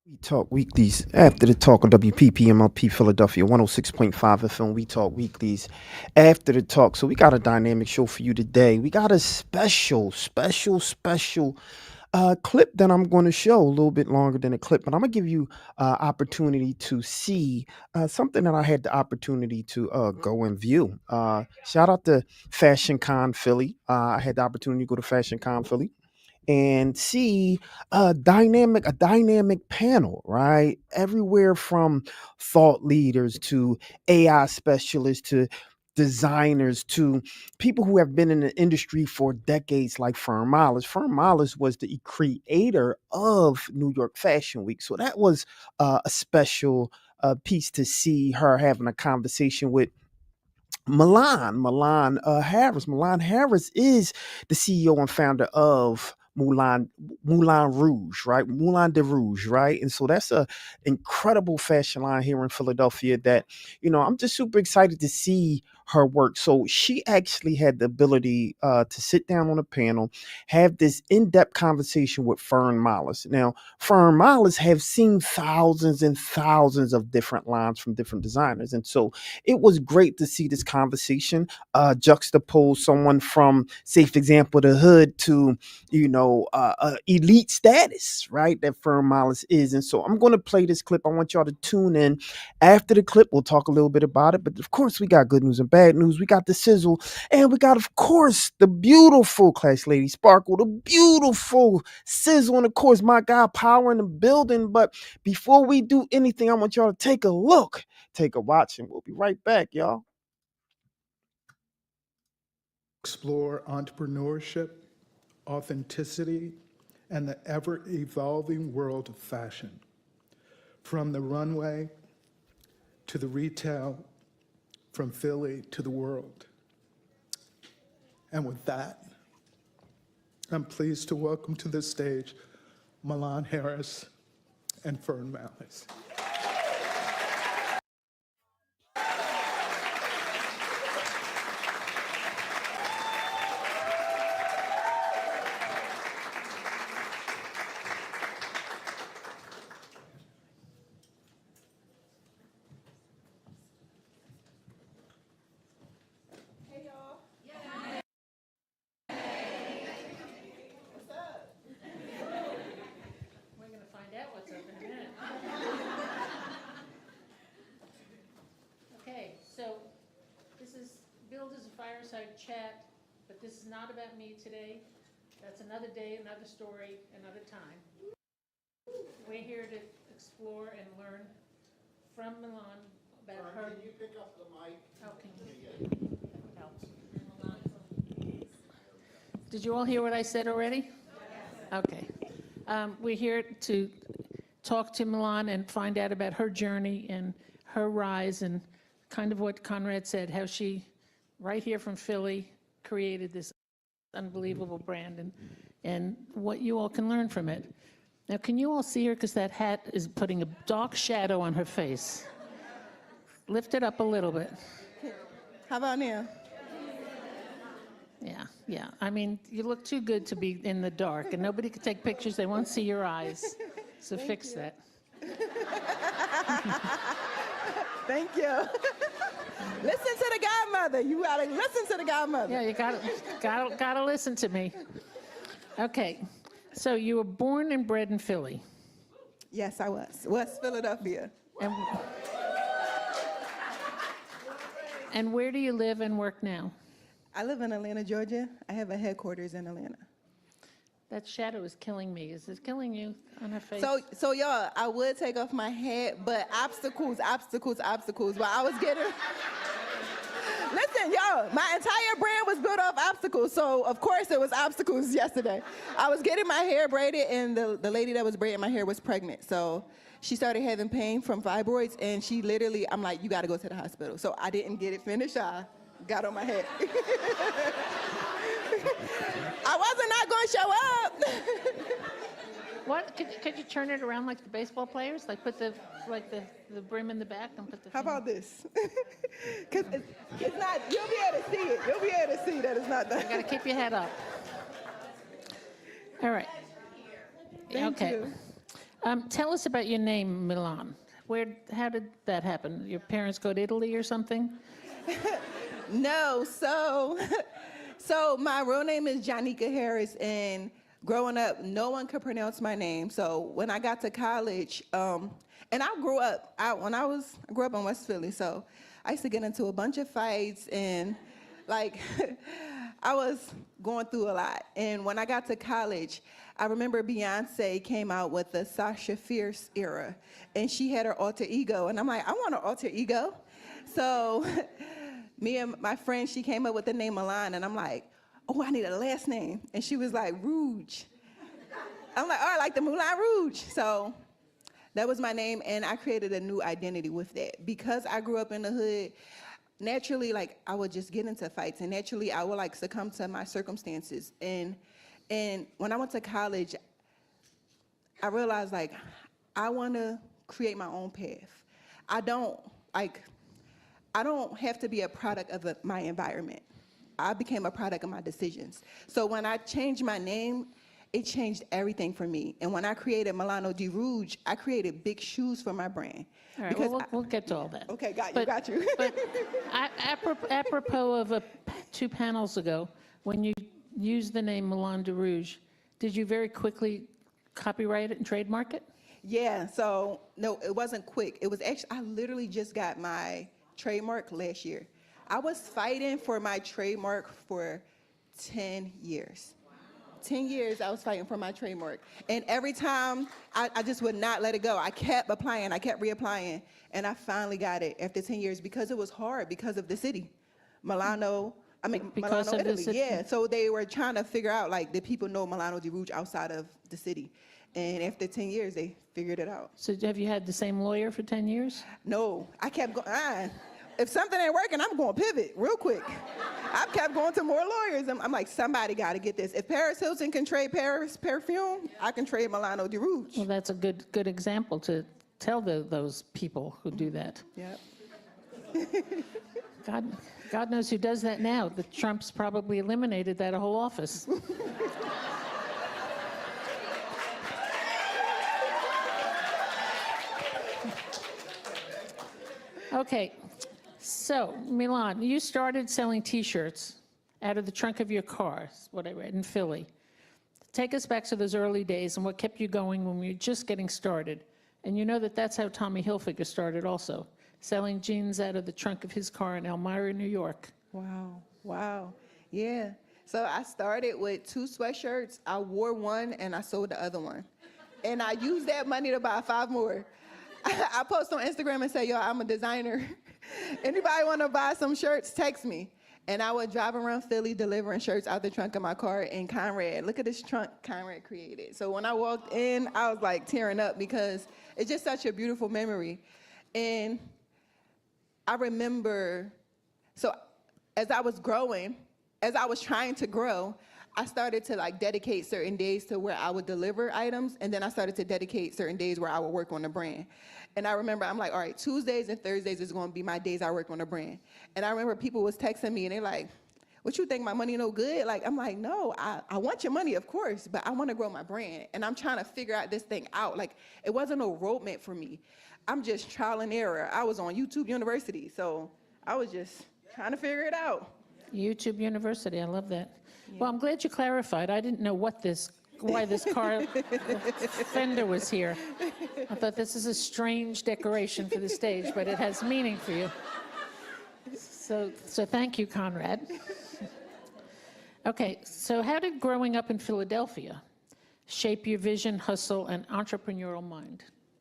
We talk weeklies after the talk on WPPMLP Philadelphia 106.5 FM. We talk weeklies after the talk. So we got a dynamic show for you today. We got a special clip that I'm going to show a little bit longer than a clip, but I'm going to give you opportunity to see something that I had the opportunity to go and view. Shout out to FashionCon Philly. I had the opportunity to go to FashionCon Philly and see a dynamic panel, right? Everywhere from thought leaders to AI specialists to designers to people who have been in the industry for decades, like Fern Miles. Fern Miles was the creator of New York Fashion Week, so that was a special piece to see her having a conversation with Milan Harris. Milan Harris is the CEO and founder of Moulin Rouge, right? Moulin de Rouge, right? And so that's a incredible fashion line here in Philadelphia that, I'm just super excited to see her work. So she actually had the ability to sit down on a panel, have this in-depth conversation with Fern Miles. Now, Fern Miles have seen thousands and thousands of different lines from different designers. And so it was great to see this conversation juxtapose someone from, say, for example, the hood to, elite status, right? That Firm Miles is. And so I'm going to play this clip. I want y'all to tune in. After the clip, we'll talk a little bit about it. But of course, we got good news and bad news. We got the sizzle. And we got, of course, the beautiful Class Lady Sparkle, the beautiful sizzle. And of course, my guy Power in the building. But before we do anything, I want y'all to take a look, take a watch, and we'll be right back, y'all. Explore entrepreneurship, authenticity, and the ever-evolving world of fashion. From the runway to the retail, from Philly to the world. And with that, I'm pleased to welcome to the stage Milan Harris and Fern Miles. Fireside chat, but this is not about me today. That's another day, another story, another time. We're here to explore and learn from Milan about her. Can you pick up the mic? How can you? That helps. Did you all hear what I said already? Yes. Okay. We're here to talk to Milan and find out about her journey and her rise and kind of what Conrad said, how she, right here from Philly, created this unbelievable brand and what you all can learn from it. Now, can you all see her? Because that hat is putting a dark shadow on her face. Lift it up a little bit. How about now? Yeah. I mean, you look too good to be in the dark, and nobody can take pictures. They won't see your eyes. So fix that. Thank you. Listen to the godmother. You gotta listen to the godmother. Yeah, you gotta listen to me. Okay, so you were born and bred in Philly. Yes, I was. West Philadelphia. And where do you live and work now? I live in Atlanta, Georgia. I have a headquarters in Atlanta. That shadow is killing me. Is it killing you on her face? So y'all, I would take off my hat, but obstacles. But I was getting. Listen, y'all, my entire brand was built off obstacles. So of course it was obstacles yesterday. I was getting my hair braided, and the lady that was braiding my hair was pregnant. So she started having pain from fibroids, and she literally, I'm like, you got to go to the hospital. So I didn't get it finished. I got on my head. I wasn't not going to show up. What? Could you turn it around like the baseball players? Like put the brim in the back and put the. How about this? Because it's not. You'll be able to see it. You'll be able to see that it's not that. You got to keep your head up. All right. Thank Okay. you. Tell us about your name, Milan. How did that happen? Your parents go to Italy or something? No, so my real name is Janika Harris, and growing up, no one could pronounce my name. So when I got to college, and I grew up in West Philly, so I used to get into a bunch of fights, and like I was going through a lot. And when I got to college, I remember Beyonce came out with the Sasha Fierce era, and she had her alter ego, and I'm like, I want an alter ego. So me and my friend, she came up with the name Milan, and I'm like, oh, I need a last name. And she was like, Rouge. I'm like, oh, I like the Moulin Rouge. So that was my name, and I created a new identity with that. Because I grew up in the hood, naturally, like, I would just get into fights, and naturally, I would, like, succumb to my circumstances. And when I went to college, I realized, like, I want to create my own path. I don't have to be a product of my environment. I became a product of my decisions. So when I changed my name, it changed everything for me. And when I created Milano Di Rouge, I created big shoes for my brand. All right, well, we'll get to all that. Okay, got you. But apropos of 2 panels ago, when you used the name Milan Di Rouge, did you very quickly copyright it and trademark it? Yeah, so no, it wasn't quick. It was actually, I literally just got my trademark last year. I was fighting for my trademark for 10 years. 10 years I was fighting for my trademark. And every time, I just would not let it go. I kept applying, I kept reapplying, and I finally got it after 10 years because it was hard because of the city. Milano, Italy. Yeah, so they were trying to figure out, like, did people know Milano Di Rouge outside of the city? And after 10 years, they figured it out. So have you had the same lawyer for 10 years? No, I kept going, if something ain't working, I'm going to pivot real quick. I kept going to more lawyers. I'm like, somebody got to get this. If Paris Hilton can trade Paris perfume, I can trade Milano Di Rouge. Well, that's a good example to tell those people who do that. Yep. God knows who does that now. The Trumps probably eliminated that whole office. Okay, so Milan, you started selling T-shirts out of the trunk of your car, is what I read, in Philly. Take us back to those early days and what kept you going when you were just getting started. And you know that's how Tommy Hilfiger started also, selling jeans out of the trunk of his car in Elmira, New York. Wow, yeah. So I started with 2 sweatshirts. I wore one and I sold the other one. And I used that money to buy 5 more. I post on Instagram and say, yo, I'm a designer. Anybody want to buy some shirts, text me. And I would drive around Philly delivering shirts out the trunk of my car in Conrad. Look at this trunk Conrad created. So when I walked in, I was like tearing up because it's just such a beautiful memory. And I remember, so as I was growing, as I was trying to grow, I started to like dedicate certain days to where I would deliver items, and then I started to dedicate certain days where I would work on the brand. And I remember, I'm like, all right, Tuesdays and Thursdays is gonna be my days I work on the brand. And I remember people was texting me and they're like, what you think, my money no good? Like, I'm like, no, I want your money, of course, but I wanna grow my brand. And I'm trying to figure out this thing out. Like, it wasn't no roadmap for me. I'm just trial and error. I was on YouTube University, so I was just trying to figure it out. YouTube University, I love that. Yeah. Well, I'm glad you clarified. I didn't know why this car fender was here. I thought this is a strange decoration for the stage, but it has meaning for you. So thank you, Conrad. Okay, so how did growing up in Philadelphia shape your vision, hustle, and entrepreneurial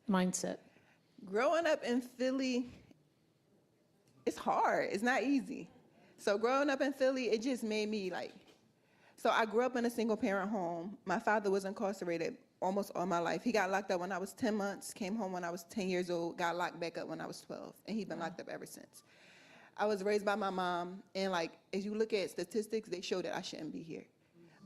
mindset? Growing up in Philly, it's hard. It's not easy. So growing up in Philly, it just made me like, so I grew up in a single parent home. My father was incarcerated almost all my life. He got locked up when I was 10 months, came home when I was 10 years old, got locked back up when I was 12, and he's been locked up ever since. I was raised by my mom, and like, as you look at statistics, they show that I shouldn't be here.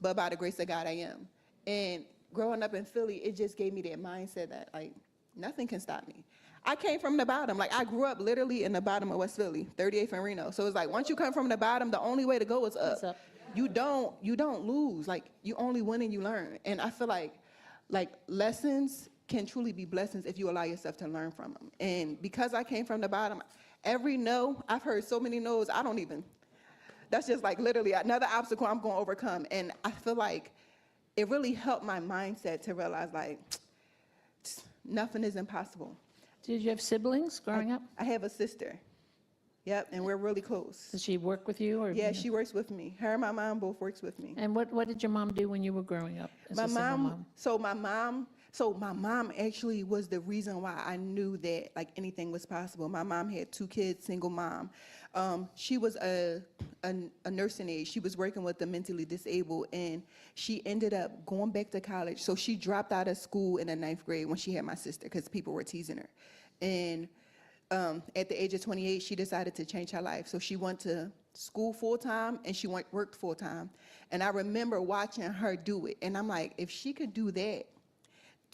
But by the grace of God, I am. And growing up in Philly, it just gave me that mindset that like, nothing can stop me. I came from the bottom. Like, I grew up literally in the bottom of West Philly, 38th and Reno. So it's like, once you come from the bottom, the only way to go is up. Up. You don't lose. Like, you only win and you learn. And I feel like lessons can truly be blessings if you allow yourself to learn from them. And because I came from the bottom, every no, I've heard so many no's, that's just like literally another obstacle I'm going to overcome. And I feel like it really helped my mindset to realize like, nothing is impossible. Did you have siblings growing up? I have a sister. Yep, and we're really close. Does she work with you? Or Yeah, she works with me. Her and my mom both works with me. And what did your mom do when you were growing up as a single mom? My mom actually was the reason why I knew that like anything was possible. My mom had 2 kids, single mom. She was a nursing aide. She was working with the mentally disabled, and she ended up going back to college. So she dropped out of school in the 9th grade when she had my sister because people were teasing her. And at the age of 28, she decided to change her life. So she went to school full-time and she worked full-time. And I remember watching her do it. And I'm like, if she could do that,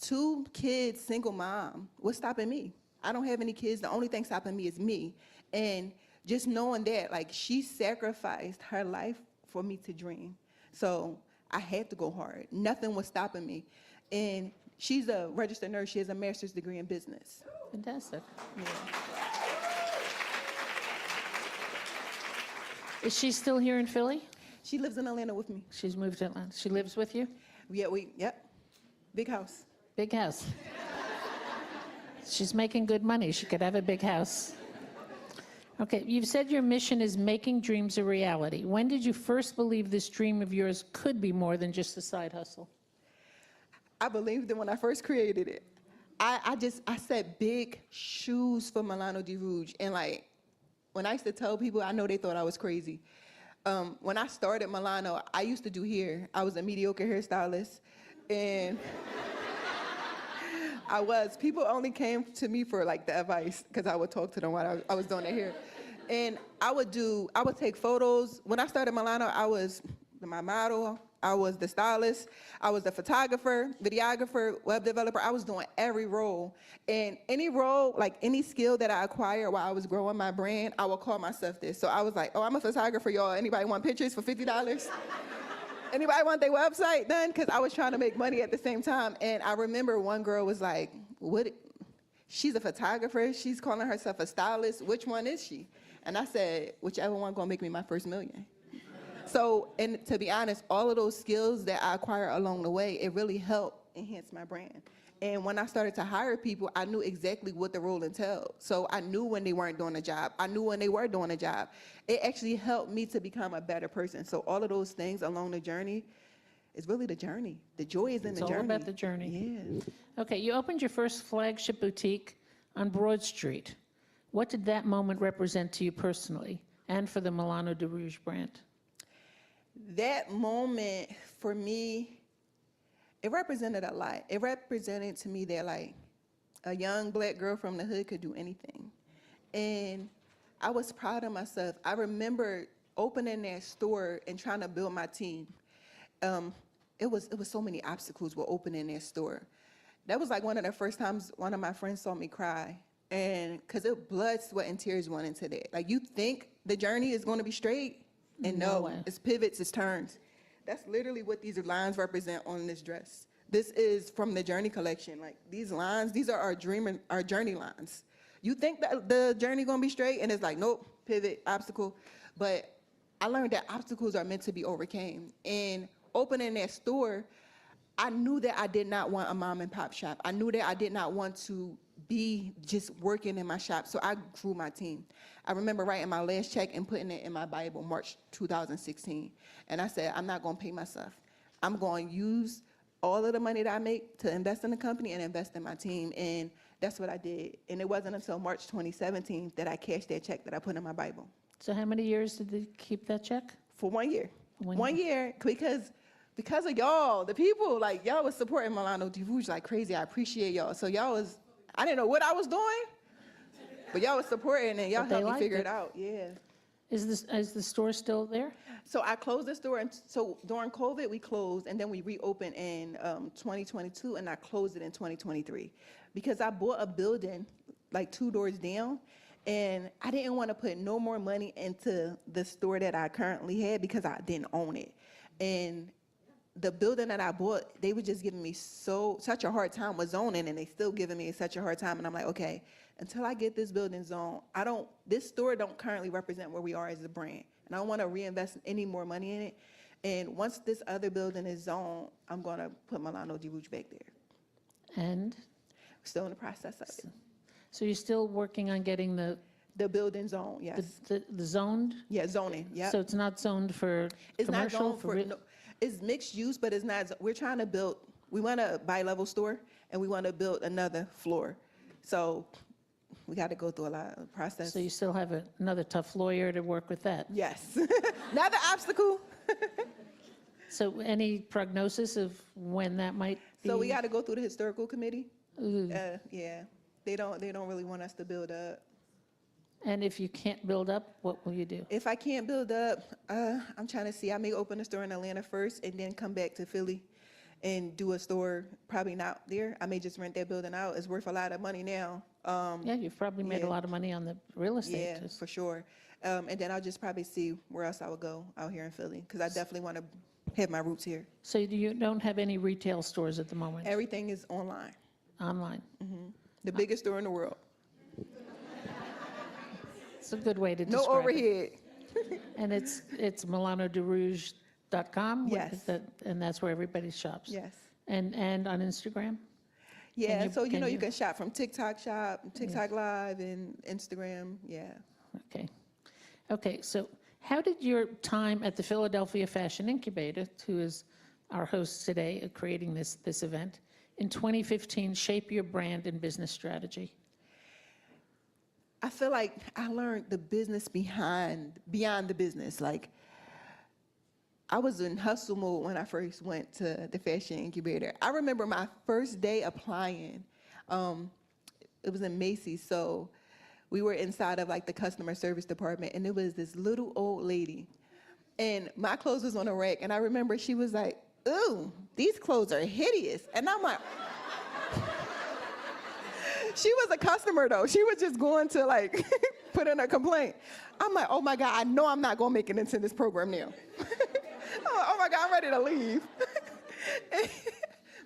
2 kids, single mom, what's stopping me? I don't have any kids. The only thing stopping me is me. And just knowing that, like, she sacrificed her life for me to dream. So I had to go hard. Nothing was stopping me. And she's a registered nurse. She has a master's degree in business. Fantastic. Yeah. Is she still here in Philly? She lives in Atlanta with me. She's moved to Atlanta. She lives with you? Yep. Big house. Big house. She's making good money. She could have a big house. Okay, you've said your mission is making dreams a reality. When did you first believe this dream of yours could be more than just a side hustle? I believed it when I first created it. I set big shoes for Milano Di Rouge. And like, when I used to tell people, I know they thought I was crazy. When I started Milano, I used to do hair. I was a mediocre hairstylist. And people only came to me for like the advice because I would talk to them while I was doing their hair. And I would take photos. When I started Milano, I was my model, I was the stylist, I was the photographer, videographer, web developer. I was doing every role. And any role, like any skill that I acquired while I was growing my brand, I would call myself this. So I was like, oh, I'm a photographer, y'all. Anybody want pictures for $50? Anybody want their website done? Because I was trying to make money at the same time. And I remember one girl was like, what? She's a photographer. She's calling herself a stylist. Which one is she? And I said, whichever one gonna make me my first million. So, and to be honest, all of those skills that I acquired along the way, it really helped enhance my brand. And when I started to hire people, I knew exactly what the role entailed. So I knew when they weren't doing a job. I knew when they were doing a job. It actually helped me to become a better person. So all of those things along the journey is really the journey. The joy is in the journey. It's all about the journey. Yeah. Okay, you opened your first flagship boutique on Broad Street. What did that moment represent to you personally and for the Milano Di Rouge brand? That moment for me, it represented a lot. It represented to me that like a young black girl from the hood could do anything. And I was proud of myself. I remember opening that store and trying to build my team. It was so many obstacles with opening that store. That was like one of the first times one of my friends saw me cry. And because it blood, sweat, and tears went into that. Like you think the journey is going to be straight, and no, it's pivots, it's turns. That's literally what these lines represent on this dress. This is from the Journey collection. Like these lines, these are our journey lines. You think that the journey gonna be straight, and it's like, nope, pivot, obstacle. But I learned that obstacles are meant to be overcame. And opening that store, I knew that I did not want a mom and pop shop. I knew that I did not want to be just working in my shop, so I grew my team. I remember writing my last check and putting it in my Bible, March 2016. And I said, I'm not gonna pay myself. I'm gonna use all of the money that I make to invest in the company and invest in my team. And that's what I did. And it wasn't until March 2017 that I cashed that check that I put in my Bible. So how many years did they keep that check? For 1 year. One year, because of y'all, the people, like y'all was supporting Milano Di Rouge like crazy. I appreciate y'all. So I didn't know what I was doing, but y'all was supporting and y'all helped me figure it out. Yeah. Is the store still there? So I closed the store, and so during COVID we closed, and then we reopened in 2022, and I closed it in 2023 because I bought a building like 2 doors down, and I didn't want to put no more money into the store that I currently had because I didn't own it. And the building that I bought, they were just giving me such a hard time with zoning, and they still giving me such a hard time. And I'm like, okay, until I get this building zoned, this store don't currently represent where we are as a brand. And I don't want to reinvest any more money in it. And once this other building is zoned, I'm going to put Milano Di Rouge back there. And Still in the process of it. so you're still working on getting the building zone, yes. zoned? Yeah, zoning, yeah. So it's not zoned for It's not commercial? zoned for, re- no, it's mixed use, but it's not, we're trying to build, we want a bi-level store, and we want to build another floor. So we got to go through a lot of process. So you still have another tough lawyer to work with that. Yes. Another obstacle. So any prognosis of when that might be? So we got to go through the historical committee. Ooh. Yeah, they don't really want us to build up. And if you can't build up, what will you do? If I can't build up, I'm trying to see. I may open a store in Atlanta first and then come back to Philly and do a store, probably not there. I may just rent that building out. It's worth a lot of money now. Yeah, you've probably made a yeah. lot of money on the real estate. Yeah, for sure. And then I'll just probably see where else I would go out here in Philly, because I definitely want to have my roots here. So you don't have any retail stores at the moment? Everything is online. Online? The biggest store in the world. It's a good way to No describe it. overhead. And it's MilanoDiRouge.com? Yes. And that's where everybody shops? Yes. And on Instagram? Yeah, you- so can you you- can shop from TikTok Shop, TikTok Live, and Instagram. Yeah. Okay. Okay, so how did your time at the Philadelphia Fashion Incubator, who is our host today of creating this event, in 2015 shape your brand and business strategy? I feel like I learned the business beyond the business. Like, I was in hustle mode when I first went to the Fashion Incubator. I remember my first day applying. It was in Macy's, so we were inside of like the customer service department, and it was this little old lady, and my clothes was on a rack, and I remember she was like, "Ooh, these clothes are hideous," and I'm like. She was a customer though. She was just going to like put in a complaint. I'm like, oh my God, I know I'm not gonna make it into this program now. Oh my God, I'm ready to leave.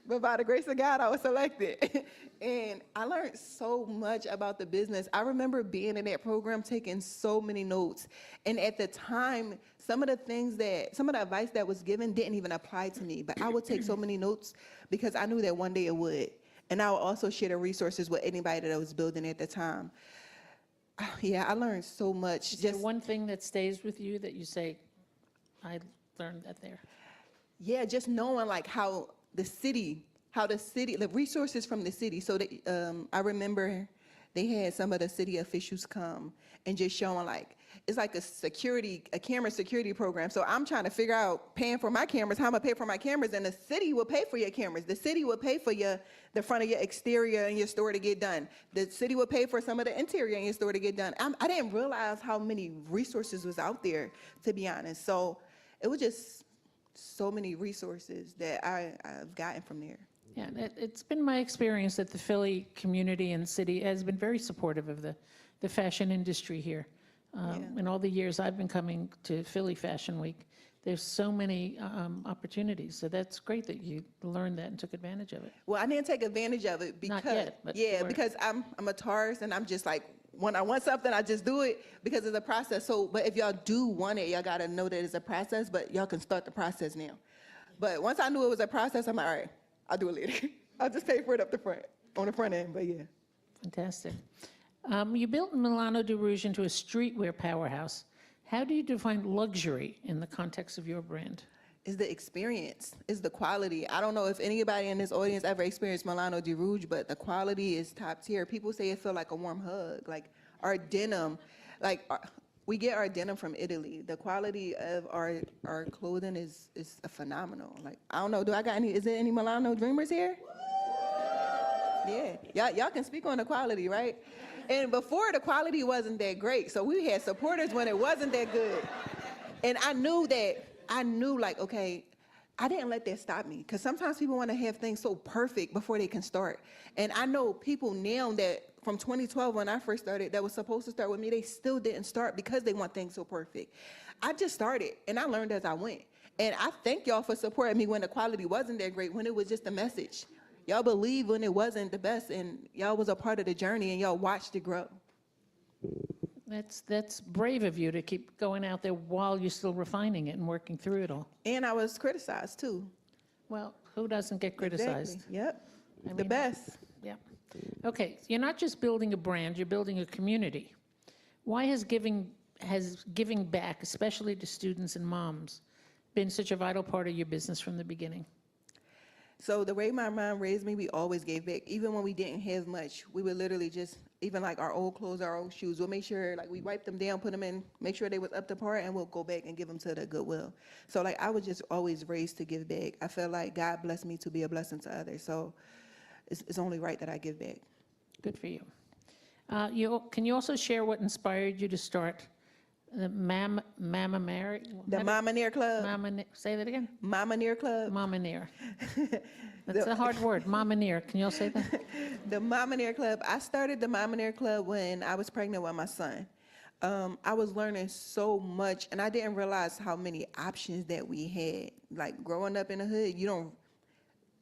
But by the grace of God, I was selected. And I learned so much about the business. I remember being in that program, taking so many notes. And at the time, some of the advice that was given didn't even apply to me. But I would take so many notes because I knew that one day it would. And I would also share the resources with anybody that was building at the time. Yeah, I learned so much. Is there one thing that stays with you that you say, I learned that there? Yeah, just knowing like how the resources from the city. So that, I remember they had some of the city officials come and just showing like, it's like a camera security program. So I'm trying to figure out paying for my cameras, how I'm gonna pay for my cameras, and the city will pay for your cameras. The city will pay for the front of your exterior in your store to get done. The city will pay for some of the interior in your store to get done. I didn't realize how many resources was out there, to be honest. So it was just so many resources that I've gotten from there. Yeah, it's been my experience that the Philly community and city has been very supportive of the fashion industry here. In all the years I've been coming to Philly Fashion Week, there's so many opportunities. So that's great that you learned that and took advantage of it. Well, I didn't take advantage of it because Not yet, but because I'm a Taurus, and I'm just like, when I want something, I just do it because it's a process. So, but if y'all do want it, y'all gotta know that it's a process, but y'all can start the process now. But once I knew it was a process, I'm like, all right, I'll do it later. I'll just pay for it on the front end, but yeah. Fantastic. You built Milano Di Rouge into a streetwear powerhouse. How do you define luxury in the context of your brand? It's the experience, it's the quality. I don't know if anybody in this audience ever experienced Milano Di Rouge, but the quality is top tier. People say it feel like a warm hug, like our denim, we get our denim from Italy. The quality of our clothing is phenomenal. Like, I don't know, is there any Milano dreamers here? Yeah, y'all can speak on the quality, right? And before, the quality wasn't that great, so we had supporters when it wasn't that good. And I knew like, okay, I didn't let that stop me, because sometimes people want to have things so perfect before they can start. And I know people now that from 2012 when I first started that was supposed to start with me, they still didn't start because they want things so perfect. I just started, and I learned as I went. And I thank y'all for supporting me when the quality wasn't that great, when it was just a message. Y'all believed when it wasn't the best, and y'all was a part of the journey, and y'all watched it grow. That's brave of you to keep going out there while you're still refining it and working through it all. And I was criticized, too. Well, who doesn't get criticized? Exactly. Yep. I The mean, best. Yeah. Okay, you're not just building a brand, you're building a community. Why has giving back, especially to students and moms, been such a vital part of your business from the beginning? So the way my mom raised me, we always gave back. Even when we didn't have much, we would literally just, even like our old clothes, our old shoes, we'll make sure, like we wipe them down, put them in, make sure they was up to par, and we'll go back and give them to the Goodwill. So like I was just always raised to give back. I feel like God blessed me to be a blessing to others. So it's only right that I give back. Good for you. Can you also share what inspired you to start the Mama Mary? The Mama Near Club. Say that again? Mama Near Club. Mama Near. That's a hard word, Mama Near. Can you all say that? The Mama Near Club. I started the Mama Near Club when I was pregnant with my son. I was learning so much, and I didn't realize how many options that we had. Like growing up in the hood,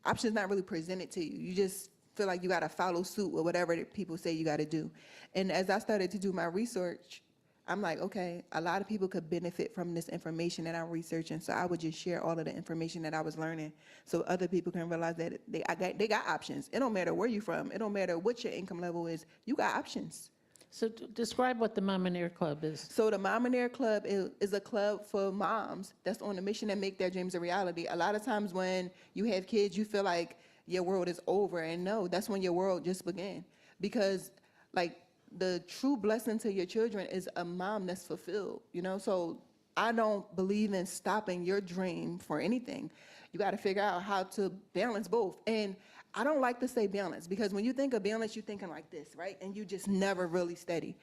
options not really presented to you. You just feel like you got to follow suit with whatever people say you got to do. And as I started to do my research, I'm like, okay, a lot of people could benefit from this information that I'm researching. So I would just share all of the information that I was learning so other people can realize that they got options. It don't matter where you're from. It don't matter what your income level is. You got options. So describe what the Mama Near Club is. So the Mama Near Club is a club for moms that's on a mission to make their dreams a reality. A lot of times when you have kids, you feel like your world is over. And no, that's when your world just began. Because like, the true blessing to your children is a mom that's fulfilled, So I don't believe in stopping your dream for anything. You got to figure out how to balance both. And I don't like to say balance because when you think of balance, you're thinking like this, right? And you just never really steady.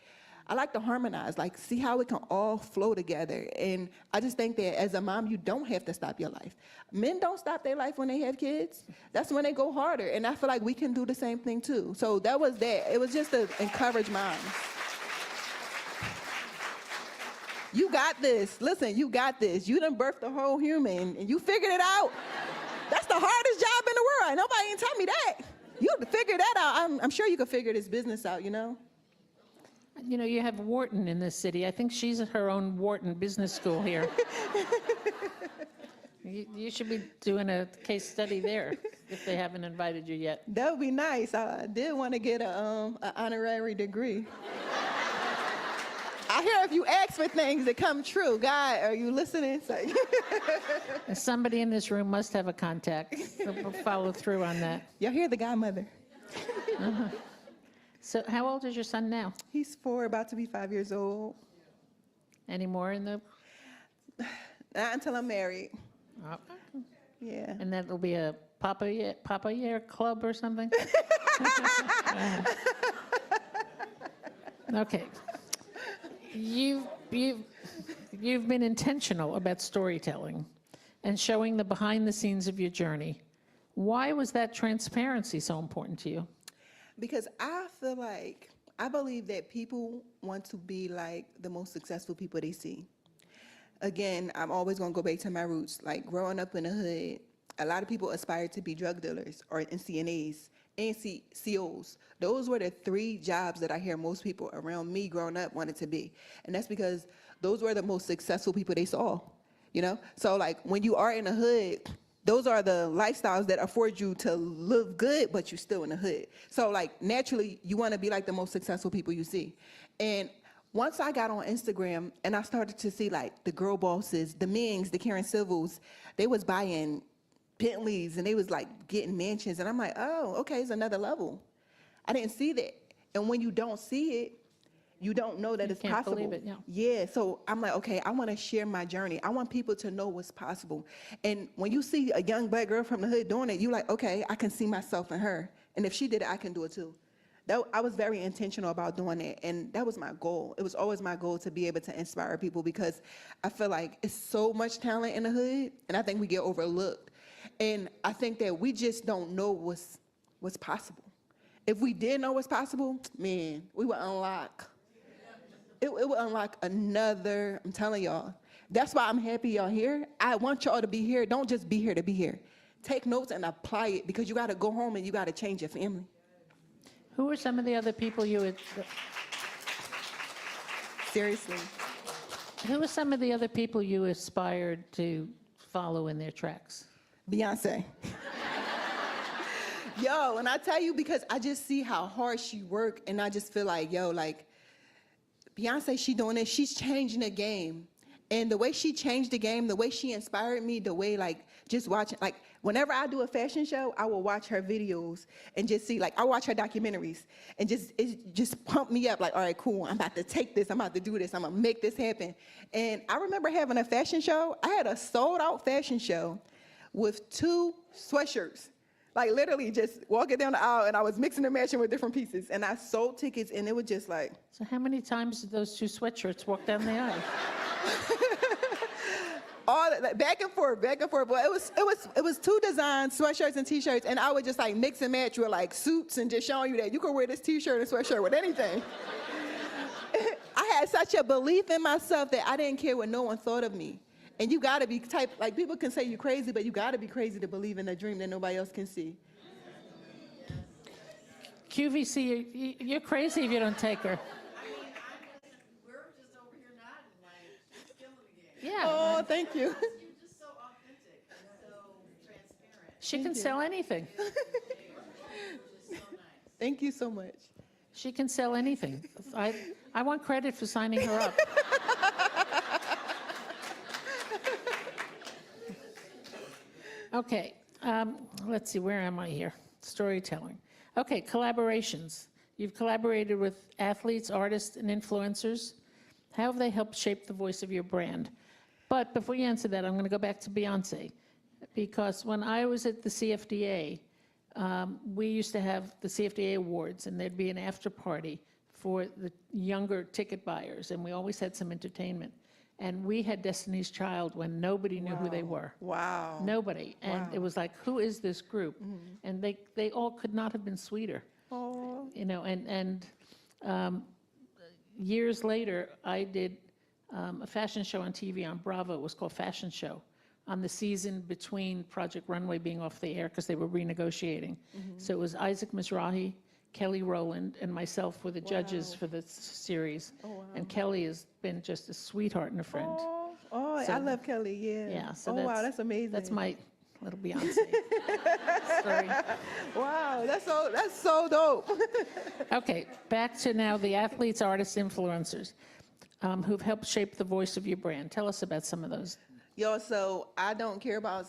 I like to harmonize, like see how it can all flow together. And I just think that as a mom, you don't have to stop your life. Men don't stop their life when they have kids. That's when they go harder. And I feel like we can do the same thing too. So that was that. It was just to encourage moms. You got this. Listen, you got this. You done birthed a whole human and you figured it out. That's the hardest job in the world. Nobody ain't tell me that. You have to figure that out. I'm sure you could figure this business out, You have Wharton in this city. I think she's at her own Wharton Business School here. You should be doing a case study there if they haven't invited you yet. That would be nice. I did want to get an honorary degree. I hear if you ask for things that come true. God, are you listening? Somebody in this room must have a contact. So we'll follow through on that. Y'all hear the godmother. Uh-huh. So how old is your son now? He's 4, about to be 5 years old. Any more in the? Not until I'm married. Oh. Yeah. And that'll be a Papa Year Club or something? Okay. You've been intentional about storytelling and showing the behind the scenes of your journey. Why was that transparency so important to you? Because I believe that people want to be like the most successful people they see. Again, I'm always going to go back to my roots. Like growing up in the hood, a lot of people aspire to be drug dealers or CNAs and COs. Those were the 3 jobs that I hear most people around me growing up wanted to be. And that's because those were the most successful people they saw, So like when you are in the hood, those are the lifestyles that afford you to live good, but you're still in the hood. So like naturally, you want to be like the most successful people you see. And once I got on Instagram and I started to see like the girl bosses, the Mings, the Karen Civils, they was buying Bentleys and they was like getting mansions. And I'm like, oh, okay, it's another level. I didn't see that. And when you don't see it, you don't know that it's can't possible. believe it, yeah. Yeah, so I'm like, okay, I want to share my journey. I want people to know what's possible. And when you see a young black girl from the hood doing it, you're like, okay, I can see myself in her. And if she did it, I can do it too. I was very intentional about doing that, and that was my goal. It was always my goal to be able to inspire people because I feel like it's so much talent in the hood, and I think we get overlooked. And I think that we just don't know what's possible. If we did know what's possible, man, we would unlock. It would unlock another, I'm telling y'all, That's why I'm happy y'all here. I want y'all to be here. Don't just be here to be here. Take notes and apply it, because you got to go home and you got to change your family. Who are some of the other people you would, Seriously. who are some of the other people you aspired to follow in their tracks? Beyonce. Yo, and I tell you, because I just see how hard she worked, and I just feel like, yo, like, Beyonce, she doing it, she's changing the game. And the way she changed the game, the way she inspired me, the way, like, just watching, like, whenever I do a fashion show, I will watch her videos and just see, like, I watch her documentaries, and it just pumped me up, like, all right, cool, I'm about to take this, I'm about to do this, I'm gonna make this happen. And I remember having a fashion show. I had a sold-out fashion show with 2 sweatshirts. Like, literally just walking down the aisle, and I was mixing and matching with different pieces, and I sold tickets, and it was just like. So how many times did those 2 sweatshirts walk down the aisle? All like, back and forth, back and forth. But it was 2 designs, sweatshirts and t-shirts, and I would just like mix and match with like suits and just showing you that you could wear this t-shirt and sweatshirt with anything. I had such a belief in myself that I didn't care what no one thought of me. And you gotta be like, people can say you're crazy, but you gotta be crazy to believe in a dream that nobody else can see. QVC, you're crazy if you don't take her. We're just over here nodding like she's killing the game. Yeah. Oh, thank you. You're just so authentic and so transparent. She can sell anything. Which is so nice. Thank you so much. She can sell anything. I want credit for signing her up. Okay, let's see, where am I here? Storytelling. Okay, collaborations. You've collaborated with athletes, artists, and influencers. How have they helped shape the voice of your brand? But before you answer that, I'm going to go back to Beyonce, because when I was at the CFDA, we used to have the CFDA Awards, and there'd be an after party for the younger ticket buyers, and we always had some entertainment. And we had Destiny's Child when nobody knew who they were. Wow. Nobody. And it was like, who is this group? And they all could not have been sweeter. Oh. You know, and years later, I did a fashion show on TV on Bravo. It was called Fashion Show, on the season between Project Runway being off the air because they were renegotiating. So it was Isaac Mizrahi, Kelly Rowland, and myself were the judges for this series. And Kelly has been just a sweetheart and a friend. Oh, So- I love Kelly, yeah. Yeah, so wow, that's amazing. That's my little Beyonce story. Wow, that's so dope. Okay, back to now the athletes, artists, influencers who've helped shape the voice of your brand. Tell us about some of those. Yo, so I don't care about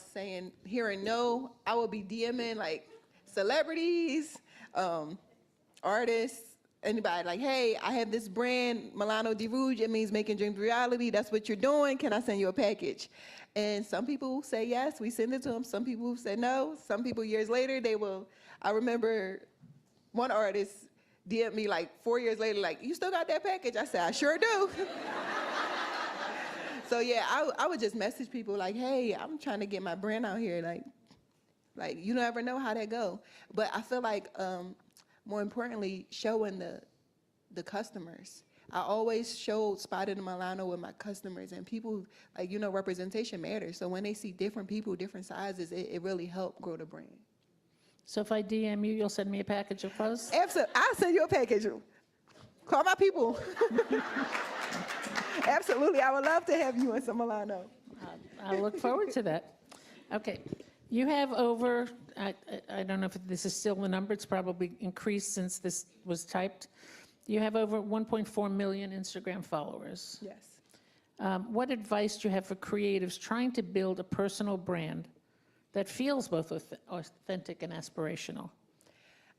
hearing no. I will be DMing like celebrities, artists, anybody, like, hey, I have this brand, Milano Di Rouge. It means making dreams reality. That's what you're doing. Can I send you a package? And some people say yes, we send it to them. Some people said no. Some people years later, they will. I remember one artist DM'd me like 4 years later, like, you still got that package? I said, I sure do. So yeah, I would just message people like, hey, I'm trying to get my brand out here. Like you never know how that go. But I feel like more importantly, showing the customers. I always showed Spotted in Milano with my customers, and people, like, you know, representation matters. So when they see different people, different sizes, it really helped grow the brand. So if I DM you, you'll send me a package of clothes? Absolutely, I'll send you a package. Call my people. Absolutely, I would love to have you in some Milano. I look forward to that. Okay, you have over, I don't know if this is still the number, it's probably increased since this was typed. You have over 1.4 million Instagram followers. Yes. What advice do you have for creatives trying to build a personal brand that feels both authentic and aspirational?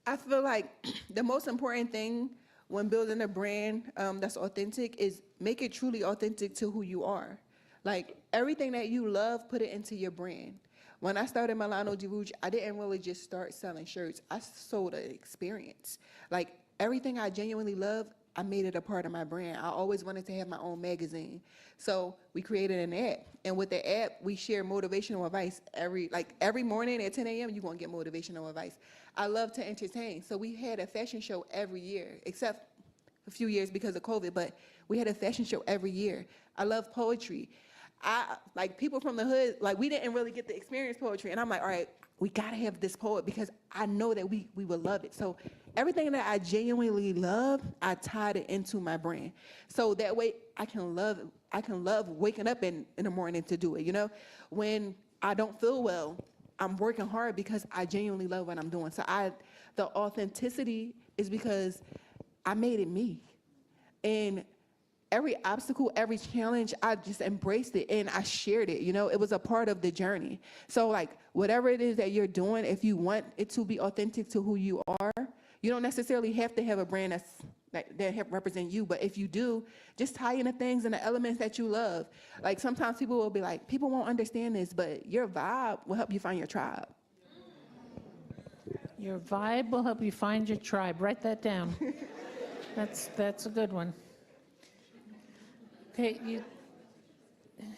I feel like the most important thing when building a brand that's authentic is make it truly authentic to who you are. Like, everything that you love, put it into your brand. When I started Milano Di Rouge, I didn't really just start selling shirts. I sold an experience. Like, everything I genuinely love, I made it a part of my brand. I always wanted to have my own magazine. So we created an app. And with the app, we share motivational advice. Every morning at 10 a.m., you're going to get motivational advice. I love to entertain. So we had a fashion show every year, except a few years because of COVID, but we had a fashion show every year. I love poetry. like people from the hood, like we didn't really get to experience poetry. And I'm like, all right, we gotta have this poet because I know that we would love it. So everything that I genuinely love, I tied it into my brand. So that way I can love waking up in the morning to do it. You know, when I don't feel well, I'm working hard because I genuinely love what I'm doing. So the authenticity is because I made it me. And every obstacle, every challenge, I just embraced it and I shared it. You know, it was a part of the journey. So like whatever it is that you're doing, if you want it to be authentic to who you are, you don't necessarily have to have a brand that represent you. But if you do, just tie in the things and the elements that you love. Like sometimes people will be like, people won't understand this, but your vibe will help you find your tribe. Your vibe will help you find your tribe. Write that down. That's a good one. Okay,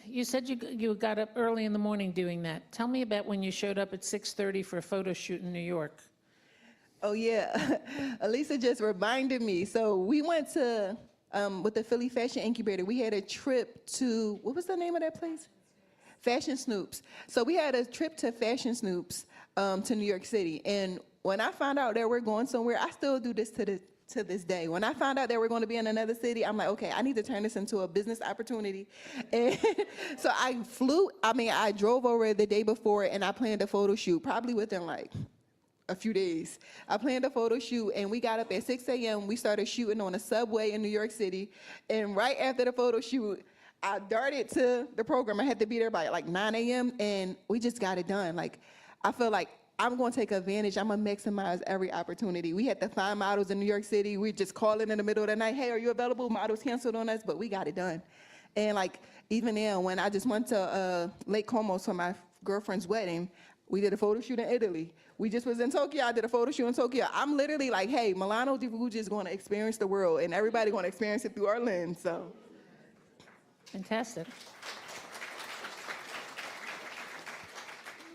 you said you got up early in the morning doing that. Tell me about when you showed up at 6:30 for a photo shoot in New York. Oh yeah, Elisa just reminded me. So we went to, with the Philly Fashion Incubator, we had a trip to, what was the name of that place? Fashion Snoops. So we had a trip to Fashion Snoops to New York City. And when I found out that we're going somewhere, I still do this to this day. When I found out that we're going to be in another city, I'm like, okay, I need to turn this into a business opportunity. And so I drove over the day before and I planned a photo shoot, probably within like a few days. I planned a photo shoot and we got up at 6 a.m. We started shooting on a subway in New York City. And right after the photo shoot, I darted to the program. I had to be there by like 9 a.m. and we just got it done. Like, I feel like I'm going to take advantage. I'm going to maximize every opportunity. We had to find models in New York City. We just calling in the middle of the night, hey, are you available? Models canceled on us, but we got it done. And like, even now, when I just went to Lake Como for my girlfriend's wedding, we did a photo shoot in Italy. We just was in Tokyo. I did a photo shoot in Tokyo. I'm literally like, hey, Milano Di Rouge is going to experience the world, and everybody going to experience it through our lens. So, Fantastic.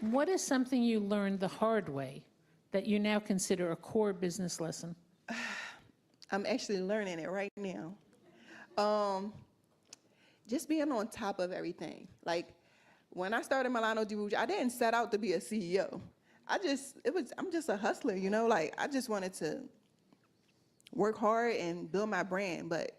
What is something you learned the hard way that you now consider a core business lesson? I'm actually learning it right now. Just being on top of everything. Like, when I started Milano Di Rouge, I didn't set out to be a CEO. I'm just a hustler, you know? Like, I just wanted to work hard and build my brand. But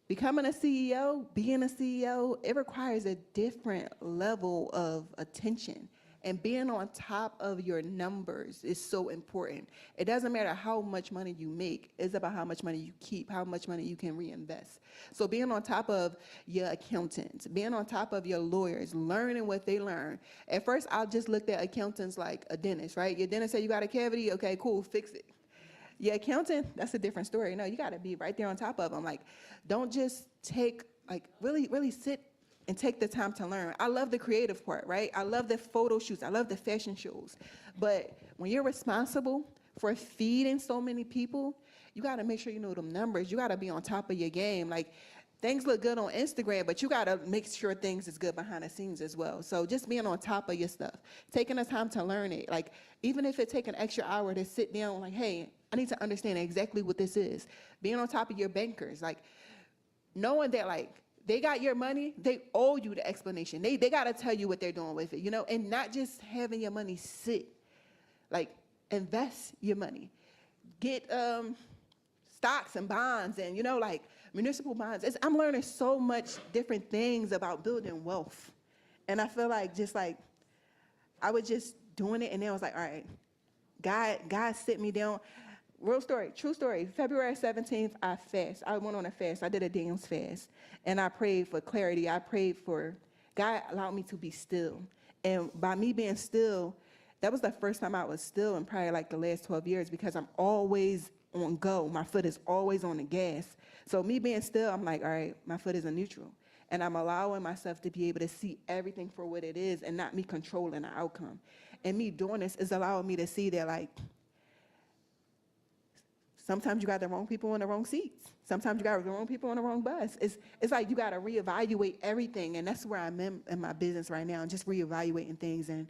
becoming a CEO, being a CEO, it requires a different level of attention. And being on top of your numbers is so important. It doesn't matter how much money you make. It's about how much money you keep, how much money you can reinvest. So being on top of your accountants, being on top of your lawyers, learning what they learn. At first, I just looked at accountants like a dentist, right? Your dentist said you got a cavity, okay, cool, fix it. Your accountant, that's a different story. No, you gotta be right there on top of them. Like, don't just really sit and take the time to learn. I love the creative part, right? I love the photo shoots. I love the fashion shows. But when you're responsible for feeding so many people, you got to make sure you know them numbers. You got to be on top of your game. Like, things look good on Instagram, but you got to make sure things is good behind the scenes as well. So just being on top of your stuff, taking the time to learn it. Like, even if it take an extra hour to sit down, like, hey, I need to understand exactly what this is. Being on top of your bankers, like, knowing that, like, they got your money, they owe you the explanation. They got to tell you what they're doing with it, you know, and not just having your money sit. Like, invest your money. Get stocks and bonds and, you know, like municipal bonds. I'm learning so much different things about building wealth. And I feel like I was just doing it, and then I was like, all right, God sit me down. Real story, true story. February 17th, I fast. I went on a fast. I did a dance fast. And I prayed for clarity. I prayed for, God allowed me to be still. And by me being still, that was the first time I was still in probably like the last 12 years, because I'm always on go. My foot is always on the gas. So me being still, I'm like, all right, my foot is in neutral. And I'm allowing myself to be able to see everything for what it is and not me controlling the outcome. And me doing this is allowing me to see that, like, sometimes you got the wrong people in the wrong seats. Sometimes you got the wrong people on the wrong bus. It's like you got to reevaluate everything, and that's where I'm in my business right now, and just reevaluating things and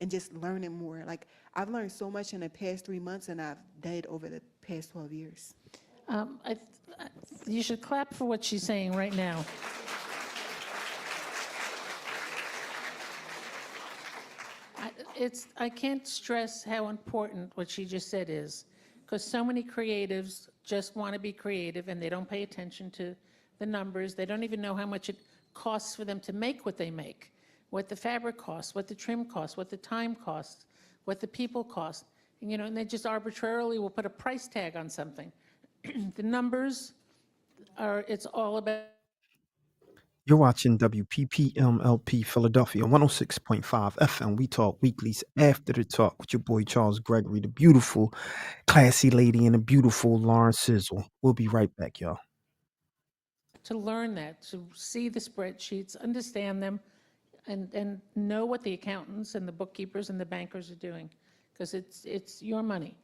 just learning more. Like, I've learned so much in the past 3 months, and I've did over the past 12 years. You should clap for what she's saying right now. I can't stress how important what she just said is, because so many creatives just want to be creative and they don't pay attention to the numbers. They don't even know how much it costs for them to make what they make, what the fabric costs, what the trim costs, what the time costs, what the people cost. And they just arbitrarily will put a price tag on something. The numbers it's all about. You're watching WPPMLP Philadelphia 106.5 FM. We talk weeklies after the talk with your boy Charles Gregory, the beautiful, classy lady, and the beautiful Lauren Sizzle. We'll be right back, y'all. To learn that, to see the spreadsheets, understand them, and know what the accountants and the bookkeepers and the bankers are doing, because it's your money.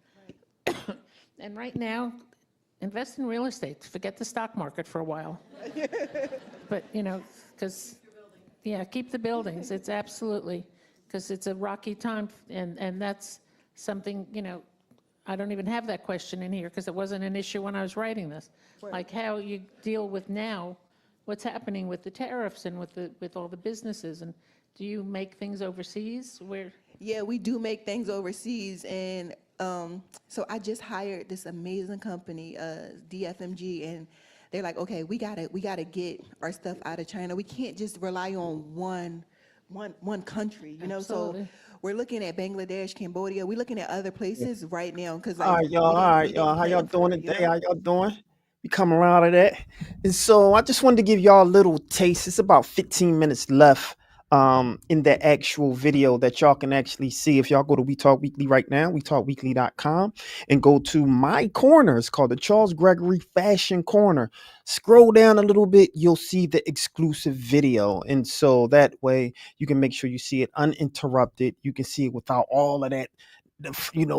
And right now, invest in real estate. Forget the stock market for a while. But, because, keep the buildings. It's absolutely, because it's a rocky time, and that's something, I don't even have that question in here because it wasn't an issue when I was writing this. Like how you deal with now, what's happening with the tariffs and with all the businesses, and do you make things overseas? Yeah, we do make things overseas, and so I just hired this amazing company, DFMG, and they're like, okay, we gotta get our stuff out of China. We can't just rely on one country, Absolutely. So we're looking at Bangladesh, Cambodia. We're looking at other places right now because All right, y'all. All right, y'all. How y'all doing today? How It, y'all doing? We coming around of that. And so I just wanted to give y'all a little taste. It's about 15 minutes left in the actual video that y'all can actually see. If y'all go to We Talk Weekly right now, wetalkweekly.com, and go to my corner. It's called the Charles Gregory Fashion Corner. Scroll down a little bit, you'll see the exclusive video. And so that way you can make sure you see it uninterrupted. You can see it without all of that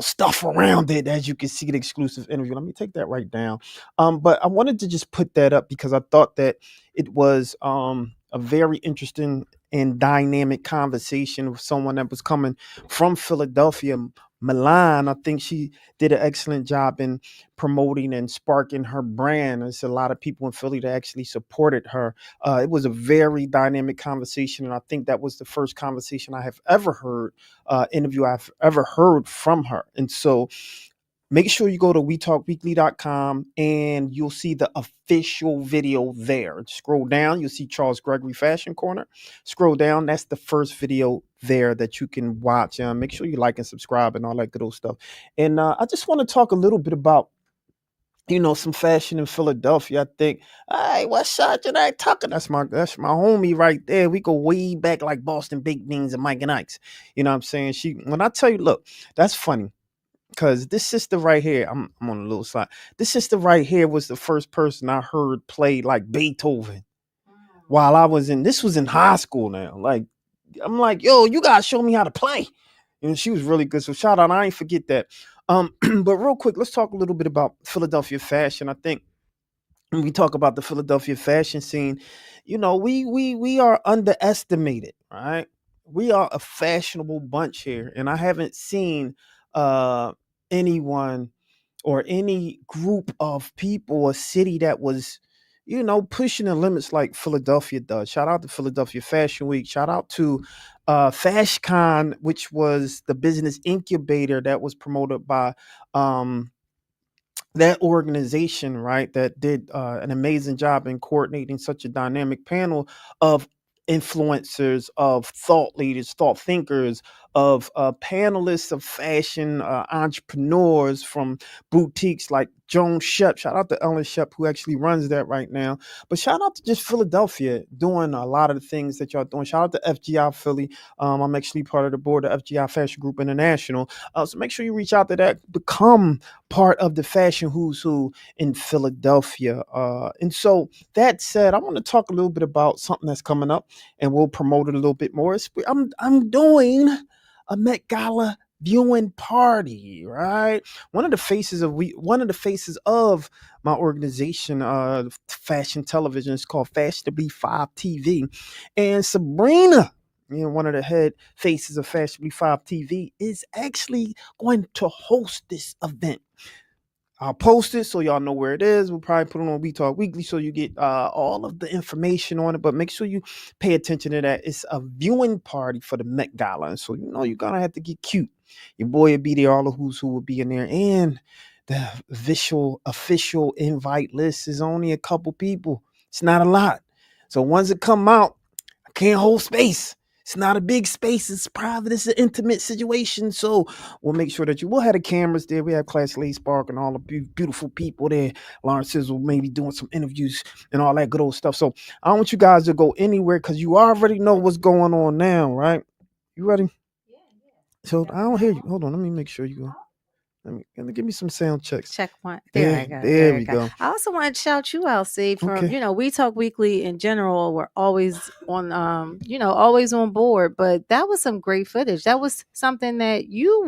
stuff around it, as you can see the exclusive interview. Let me take that right down. But I wanted to just put that up because I thought that it was a very interesting and dynamic conversation with someone that was coming from Philadelphia. Milan, I think she did an excellent job in promoting and sparking her brand. There's a lot of people in Philly that actually supported her. It was a very dynamic conversation, and I think that was the first conversation I have ever heard, interview I've ever heard from her. And so make sure you go to wetalkweekly.com and you'll see the official video there. Scroll down, you'll see Charles Gregory Fashion Corner. Scroll down, that's the first video there that you can watch. Make sure you like and subscribe and all that good old stuff. And I just want to talk a little bit about some fashion in Philadelphia. I think, hey, what's Sergeant I Tucker? That's my homie right there. We go way back like Boston Baked Beans and Mike and Ike's. You know what I'm saying? When I tell you, look, that's funny. Because this sister right here, I'm on a little side. This sister right here was the first person I heard play like Beethoven while this was in high school now. Like, I'm like, yo, you gotta show me how to play. And she was really good. So shout out, I ain't forget that. But real quick, let's talk a little bit about Philadelphia fashion. I think when we talk about the Philadelphia fashion scene, we are underestimated, right? We are a fashionable bunch here, and I haven't seen anyone or any group of people or city that was pushing the limits like Philadelphia does. Shout out to Philadelphia Fashion Week. Shout out to FashCon, which was the business incubator that was promoted by that organization, right, that did an amazing job in coordinating such a dynamic panel of influencers, of thought leaders, thought thinkers, of panelists of fashion entrepreneurs from boutiques like Joan Shep. Shout out to Ellen Shep, who actually runs that right now. But shout out to just Philadelphia doing a lot of the things that y'all doing. Shout out to FGI Philly. I'm actually part of the board of FGI Fashion Group International. So make sure you reach out to that. Become part of the fashion who's who in Philadelphia. And so that said, I want to talk a little bit about something that's coming up, and we'll promote it a little bit more. I'm doing a Met Gala viewing party, right? One of the faces of my organization, Fashion Television, is called Fashionably 5 TV, and Sabrina, one of the head faces of Fashionably 5 TV, is actually going to host this event. I'll post it so y'all know where it is. We'll probably put it on We Talk Weekly so you get all of the information on it. But make sure you pay attention to that. It's a viewing party for the Met Gala. And so you know you're gonna have to get cute. Your boy will be there, all the who's who will be in there. And the official invite list is only a couple people. It's not a lot. So once it come out, I can't hold space. It's not a big space. It's private. It's an intimate situation. So we'll make sure that we'll have the cameras there. We have Class Lady Spark and all the beautiful people there. Lawrence Sizzle maybe doing some interviews and all that good old stuff. So I don't want you guys to go anywhere because you already know what's going on now, right? You ready? Yeah. So I don't hear you. Hold on. Let me make sure you go. Let me give me some sound checks. Check one. There I go. There we go. I also want to shout you out, see, from Okay. We Talk Weekly in general. We're always on always on board. But that was some great footage. That was something that you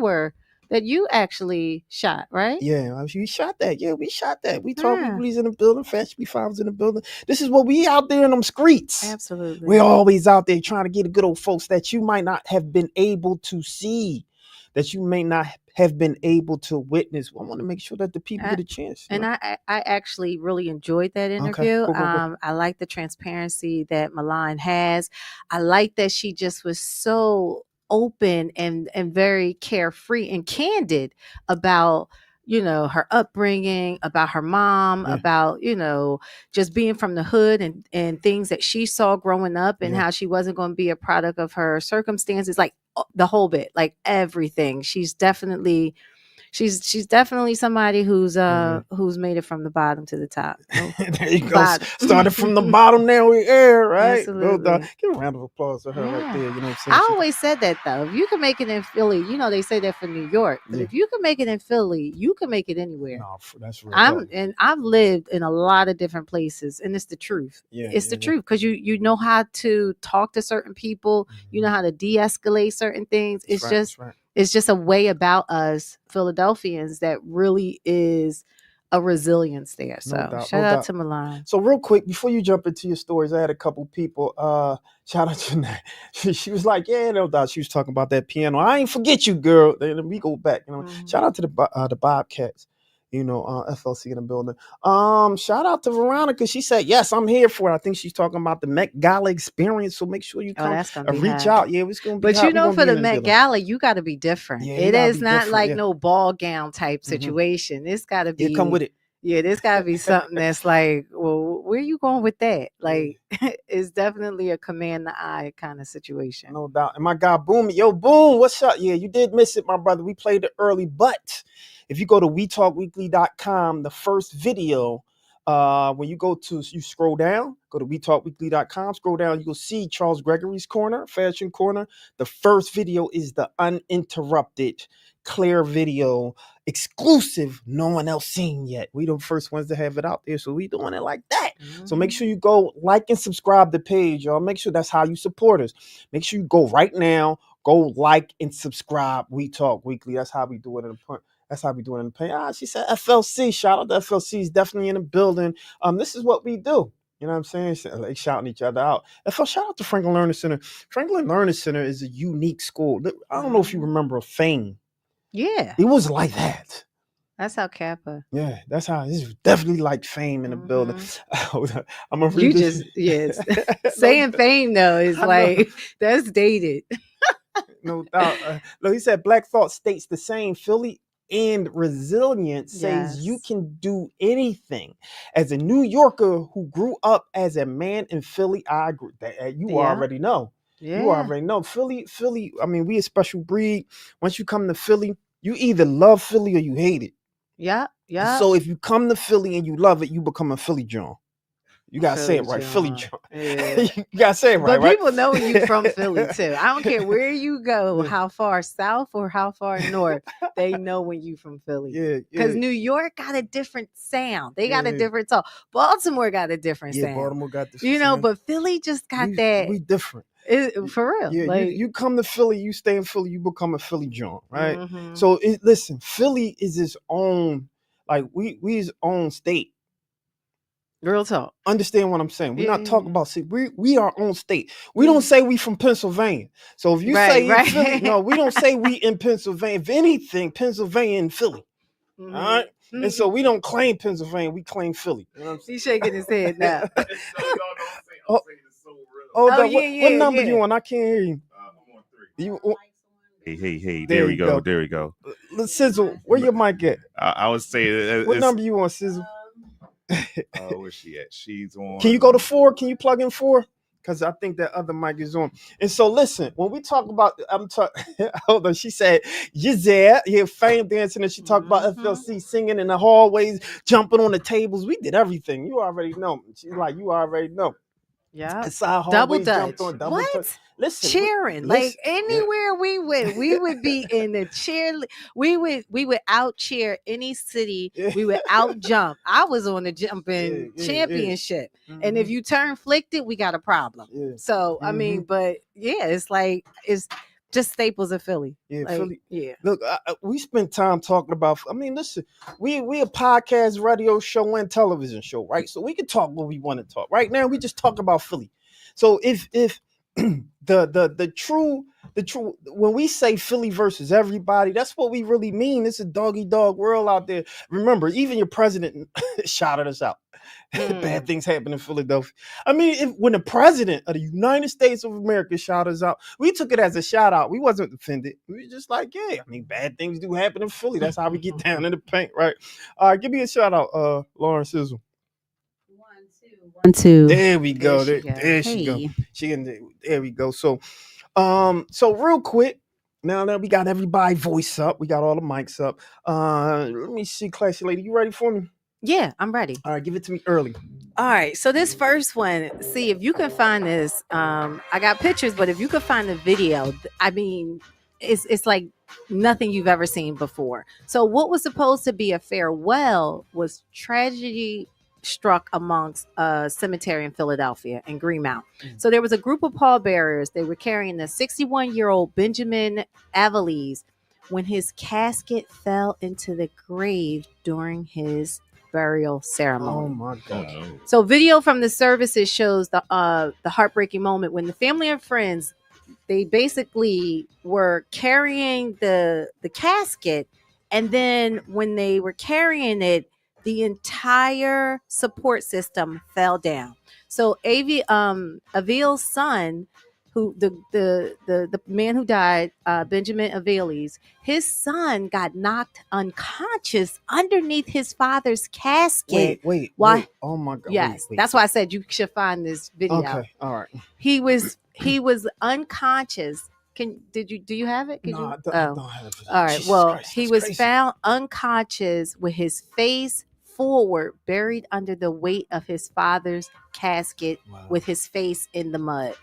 actually shot, right? Yeah, we shot that. Yeah, we shot that. We Talk Weekly's in the building. Fashionably Files in the building. This is what we out there in them streets. Absolutely. We're always out there trying to get the good old folks that you might not have been able to see, that you may not have been able to witness. I want to make sure that the people get a chance. And I actually really enjoyed that interview. Okay. Cool. I like the transparency that Milan has. I like that she just was so open and very carefree and candid about her upbringing, about her mom, about just being from the hood and things that she saw growing up and how she wasn't going to be a product of her circumstances, like the whole bit, like everything. She's definitely somebody who's made it from the bottom to the top. There you go. Started from the bottom, now we're here, right? Absolutely. Give a round of applause to her right there. You know what I'm saying? I always said that though. If you can make it in Philly, they say that for New York. But if you can make it in Philly, you can make it anywhere. No, that's real. I've lived in a lot of different places, and it's the truth. It's the truth because you know how to talk to certain people. Mm-hmm. You know how to de-escalate certain things. It's just a way about us Philadelphians that really is a resilience there. So shout out to Milan. So real quick, before you jump into your stories, I had a couple people, shout out to Jeanette. She was like, yeah, no doubt. She was talking about that piano. I ain't forget you, girl. Then we go back. Shout out to the Bobcats. FLC in the building. Shout out to Veronica. She said, yes, I'm here for it. I think she's talking about the Met Gala experience. So make sure you come reach out. Yeah, it's going to be But for the Met Gala, you got to be different. Yeah, it is not like no ball gown type situation. It's got to be. Yeah, come with it. Yeah, there's got to be something that's like, well, where are you going with that? Like, it's definitely a command the eye kind of situation. No doubt. And my guy, Boom. Yo, Boom, what's up? Yeah, you did miss it, my brother. We played it early, but if you go to wetalkweekly.com, the first video, when you scroll down, go to wetalkweekly.com, scroll down, you'll see Charles Gregory's corner, fashion corner. The first video is the uninterrupted, clear video, exclusive, no one else seen yet. We the first ones to have it out there, so we doing it like that. Mm-hmm. So make sure you go like and subscribe the page, y'all. Make sure that's how you support us. Make sure you go right now, go like and subscribe. We Talk Weekly. That's how we do it in the point. That's how we do it in the pay. She said FLC. Shout out to FLC. Is definitely in the building. This is what we do. You know what I'm saying? Like shouting each other out. Shout out to Franklin Learning Center. Franklin Learning Center is a unique school. I don't know if you remember Fame. Yeah. It was like that. That's how Kappa. Yeah, that's how it's definitely like Fame in the building. I'm gonna read this. Yes. Saying Fame though is like that's dated. No doubt. No, he said Black Thought states the same. Philly and Resilience says you can do anything. As a New Yorker who grew up as a man in Philly, I agree. You already know. Yeah. You already know. Philly, I mean, we a special breed. Once you come to Philly, you either love Philly or you hate it. Yeah. So if you come to Philly and you love it, you become a Philly John. You gotta say it right, Philly John. Yeah. You gotta say it right. But people know you from Philly too. I don't care where you go, how far south or how far north, they know when you from Philly. Yeah. Because New York got a different sound. They got a different talk. Baltimore got a different sound. Baltimore got the sound. But Philly just got that. We different. For real. Yeah, like, you come to Philly, you stay in Philly, you become a Philly John, right? Mm-hmm. So listen, Philly is its own, like we his own state. Real talk. Understand what I'm saying? We're not talking about we our own state. We don't say we from Pennsylvania. So if you say Philly, no, we don't say we in Pennsylvania. If anything, Pennsylvania and Philly. All right. And so we don't claim Pennsylvania, we claim Philly. You know what I'm saying? He's shaking his head now. Oh, what number you on? I can't hear you. You Hey, There there we you go. go. There we go. Sizzle, where your mic at? I would say What number you on, Sizzle? where's she at? She's on. Can you go to 4? Can you plug in 4? Because I think that other mic is on. And so listen, when we talk about, I'm talking, hold on, she said, Giselle, yeah, fame dancing, and she talked about FLC singing in the hallways, jumping on the tables. We did everything. You already know. She's like, you already know. Yeah. Inside Double hallways, jumped Dutch. on double What? touch. Listen, Cheering. Like anywhere we went, we would be in the cheer. We would out cheer any city. We would out jump. I was on the jumping championship. And if you turn flicked, we got a problem. So I mean, but yeah, it's like it's just staples of Philly. Yeah, like, Philly. Yeah. Look, we spend time talking about. I mean, listen, we a podcast, radio show, and television show, right? So we can talk what we want to talk. Right now, we just talk about Philly. So if the true when we say Philly versus everybody, that's what we really mean. It's a doggy dog world out there. Remember, even your president shouted us out. Bad things happen in Philadelphia. I mean, when the president of the United States of America shouted us out, we took it as a shout out. We wasn't offended. We were just like, yeah, I mean, bad things do happen in Philly. That's how we get down in the paint, right? Give me a shout out, Lauren Sizzle. 1, 2. There we go. There she go. There we go. So real quick, now that we got everybody voice up, we got all the mics up. Let me see, classy lady, you ready for me? Yeah, I'm ready. All right, give it to me early. All right, so this first one, see if you can find this. I got pictures, but if you can find the video, I mean, it's like nothing you've ever seen before. So what was supposed to be a farewell was tragedy struck amongst a cemetery in Philadelphia in Greenmount. So there was a group of pallbearers. They were carrying the 61-year-old Benjamin Avelies when his casket fell into the grave during his burial ceremony. Oh my God. So video from the services shows the heartbreaking moment when the family and friends, they basically were carrying the casket, and then when they were carrying it, the entire support system fell down. So Avil's son, who the man who died, Benjamin Avelies, his son got knocked unconscious underneath his father's casket. Wait. Oh my God. Yes, wait. that's why I said you should find this video. Okay, all right. He was unconscious. Do you have it? No, I don't have it. All right. Jesus well, Christ, he that's was crazy. found unconscious with his face forward, buried under the weight of his father's casket, with his face in the mud.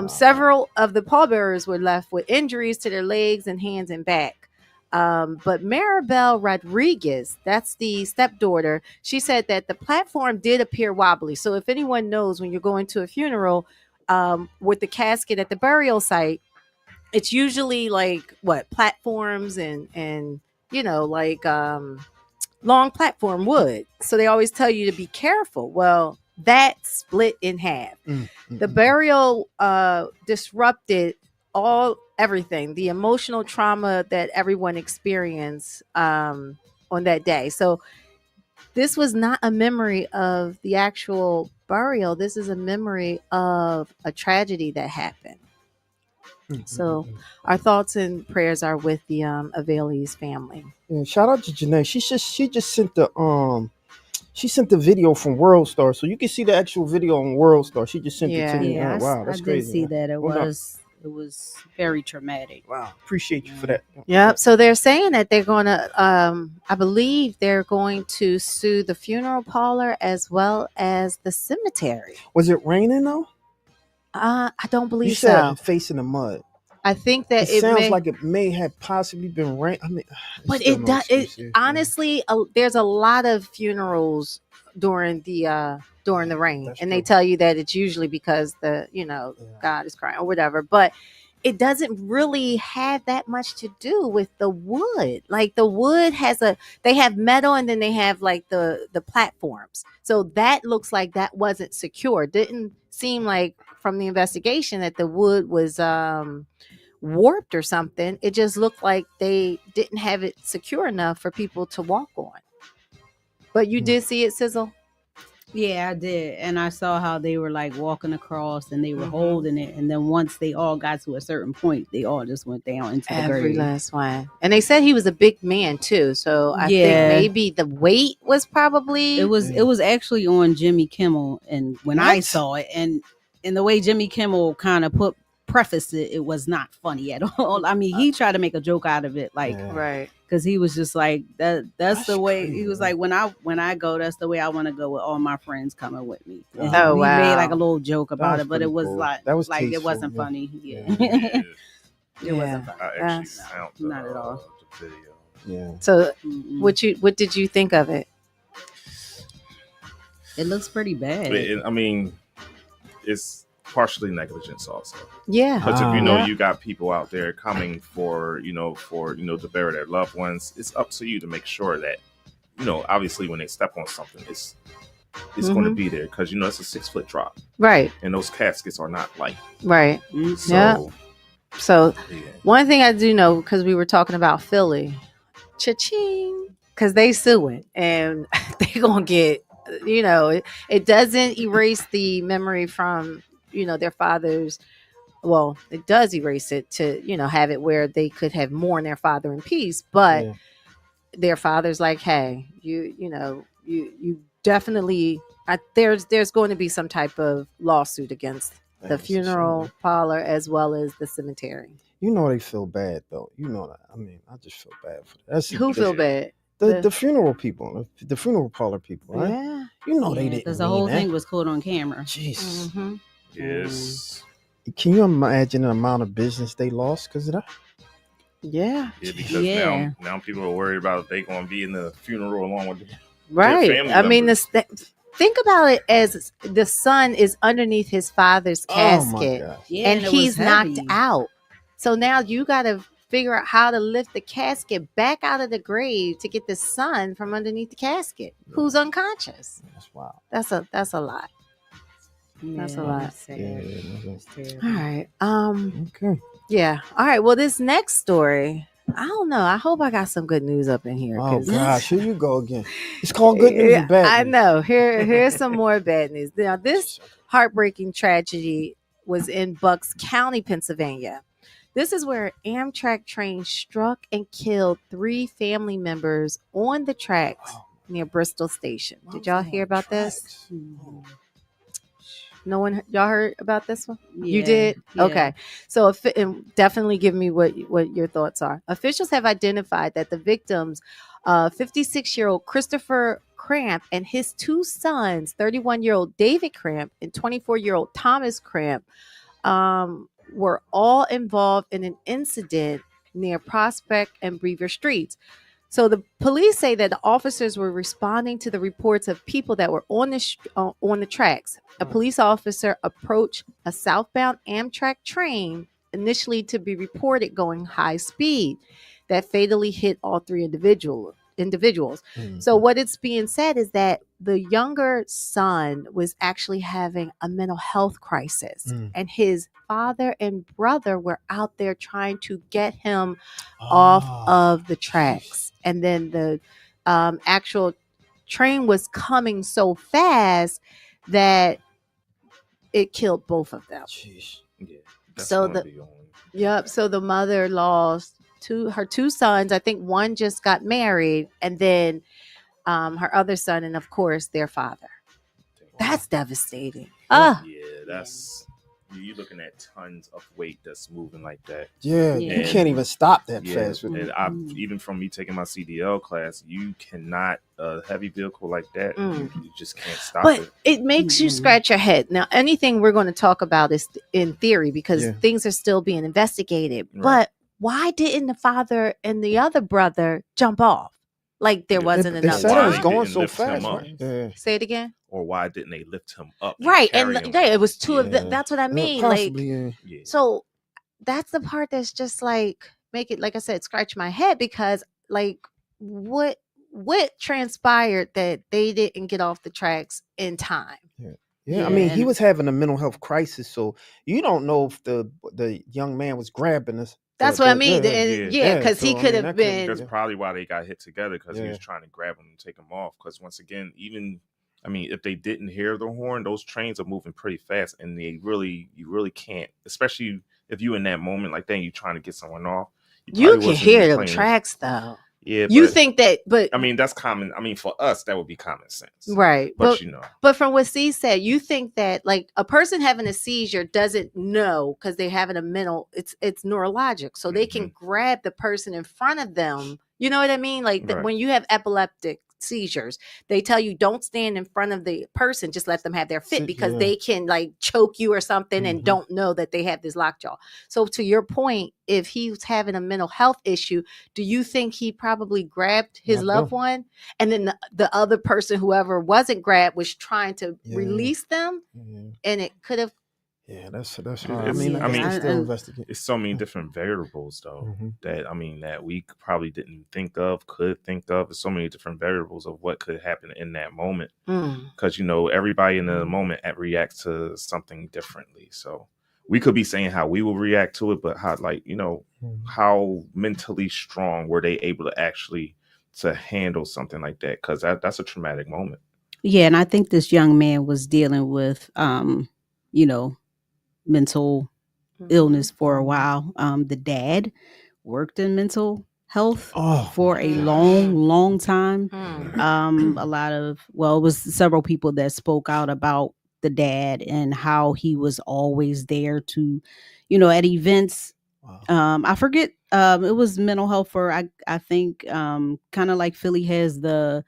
Several of the pallbearers were left with injuries to their legs and hands and back. But Maribel Rodriguez, that's the stepdaughter, she said that the platform did appear wobbly. So if anyone knows, when you're going to a funeral with the casket at the burial site, it's usually like platforms and like long platform wood. So they always tell you to be careful. Well, that split in half. The burial disrupted everything, the emotional trauma that everyone experienced on that day. So this was not a memory of the actual burial. This is a memory of a tragedy that happened. So our thoughts and prayers are with the Avelies family. Yeah, shout out to Janae. She just sent the video from World Star, so you can see the actual video on World Star. She just sent it to me. Yeah, Wow, that's I crazy. did see that. It Well was very traumatic. Wow, appreciate you for that. Yep. So they're saying that they're going to, I believe they're going to sue the funeral parlor as well as the cemetery. Was it raining though? I don't believe You said so. face in the mud. I think that It sounds may, like it may have possibly been rain. I mean, but it does. Honestly, there's a lot of funerals during the rain, That's and true. they tell you that it's usually because God is crying or whatever. But it doesn't really have that much to do with the wood. Like the wood they have metal, and then they have like the platforms. So that looks like that wasn't secure. Didn't seem like from the investigation that the wood was warped or something. It just looked like they didn't have it secure enough for people to walk on. But you did see it, Sizzle? Yeah, I did. And I saw how they were like walking across and they were Mhm. holding it. And then once they all got to a certain point, they all just went down into the Every grave. last one. And they said he was a big man too. So I think Yeah. maybe the weight was probably It was actually on Jimmy Kimmel, and when I What? saw it, and the way Jimmy Kimmel kind of prefaced it, it was not funny at all. I mean, he tried to make a joke out of it, like Yeah. right. because he was just like that's the way crazy, he was man. like when I go, that's the way I want to go with all my friends coming with me. And Oh, he made like wow. a little joke about was it, but pretty it was cool. like That was like it tasteful, wasn't yeah. funny. Yeah, Yeah. it wasn't funny. I actually That's- found not at all. the video. Yeah. So Mm-mm. what did you think of it? It looks pretty bad. I mean, it's partially negligence also. Yeah. Because if you know Yeah. you got people out there coming for to bury their loved ones, it's up to you to make sure that, obviously when they step on something, it's going to be there, because it's a 6-foot drop, Right. and those caskets are not light. Right. Mm. So Yeah. So yeah. one thing I do know, because we were talking about Philly, cha-ching, because they suing and they gonna get, it doesn't erase the memory from, their fathers. Well, it does erase it to, have it where they could have mourned their father in peace, but Yeah. their father's like, hey, you definitely, there's going to be some type of lawsuit against the Man, it's a funeral shame. parlor as well as the cemetery. They feel bad though. That. I mean, I just feel bad for that. That's Who feel bad? the funeral people, the funeral parlor people, right? Yeah. They didn't. Because the mean whole that. thing was caught on camera. Jesus. Mm-hmm. Yes. Can you imagine the amount of business they lost because of that? Yeah. Yeah, because Yeah. now people are worried about if they going to be in the funeral along with Right. family I mean, members. think about it as the son is underneath his father's Oh my casket gosh. Yeah, and it was he's knocked heavy. out. So now you got to figure out how to lift the casket back out of the grave to get the son from underneath the casket who's unconscious. That's wild. That's a lot. That's a lot. it's sad. Yeah. It's terrible. All right. Okay. Yeah. All right. Well, this next story, I don't know. I hope I got some good news up in here. Oh 'cause- gosh, here you go again. It's called good news and bad I news. know. Here's some more bad news. Now, this heartbreaking tragedy was in Bucks County, Pennsylvania. This is where an Amtrak train struck and killed 3 family members on the tracks near Bristol Station. Did y'all hear about this? No one, y'all heard about this one? You Yeah, did? yeah. Okay. So definitely give me what your thoughts are. Officials have identified that the victims, 56-year-old Christopher Cramp and his 2 sons, 31-year-old David Cramp and 24-year-old Thomas Cramp, were all involved in an incident near Prospect and Brever Streets. So the police say that the officers were responding to the reports of people that were on the tracks. A police officer approached a southbound Amtrak train initially to be reported going high speed that fatally hit all 3 individuals. So what it's being said is that the younger son was actually having a mental health crisis, and his father and brother were out there trying to get him off of the tracks. And then the actual train was coming so fast that it killed both of them. Jeez. Yeah. That's So gonna the- be on. Yep. So the mother lost her 2 sons. I think one just got married, and then her other son, and of course their father. That's devastating. Yeah, that's you're looking at tons of weight that's moving like that. Yeah, Yeah. you can't even stop that Yeah, fast. and even from me taking my CDL class, you cannot a heavy vehicle like that. You just can't stop But it. it makes you scratch your head. Now, anything we're going to talk about is in theory because Yeah. things are still being investigated. Right. But why didn't the father and the other brother jump off? Like there They- wasn't They enough said it was time. going Didn't so lift him fast. up. Right? Yeah. Say it again. Or why didn't they lift him up? Right, carry and him? yeah, it was 2 of them. Yeah. That's what I mean. Possibly, yeah. Yeah. So that's the part that's just like make it, like I said, scratch my head because like what transpired that they didn't get off the tracks in time? Yeah, Yeah, I mean, he and was having a mental health crisis, so you don't know if the young man was grabbing us. That's what I mean. Yeah. Yeah, because he So I could mean, have that could That's been. probably why they got hit together, because he Yeah. was trying to grab him and take him off. Because once again, even I mean, if they didn't hear the horn, those trains are moving pretty fast, and you really can't, especially if you in that moment like that, and you trying to get someone off. You can wasn't hear them playing- tracks though. Yeah, You but think that, but I mean that's common. I mean for us that would be common sense, right. But you know, But from what C said, you think that like a person having a seizure doesn't know because they're having a mental, it's neurologic. So they can grab the person in front of them. You know what I mean? Like Right. when you have epileptic seizures, they tell you don't stand in front of the person, just let them have their fit because they can like choke you or something and don't know that they have this lockjaw. So to your point, if he's having a mental health issue, do you think he probably grabbed his loved one and then the other person, whoever wasn't grabbed, was trying to release them and it could have. Yeah, that's hard. It's still investigating. It's so many different variables though that we probably didn't could think of. There's so many different variables of what could happen in that moment, because you know everybody in the moment reacts to something differently. So we could be saying how we will react to it, but how how mentally strong were they able to actually to handle something like that? Because that's a traumatic moment. Yeah, and I think this young man was dealing with mental illness for a while. The dad worked in mental health for a long time. It was several people that spoke out about the dad and how he was always there to, at events. I forget. It was mental health for I think kind of like Philly has the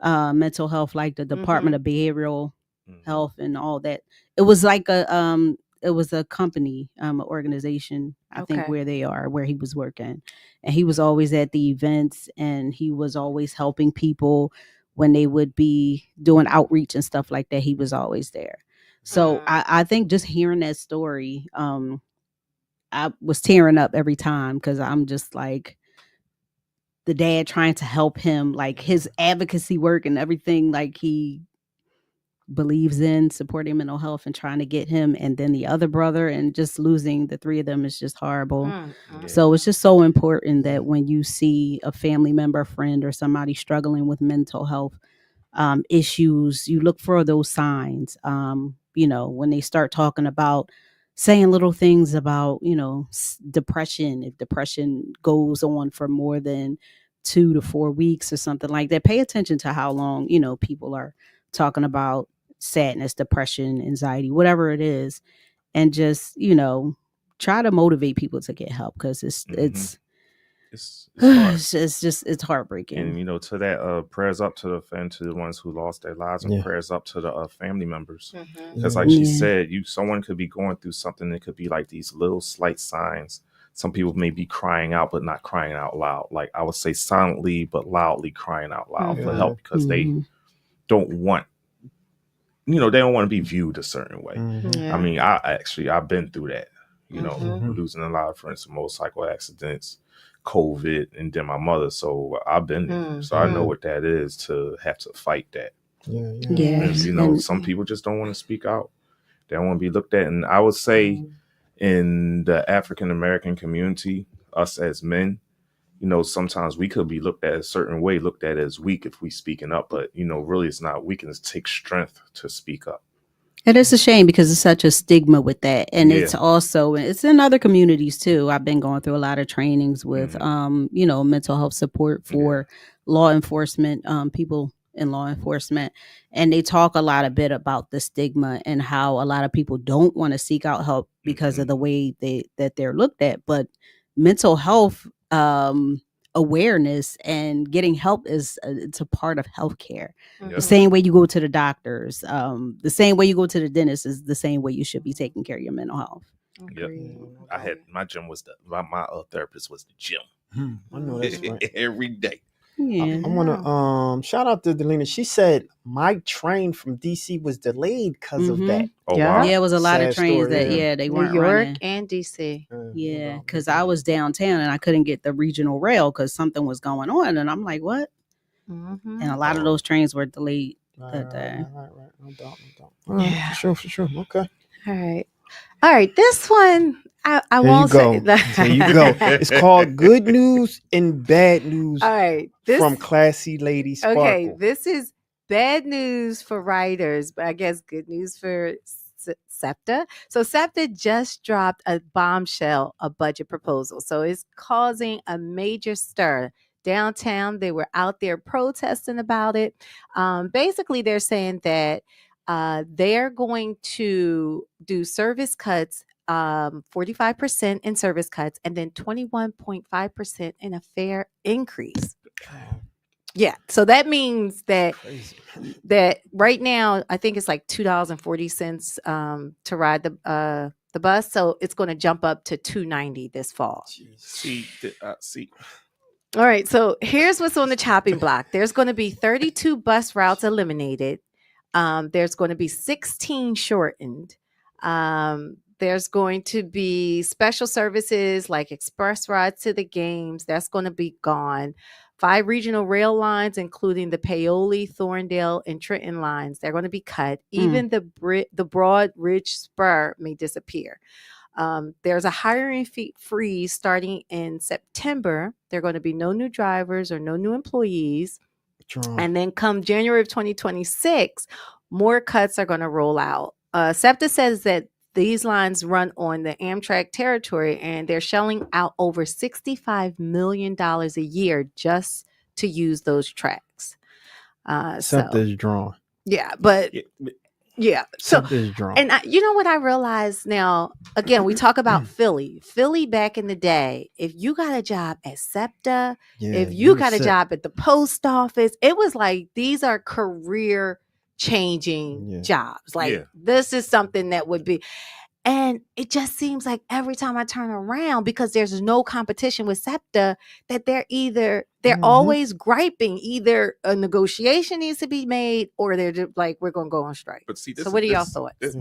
mental health, like the Department of Behavioral Health and all that. It was like it was a company, organization, I think where he was working, and he was always at the events and he was always helping people when they would be doing outreach and stuff like that. He was always there. So I think just hearing that story, I was tearing up every time because I'm just like, the dad trying to help him, like his advocacy work and everything, like he believes in supporting mental health and trying to get him, and then the other brother, and just losing the three of them is just horrible. So it's just so important that when you see a family member, friend, or somebody struggling with mental health issues, you look for those signs. When they start talking about saying little things about, depression, if depression goes on for more than 2 to 4 weeks or something like that, pay attention to how long, people are talking about sadness, depression, anxiety, whatever it is. And just, try to motivate people to get help, because it's it's heartbreaking. And to that, prayers up to the ones who lost their lives, and prayers up to the family members. Because like she said, someone could be going through something that could be like these little slight signs. Some people may be crying out but not crying out loud, like I would say silently but loudly crying out loud for help, because they don't want they don't want to be viewed a certain way. I mean, I've been through that, losing a lot of friends to motorcycle accidents, COVID, and then my mother. So I've been there. So I know what that is to have to fight that. And, some people just don't want to speak out. They don't want to be looked at. And I would say in the African American community, us as men, sometimes we could be looked at a certain way, looked at as weak if we speaking up, but really it's not weak, and it takes strength to speak up. And it's a shame because it's such a stigma with that. And it's in other communities too. I've been going through a lot of trainings with, mental health support for law enforcement, people in law enforcement. And they talk a bit about the stigma and how a lot of people don't want to seek out help because of the way that they're looked at. But mental health awareness and getting help it's a part of healthcare. The same way you go to the doctors, the same way you go to the dentist is the same way you should be taking care of your mental health. I had my gym was my therapist was the gym. I know that's right. Every day. I want to shout out to Delina. She said my train from DC was delayed because of that. Oh, wow. Yeah, it was a lot Sad of trains story, that they weren't New York running. and DC. Yeah, because I was downtown and I couldn't get the regional rail because something was going on, and I'm like, what? And a lot of those trains were delayed that day. Right. No doubt. Yeah. For sure. Okay. All right. This one, I Here won't you go. say that. Here you go. It's called Good News and Bad News All right. from Classy Lady Sparkle. Okay, this is bad news for writers, but I guess good news for SEPTA. So SEPTA just dropped a bombshell, a budget proposal. So it's causing a major stir. Downtown, they were out there protesting about it. Basically, they're saying that they're going to do service cuts, 45% in service cuts, and then 21.5% in a fare increase. Yeah, so that means that right now I think it's like $2.40 to ride the bus. So it's going to jump up to $2.90 this fall. See. All right, so here's what's on the chopping block. There's going to be 32 bus routes eliminated. There's going to be 16 shortened. There's going to be special services like express rides to the games. That's going to be gone. 5 regional rail lines, including the Paoli, Thorndale, and Trenton lines, they're going to be cut. Even the Broad Ridge Spur may disappear. There's a hiring freeze starting in September. There are going to be no new drivers or no new employees. And then come January of 2026, more cuts are going to roll out. SEPTA says that these lines run on the Amtrak territory, and they're shelling out over $65 million a year just to use those tracks. SEPTA is drawn. Yeah, but yeah. So, SEPTA is drawn. and you know what I realized now? Again, we talk about Philly. Philly back in the day, if you got a job at SEPTA, if you got a job at the post office, it was like these are career changing jobs. Like this is something that would be, and it just seems like every time I turn around, because there's no competition with SEPTA, that they're always griping. Either a negotiation needs to be made, or they're just like, we're going to go on strike. But see, so what are y'all thoughts?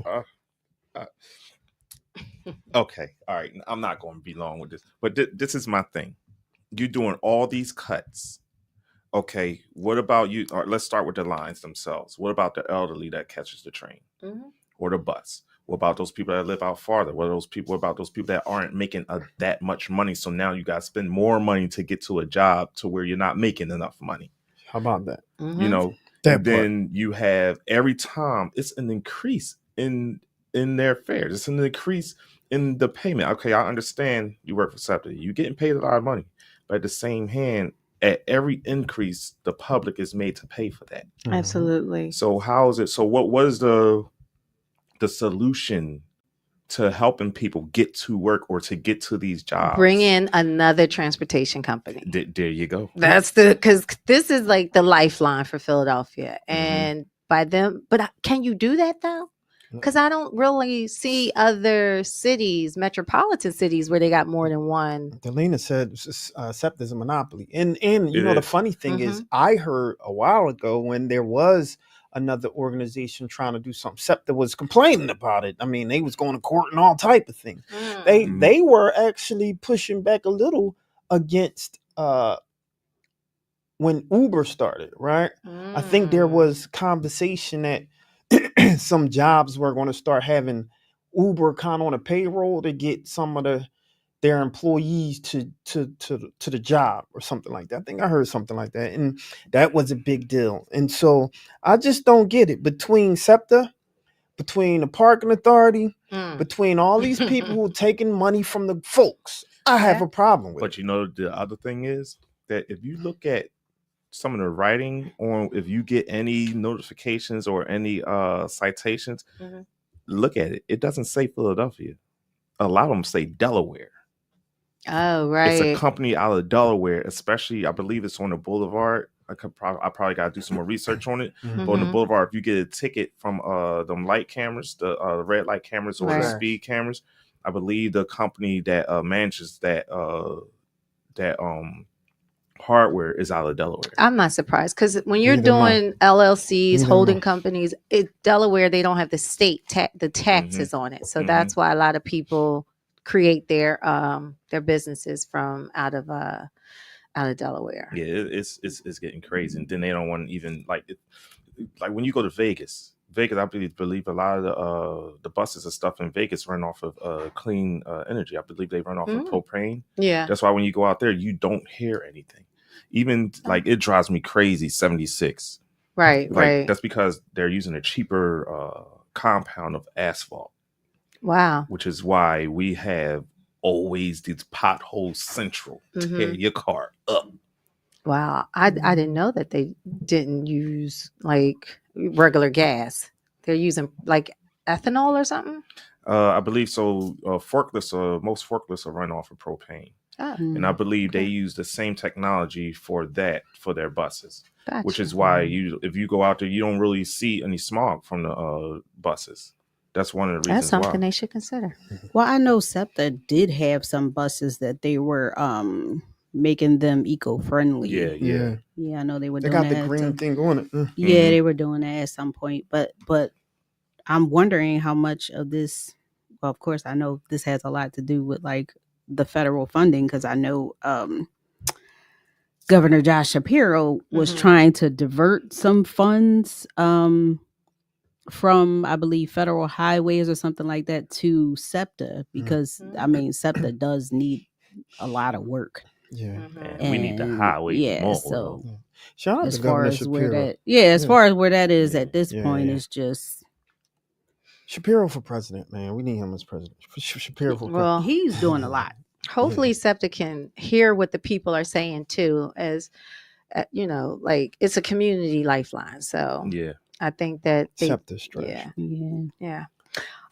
Okay, all right. I'm not going to be long with this, but this is my thing. You're doing all these cuts. Okay, what about you? All right, let's start with the lines themselves. What about the elderly that catches the train or the bus? What about those people that live out farther? What about those people that aren't making that much money? So now you got to spend more money to get to a job to where you're not making enough money. How about that? You know, then you have every time it's an increase in their fares. It's an increase in the payment. Okay, I understand you work for SEPTA. You're getting paid a lot of money. But at the same hand, at every increase, the public is made to pay for that. Absolutely. So how is it? So what is the solution to helping people get to work or to get to these jobs? Bring in another transportation company. There you go. That's because this is like the lifeline for Philadelphia. And by them, but can you do that though? Because I don't really see other cities, metropolitan cities, where they got more than one. Delina said SEPTA is a monopoly. And you know, the funny thing is, I heard a while ago when there was another organization trying to do something, SEPTA was complaining about it. I mean, they was going to court and all type of things. They were actually pushing back a little against when Uber started, right? I think there was conversation that some jobs were going to start having Uber kind of on a payroll to get some of their employees to the job or something like that. I think I heard something like that, and that was a big deal. And so I just don't get it between SEPTA, between the parking authority, between all these people who are taking money from the folks. I have a problem with it. But you know, the other thing is that if you look at some of the writing on, if you get any notifications or any citations, look at it. It doesn't say Philadelphia. A lot of them say Delaware. Oh, right. It's a company out of Delaware, especially I believe it's on the Boulevard. I probably got to do some more research on it. But on the Boulevard, if you get a ticket from them light cameras, the red light cameras or the speed cameras, I believe the company that manages that hardware is out of Delaware. I'm not surprised, because when you're doing LLCs, holding companies, Delaware, they don't have the state the taxes on it, so that's why a lot of people create their businesses from out of Delaware. Yeah, it's getting crazy, and then they don't want to even like when you go to Vegas Vegas, I believe a lot of the buses and stuff in Vegas run off of clean energy. I believe they run off of propane. Yeah. That's why when you go out there, you don't hear anything. Even like it drives me crazy. 76. Right. Like Right. that's because they're using a cheaper compound of asphalt. Wow. Which is why we have always these potholes central. Tear your car up. Wow. I didn't know that they didn't use like regular gas. They're using like ethanol or something. I believe so. Forklifts, most forklifts are run off of propane. Oh. And I believe they use the same technology for their buses, Gotcha. which is why if you go out there, you don't really see any smog from the buses. That's one of the reasons. That's something they should consider. Well, I know SEPTA did have some buses that they were making them eco-friendly. Yeah. I know they were They doing got that. the green thing on it. Yeah, they were doing that at some point. But I'm wondering how much of this. Well, of course, I know this has a lot to do with like the federal funding, because I know Governor Josh Shapiro was trying to divert some funds from, I believe, federal highways or something like that to SEPTA, because I mean SEPTA does need a lot of work. Yeah. And we need the highway more. So shout out as to far Governor as Shapiro. where that as far as where that is at this point is just Shapiro for president, man. We need him as president. Shapiro for president. Well, he's doing a lot. Hopefully SEPTA can hear what the people are saying too, as you know, like it's a community lifeline. So yeah, I think that SEPTA stretch. Yeah.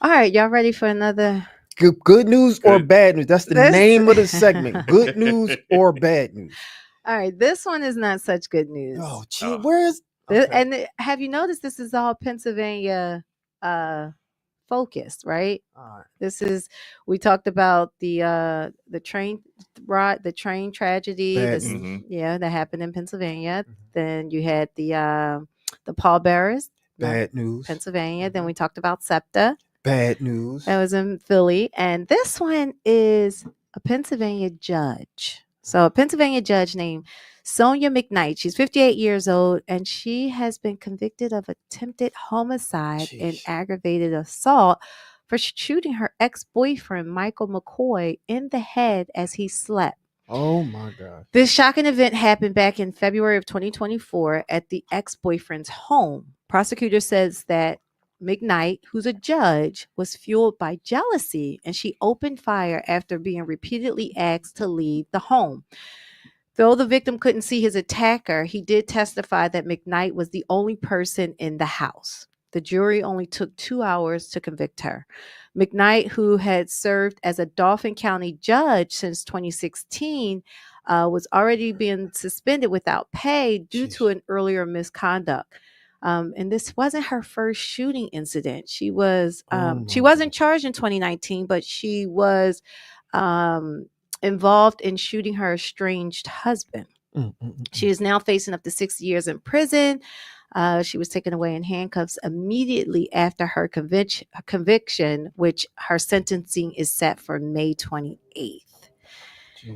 All right, y'all ready for another good news or bad news? That's the name of the segment. Good news or bad news. All right, this one is not such good news. Oh, gee, where is? And have you noticed this is all Pennsylvania focused, right? This is, we talked about the train tragedy. That happened in Pennsylvania. Then you had the pallbearers. Bad news. Pennsylvania. Then we talked about SEPTA. Bad news. That was in Philly. And this one is a Pennsylvania judge. So a Pennsylvania judge named Sonia McKnight. She's 58 years old, and she has been convicted of attempted homicide and aggravated assault for shooting her ex-boyfriend, Michael McCoy, in the head as he slept. Oh, my God. This shocking event happened back in February of 2024 at the ex-boyfriend's home. Prosecutor says that McKnight, who's a judge, was fueled by jealousy, and she opened fire after being repeatedly asked to leave the home. Though the victim couldn't see his attacker, he did testify that McKnight was the only person in the house. The jury only took 2 hours to convict her. McKnight, who had served as a Dauphin County judge since 2016, was already being suspended without pay due to an earlier misconduct. And this wasn't her first shooting incident. She wasn't charged in 2019, but she was involved in shooting her estranged husband. She is now facing up to 6 years in prison. She was taken away in handcuffs immediately after her conviction, which her sentencing is set for May 28th.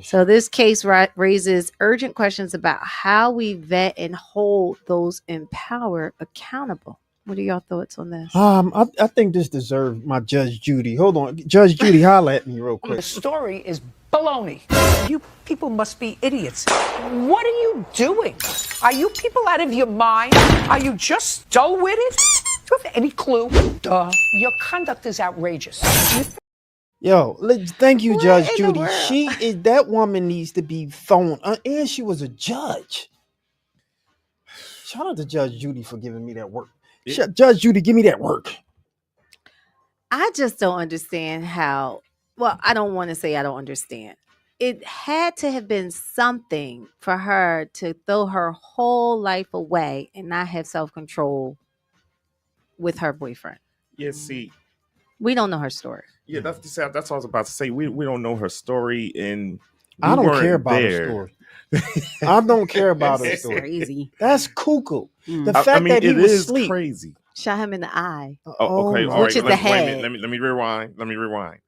So this case raises urgent questions about how we vet and hold those in power accountable. What are your thoughts on this? I think this deserves my Judge Judy. Hold on, Judge Judy, holla at me real quick. The story is baloney. You people must be idiots. What are you doing? Are you people out of your mind? Are you just dull-witted? Do you have any clue? Duh. Your conduct is outrageous. Yo, thank you, Judge Judy. That woman needs to be thrown, and she was a judge. Shout out to Judge Judy for giving me that work. Judge Judy, give me that work. I just don't understand how. Well, I don't want to say I don't understand. It had to have been something for her to throw her whole life away and not have self-control with her boyfriend. Yeah, see. We don't know her story. Yeah, that's what I was about to say. We don't know her story, and I don't care about her story. I don't care about her story. Crazy. That's cuckoo. The fact that he was asleep. Crazy. Shot him in the eye. Okay, all which right. is the head. Let me rewind.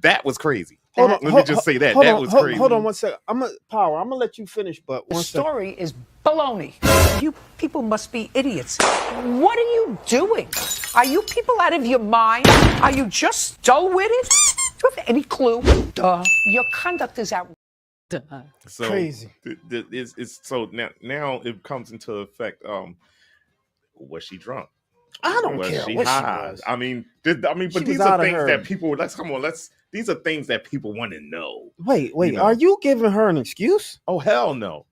That was crazy. Hold on, Let me just say that. Hold That on, was hold, crazy. hold on one second. I'm gonna let you finish, but The one second. story is baloney. You people must be idiots. What are you doing? Are you people out of your mind? Are you just dull-witted? Do you have any clue? Duh. Your conduct is outrageous. So Crazy. It's so now it comes into effect. Was she drunk? I don't Was care she what high? she was. I mean, She but these was are out of things her- that people. These are things that people want to know. Wait, You know. are you giving her an excuse? Oh hell no!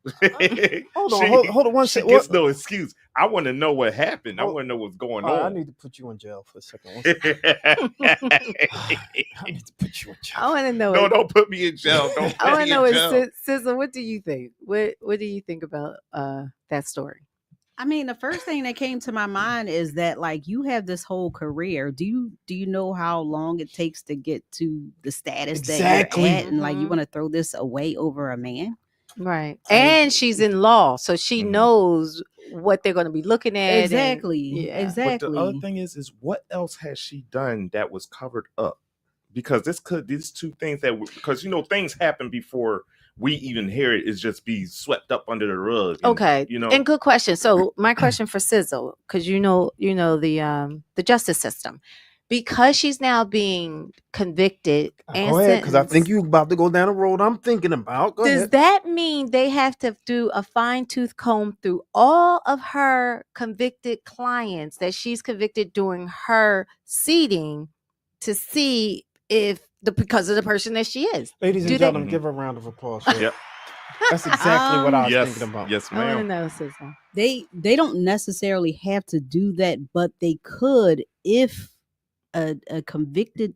Hold on, hold on one She second. gets no excuse. I want to know what happened. I Hold- want to know what's going All right, I on. need to put you in jail for a second. One second. I need to put you in jail. I want to know. No, don't put me in jail. Don't I put want to me know in what jail. Sizzle. What do you think? What do you think about that story? I mean, the first thing that came to my mind is that like you have this whole career. Do you know how long it takes to get to the status Exactly. that you're at, and like you Mhm. want to throw this away over a man? Right. And she's in law, so she Mhm. knows what they're going to be looking at. and- Exactly. yeah. Exactly. But the other thing is what else has she done that was covered up? Because these two things because things happen before we even hear it. Is just be swept up under the rug. And, Okay. And good question. So my question for Sizzle, because you know the justice system, because she's now being convicted and Go ahead, because I sentenced, think you about to go down the road I'm thinking about. Go does ahead. that mean they have to do a fine-tooth comb through all of her convicted clients that she's convicted during her seating to see if because of the person that she is? Ladies Do and they- gentlemen, give her a round of applause. For Yep. That's exactly what I was Yes. thinking about. Yes, I want to ma'am. know, Sizzle. They don't necessarily have to do that, but they could if a convicted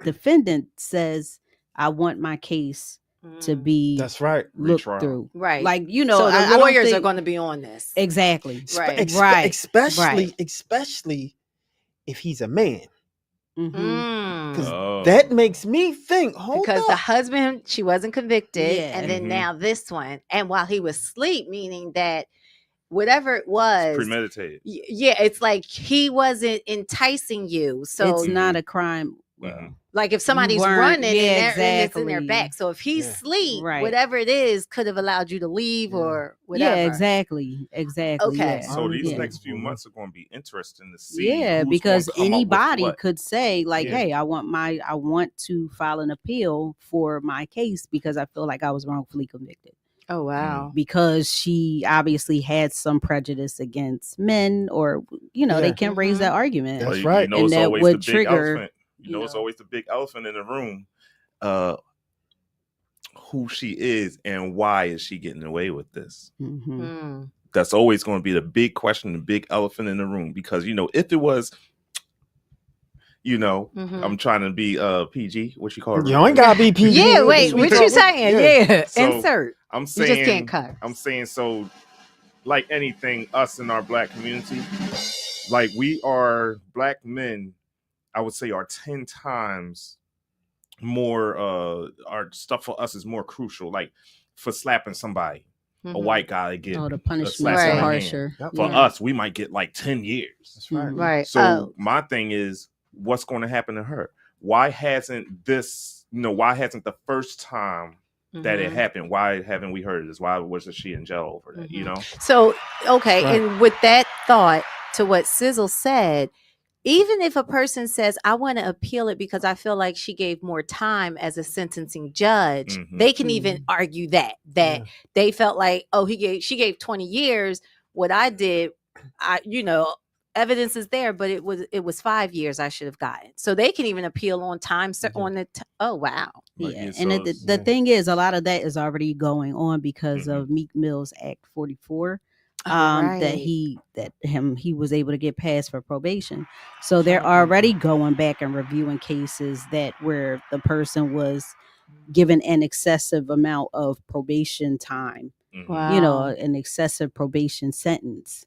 defendant says, "I want my case to be That's right. looked Retrial. through." Right. Like So the I don't lawyers are think- going to be on this. exactly Right. right, Especially if he's a man. Mhm. Because Oh. that makes me think, hold Because up. the husband, she wasn't convicted, Yeah. and then Mhm. now this one, and while he was asleep, meaning that whatever it was, Premeditated. yeah, it's like he wasn't enticing you. So, It's not a crime. Mhm. like if somebody's weren't- running yeah, and it's in their exactly. back, so if he's Yeah. asleep, Right. whatever it is, could have allowed you to leave Yeah. or whatever. Yeah, exactly. Okay. Yeah. So these Yeah. next few months are going to be interesting to see. Yeah, who's because gonna come up with anybody what. could say like, Yeah. "Hey, I want to file an appeal for my case because I feel like I was wrongfully convicted." Oh wow. Because she obviously had some prejudice against men, or Yeah. they can raise that argument. That's Well, right. You know, And it's that always would the big trigger, elephant. You know, it's know. always the big elephant in the room. Who she is and why is she getting away with this? Mhm. Mm. That's always going to be the big question, the big elephant in the room. Because if it was, Mhm. I'm trying to be PG. What you call it? You ain't gotta be PG. Yeah, wait, We what talk- you saying? Yeah, So, insert. I'm You saying just can't cut. I'm saying so. Like anything, us in our black community, like we are black men, I would say are 10 times more. Our stuff for us is more crucial. Like for slapping somebody, a Mhm. white guy get Oh, the a punishment slap Right. is on the hand. harsher. Yep. For Yeah. us, we might get like 10 years. That's right. Mhm. Right. So my thing is, what's going to happen to her? Why hasn't this? Why hasn't the first time that it Mhm. happened? Why haven't we heard this? Why wasn't she in jail over that? Mhm. So, okay, Right. and with that thought to what Sizzle said, even if a person says, I want to appeal it because I feel like she gave more time as a sentencing judge, Mhm. they can even argue that Yeah. they felt like, oh, she gave 20 years. What I did, evidence is there, but it was 5 years I should have gotten. So they can even appeal on time on the oh wow. Like, Yeah, yeah, and so the thing is, a lot of that is already going on because Mhm. of Meek Mill's Act 44. Oh, That right. he was able to get passed for probation. So they're already going back and reviewing cases where the person was given an excessive amount of probation time, Mhm. Wow. an excessive probation sentence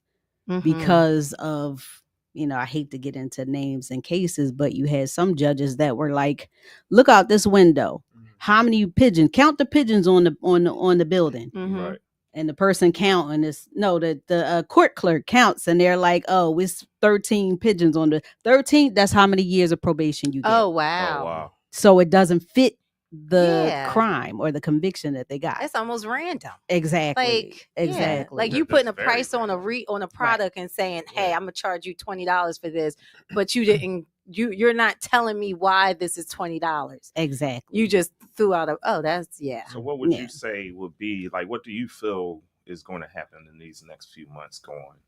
Mhm. because of, I hate to get into names and cases, but you had some judges that were like, look out this window. How many pigeons? Count the pigeons on the building. Mhm. Right. And the person counting the court clerk counts, and they're like, oh, it's 13 pigeons on the 13th. That's how many years of probation you get. Oh Oh wow. wow. so it doesn't fit the Yeah. crime or the conviction that they got. It's almost random. Exactly. Like, yeah, exactly. like you That's putting a very price on a product and saying, "Hey, I'm gonna charge you $20 for this," but you didn't. You're not telling me why this is $20. Exactly. You just threw out that's So what would Yeah. you say would be like? What do you feel is going to happen in these next few months going?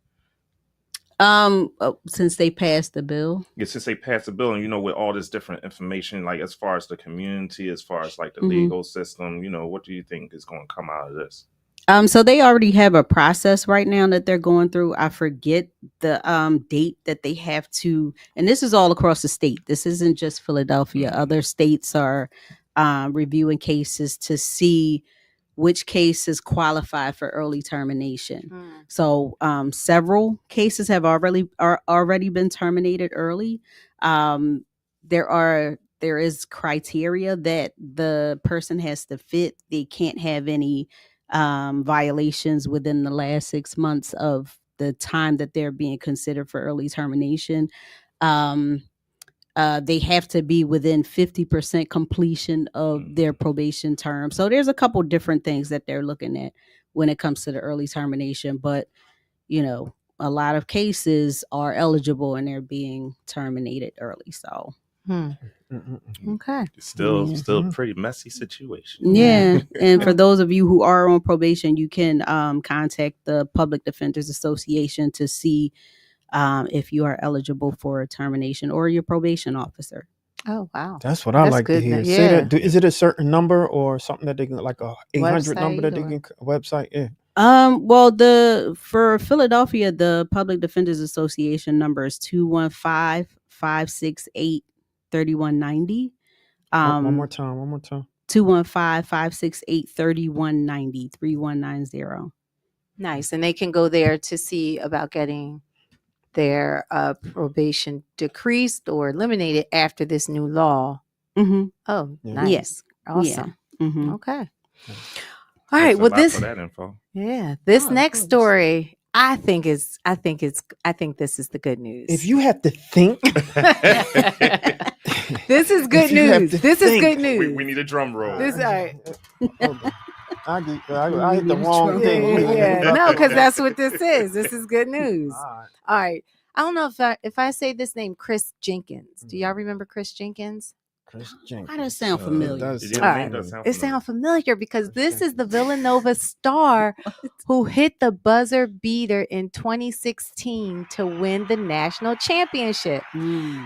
Since they passed the bill. Yeah, since they passed the bill, and with all this different information, like as far as the community, as far as like the legal system, what do you think is going to come out of this? So they already have a process right now that they're going through. I forget the date that they have to, and this is all across the state. This isn't just Philadelphia. Other states are reviewing cases to see which cases qualify for early termination. So several cases have already been terminated early. There is criteria that the person has to fit. They can't have any violations within the last 6 months of the time that they're being considered for early termination. They have to be within 50% completion of their probation term. So there's a couple different things that they're looking at when it comes to the early termination. But, a lot of cases are eligible and they're being terminated early. So. Okay. It's still a pretty messy situation. Yeah. And for those of you who are on probation, you can contact the Public Defenders Association to see if you are eligible for a termination, or your probation officer. Oh, wow. That's what I like to good. hear. Yeah. Say that, is it a certain number or something that they can, like a 800 number that they Website can, website? Yeah. Well, for Philadelphia, the Public Defenders Association number is 215-568-3190. One more time. 215-568-3190, 3190. Nice. And they can go there to see about getting their probation decreased or eliminated after this new law. Mm-hmm. Oh, Yeah. nice. Yes. Awesome. Mm-hmm. Okay. All right. Well, Thanks a lot for that info. this next story, I think this is the good news. If you have to think, this is good If you have news. to This is think. good news. We need a drum roll. This, all right. I hit the wrong thing. No, because that's what this is. This is good news. All right. All right. I don't know if I say this name, Chris Jenkins. Do y'all remember Chris Jenkins? Chris Jenkins. How does that sound familiar? It does Yeah, All the right. name does sound It familiar. sounds familiar because this is the Villanova star who hit the buzzer beater in 2016 to win the national championship.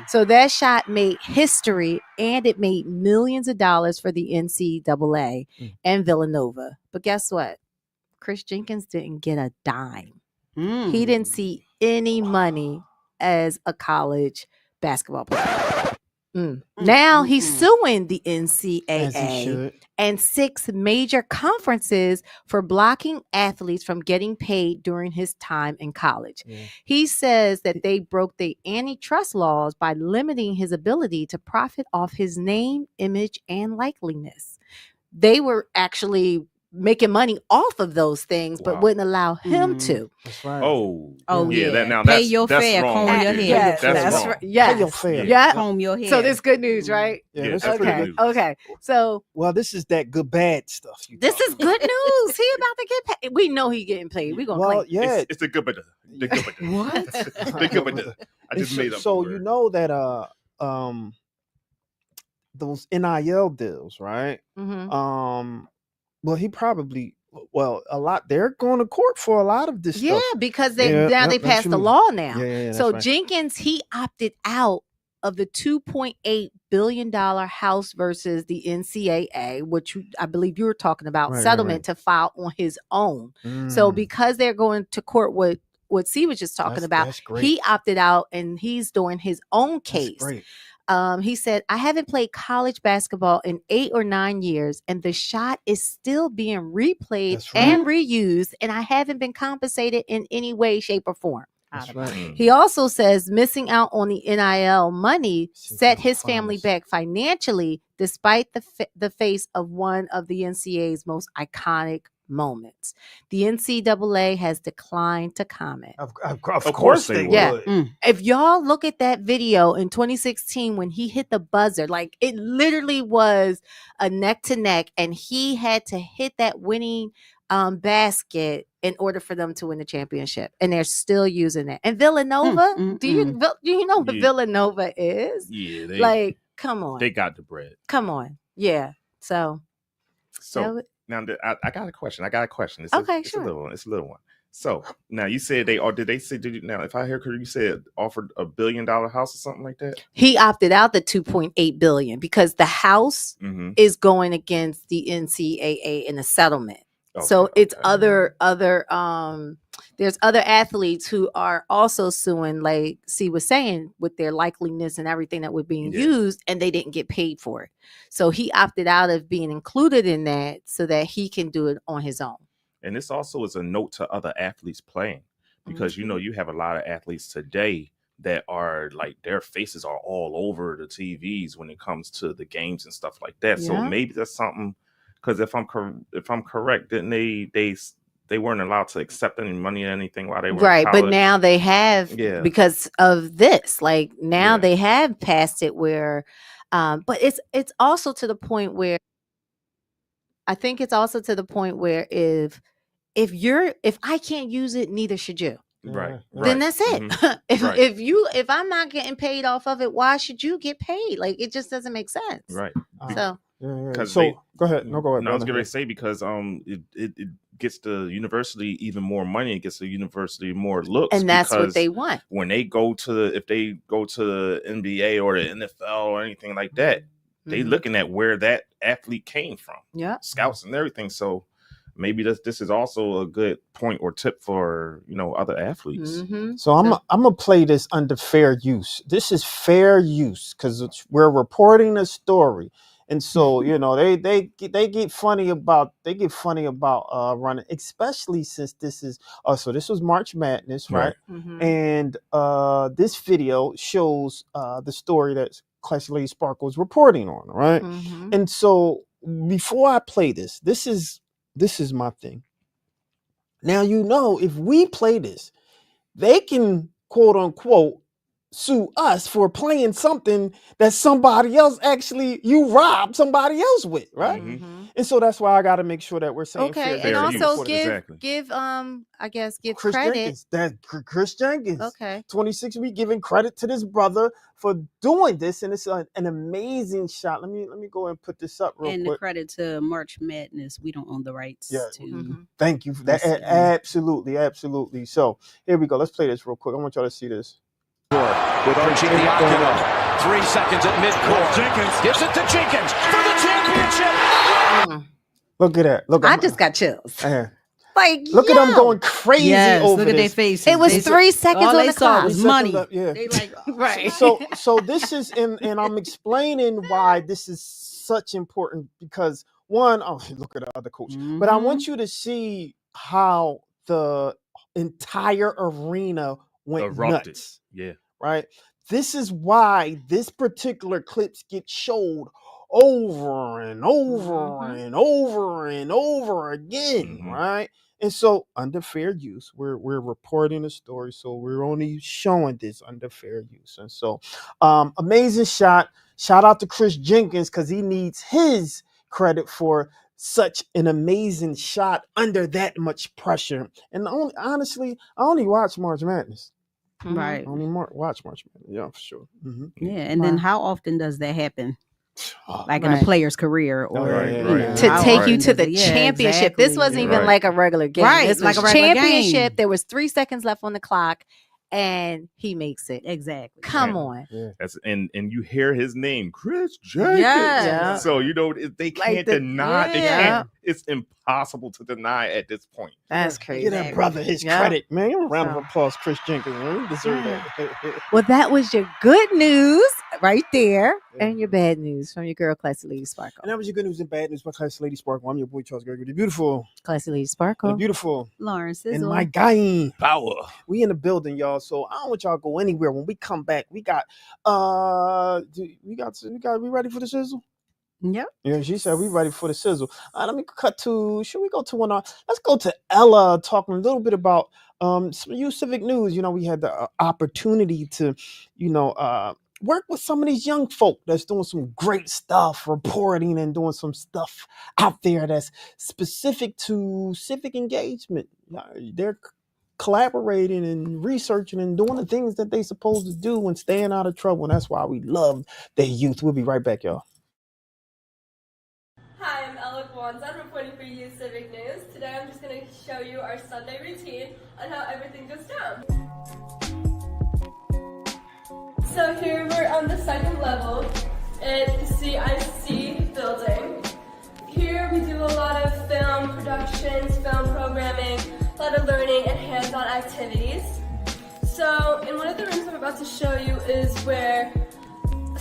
So that shot made history, and it made millions of dollars for the NCAA and Villanova. But guess what? Chris Jenkins didn't get a dime. He didn't see any money as a college basketball player. Now he's suing the As he NCAA should. and 6 major conferences for blocking athletes from getting paid during his time in college. Yeah. He says that they broke the antitrust laws by limiting his ability to profit off his name, image, and likeliness. They were actually making money off of those things, but Wow. wouldn't allow him to. That's right. Oh, yeah. yeah. Now Pay that's your that's fare, wrong. comb right your there. hair. That's wrong. right. Pay your Yes. fare. Yeah. Comb your hair. So this good news, right? Yeah, that's that's pretty Okay. good. Okay. So Well, this is that good bad stuff. this is good news. He about to get paid. We know he getting paid. We gonna Well, claim. yeah. It's the good but the good but the. What? The good but the. I just made up. So the you word. know that those NIL deals, right? Mhm. Well, he probably a lot. They're going to court for a lot of this Yeah, stuff. because they Yeah, now they that's passed the true. law now. Yeah, So that's right. Jenkins, he opted out of the $2.8 billion House versus the NCAA, which I believe you were talking about, Right, settlement to file on his own. So because they're going to court what C was just talking about, that's great. he opted out and he's doing his own That's case. great. He said, I haven't played college basketball in 8 or 9 years, and the shot is still being replayed That's right. and reused, and I haven't been compensated in any way, shape, or form. That's right. He also says missing out on the NIL money Seems set like his family funds. back financially, despite the face of one of the NCAA's most iconic moments. The NCAA has declined to comment. Of course course they they would. Yeah. would. If y'all look at that video in 2016 when he hit the buzzer, like it literally was a neck to neck, and he had to hit that winning basket in order for them to win the championship, and they're still using it. And Villanova, do you know what Yeah. Villanova is? Yeah, Like, come on, they got the bread. come on, yeah. So So now I got a question. It's Okay, it's sure. a little one. It's a little one. So now you said did they say, now if I hear correctly, you said offered $1 billion house or something like that? he opted out the 2.8 billion because the house Mm-hmm. is going against the NCAA in a settlement. Okay, So it's okay. other there's other athletes who are also suing, like C was saying, with their likeliness and everything that was being used, and they didn't get paid for it. So he opted out of being included in that so that he can do it on his own. And this also is a note to other athletes playing, because you know you have a lot of athletes today that are like their faces are all over the TVs when it comes to the games and stuff like that. So Yeah. maybe that's something. Because if I'm correct, didn't they weren't allowed to accept any money or anything while they were Right, in but college? now they have, because of this. Like now Yeah. they have passed it where, but it's also to the point where I think it's also to the point where if I can't use it, neither should you. Right. Then that's it. Mhm. Right. If I'm not getting paid off of it, why should you get paid? Like it just doesn't make sense. Right. So So go ahead. No, go ahead. No, I was brother. going to say, because it gets the university even more money. It gets the university more looks, and that's what because they want. when they go to if they go to the NBA or the NFL or anything like that, they looking at where that athlete came from. Yeah, scouts and everything. So maybe this is also a good point or tip for other athletes. So I'm gonna play this under fair use. This is fair use because we're reporting a story, and so they get funny about running, especially since this is so this was March Madness, right? And this video shows the story that Classy Lady Sparkle is reporting on, right? And so before I play this is my thing. Now, if we play this, they can quote unquote sue us for playing something that somebody else you robbed somebody else with, right? And so that's why I got to make sure that we're saying okay, fair and use. also give I guess give Chris credit. Jenkins, Chris Jenkins. Okay. 26, we giving credit to this brother for doing this, and it's an amazing shot. Let me go and put this up real and quick. the credit to March Madness, we don't own the rights to. Thank you for that. Absolutely. So here we go. Let's play this real quick. I want y'all to see this. With Archie Diacono, 3 seconds at midcourt. Jenkins gives it to Jenkins for the championship. Look at that. I just got chills. Like, look at them going crazy over look at their this. faces. It was 3 seconds all on they the saw clock. was money. Yeah. They like right. So this is and I'm explaining why this is such important, because one, look at the other coach. But I want you to see how the entire arena went Erupted. nuts. Yeah. Right. This is why this particular clips get showed over and over and over and over again. Right. And so under fair use, we're reporting a story. So we're only showing this under fair use. And so amazing shot. Shout out to Chris Jenkins, because he needs his credit for such an amazing shot under that much pressure. And honestly, I only watch March Madness. right. Only watch March Madness. Yeah, for sure. Yeah, and then how often does that happen? Like in Right. a player's career, or Right, you right. know, To how take you often to does the it- yeah, championship. This wasn't exactly. even like a regular game. Right, This like was a regular championship. game. There was 3 seconds left on the clock, and he makes it. Exactly. Come Yeah. on. That's and you hear his name, Chris Jenkins. Yeah. So they can't deny. They yeah. can't. It's impossible to deny at this point. That's crazy. Give that brother his Yeah. credit, man. Give a round of applause, Chris Jenkins. Man. You deserve that. Well, that was your good news right there, and your bad news from your girl, Classy Lady Sparkle. And that was your good news and bad news by Classy Lady Sparkle. I'm your boy, Charles Gregory. The beautiful. Classy Lady The Sparkle. beautiful. Lawrence And Sizzle. my guy. Power. We in the building, y'all. So I don't want y'all to go anywhere. When we come back, we got we ready for the sizzle? Yep. Yeah, she said we ready for the sizzle. Let me cut to. Should we go to one? Let's go to Ella talking a little bit about some youth civic news. We had the opportunity to, work with some of these young folk that's doing some great stuff, reporting and doing some stuff out there that's specific to civic engagement. They're collaborating and researching and doing the things that they supposed to do and staying out of trouble. And that's why we love their youth. We'll be right back, y'all. Hi, I'm Ella Guanza, reporting for Youth Civic News. Today I'm just going to show you our Sunday routine on how everything goes down. So here we're on the second level at the CIC building. Here we do a lot of film productions, film programming, a lot of learning and hands-on activities. So in one of the rooms I'm about to show you is where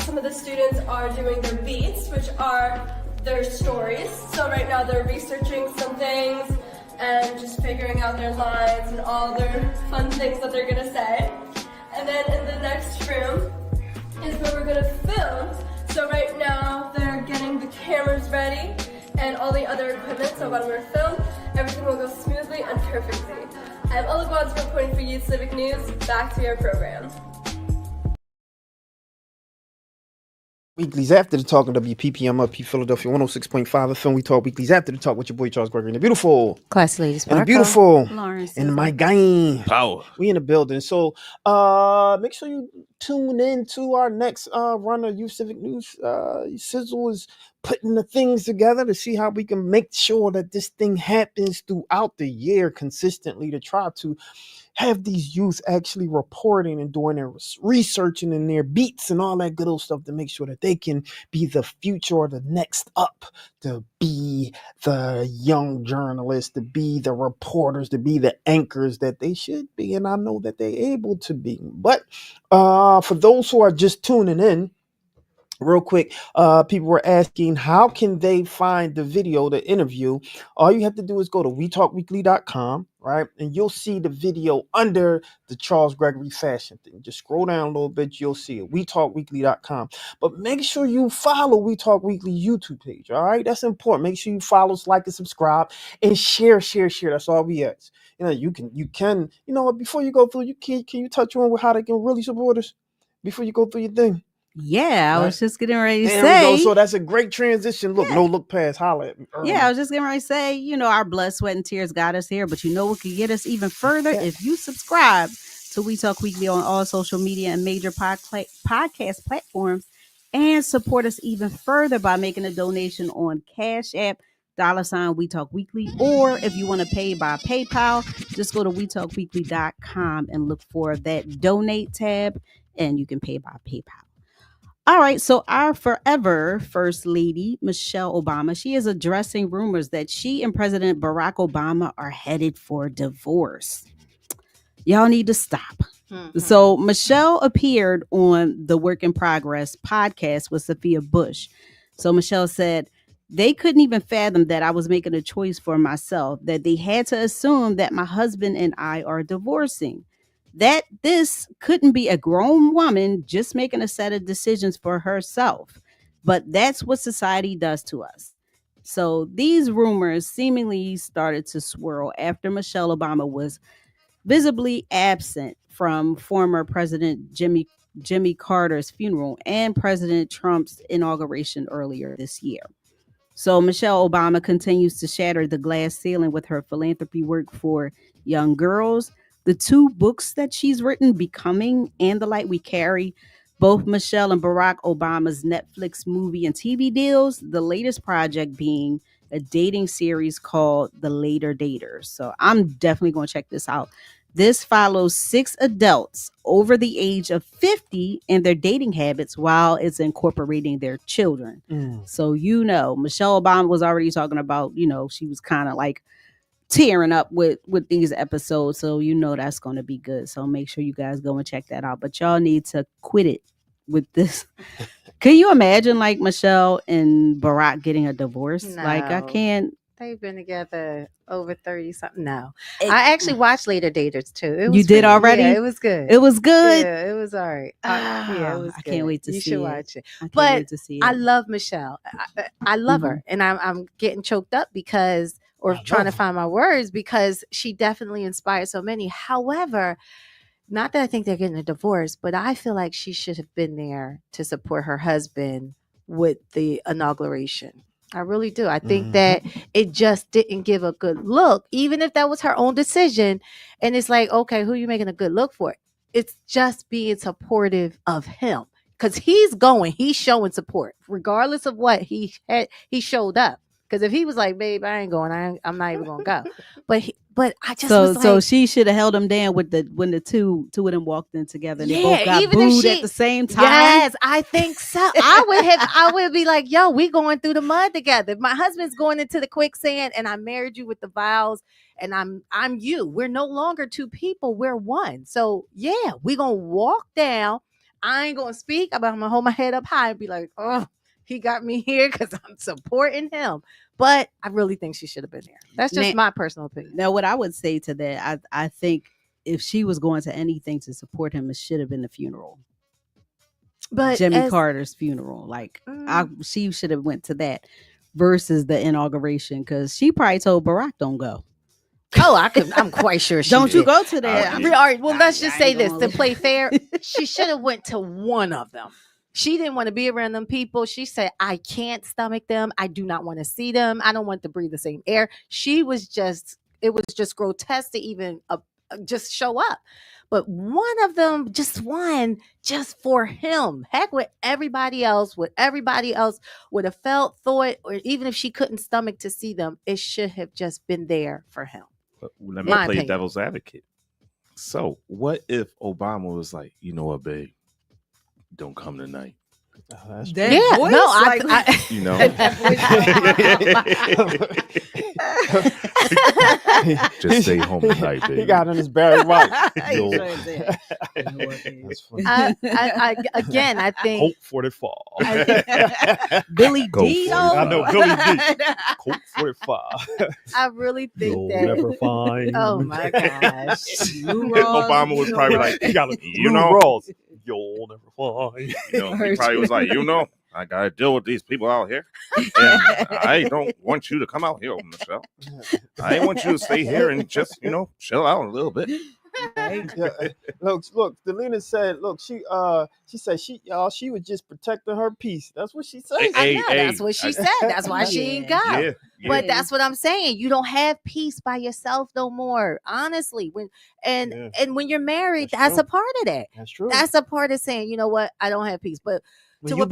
some of the students are doing their beats, which are their stories. So right now they're researching some things and just figuring out their lines and all their fun things that they're gonna say. And then in the next room is where we're gonna film. So right now they're getting the cameras ready and all the other equipment. So when we're filmed, everything will go smoothly and perfectly. I'm Ella Guanza reporting for Youth Civic News. Back to your program. Weeklies after the talk on WPPM up Philadelphia 106.5 FM. We talk weeklies after the talk with your boy Charles Gregory and the beautiful Classy ladies, and the beautiful Lawrence and my guy Power. We in the building. So make sure you tune in to our next run of Youth Civic News. Sizzle is putting the things together to see how we can make sure that this thing happens throughout the year consistently, to try to have these youth actually reporting and doing their researching and their beats and all that good old stuff to make sure that they can be the future or the next up, to be the young journalists, to be the reporters, to be the anchors that they should be. And I know that they're able to be. But for those who are just tuning in, real quick, people were asking how can they find the video, the interview. All you have to do is go to wetalkweekly.com, right? And you'll see the video under the Charles Gregory fashion thing. Just scroll down a little bit, you'll see it. wetalkweekly.com. But make sure you follow We Talk Weekly YouTube page, all right? That's important. Make sure you follow, like, and subscribe, and share. That's all we ask. You can, before you go through, can you touch on how they can really support us before you go through your thing? Yeah, I was just getting ready to There say. we go. So that's a great transition. Look, no look past, holla at me. Yeah, I was just getting ready to say, our blood, sweat, and tears got us here, but what could get us even further? If you subscribe to We Talk Weekly on all social media and major podcast platforms, and support us even further by making a donation on Cash App, $ We Talk Weekly, or if you want to pay by PayPal, just go to wetalkweekly.com and look for that donate tab, and you can pay by PayPal. All right, so our forever First Lady, Michelle Obama, she is addressing rumors that she and President Barack Obama are headed for divorce. Y'all need to stop. Mm-hmm. So Michelle appeared on the Work in Progress podcast with Sophia Bush. So Michelle said, they couldn't even fathom that I was making a choice for myself, that they had to assume that my husband and I are divorcing. That this couldn't be a grown woman just making a set of decisions for herself. But that's what society does to us. So these rumors seemingly started to swirl after Michelle Obama was visibly absent from former President Jimmy Carter's funeral and President Trump's inauguration earlier this year. So Michelle Obama continues to shatter the glass ceiling with her philanthropy work for young girls. The two books that she's written, Becoming and The Light We Carry, both Michelle and Barack Obama's Netflix movie and TV deals, the latest project being a dating series called The Later Daters. So I'm definitely going to check this out. This follows 6 adults over the age of 50 and their dating habits while it's incorporating their children. So, Michelle Obama was already talking about, she was kind of like tearing up with these episodes. So, that's going to be good. So make sure you guys go and check that out. But y'all need to quit it with this. Can you imagine like Michelle and Barack getting a divorce? No. Like I can't They've been together over 30 something now. I actually watched Later Daters too. It was You did already? Yeah, it was good. It was good. Yeah, it was all right. Yeah, it was I good. can't wait to you see should it. watch it. I can't But wait to see it. I love Michelle. I love her, and I'm getting choked up because, or trying to find my words, because she definitely inspired so many. However, not that I think they're getting a divorce, but I feel like she should have been there to support her husband with the inauguration. I really do. I think that it just didn't give a good look, even if that was her own decision. And it's like, okay, who are you making a good look for? It's just being supportive of him, because he's showing support regardless of what he showed up. Because if he was like, babe, I ain't going, I'm not even gonna go. But I just was like, so she should have held him down when the two of them walked in together and they both got even if booed she- at the same time. Yes, I think so. I would be like, yo, we going through the mud together. If my husband's going into the quicksand and I married you with the vows and I'm you. We're no longer two people, we're one. So yeah, we gonna walk down. I ain't gonna speak, but I'm gonna hold my head up high and be like, oh, he got me here because I'm supporting him. But I really think she should have been there. That's just my personal opinion. Now, what I would say to that, I think if she was going to anything to support him, it should have been the funeral. But Jimmy Carter's funeral. Like, she should have went to that versus the inauguration, because she probably told Barack, don't go. Oh, I'm quite sure she Don't did. you go to that. All right, well, let's just say this to play fair. She should have went to one of them. She didn't want to be around them people. She said, I can't stomach them. I do not want to see them. I don't want to breathe the same air. It was just grotesque to even just show up. But one of them, just one, just for him. Heck, with everybody else, would have felt, thought, or even if she couldn't stomach to see them, it should have just been there for him. But let me play devil's advocate. So what if Obama was like, you know what, babe? Don't come tonight. Voice, you know, just stay home tonight, baby. He got on his Barry White. Again, I think hope for the fall. Billy D. I know Billy D. Hope for the fall. I really think You'll that. never find. Oh my gosh. Obama was probably like, you know, Ross, you'll never find. You know, he probably was like, you know, I gotta deal with these people out here, and I don't want you to come out here, Michelle. I want you to stay here and just, you know, chill out a little bit. Yeah. Look, Delina said, look, she said she was just protecting her peace. That's what she said. I know, that's what she said. That's why she ain't go. Yeah. But that's what I'm saying. You don't have peace by yourself no more. Honestly, when when you're married, that's a part of that. That's true. That's a part of saying, you know what, I don't have peace. But when you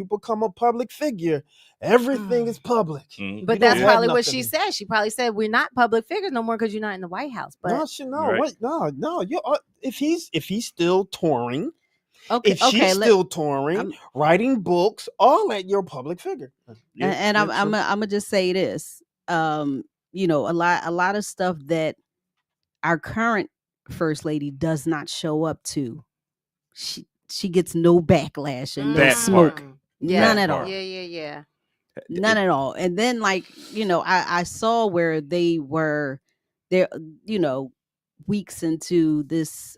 become a public figure, everything is public. But that's probably what she said. She probably said, we're not public figures no more because you're not in the White House. But no. If he's still touring, okay, if she's still touring, writing books, all that, you're a public figure. And I'm gonna just say this. You know, a lot of stuff that our current first lady does not show up to. She gets no backlash and no smoke. None at all. Yeah. None at all. And then, like, you know, I saw where they were there, you know, weeks into this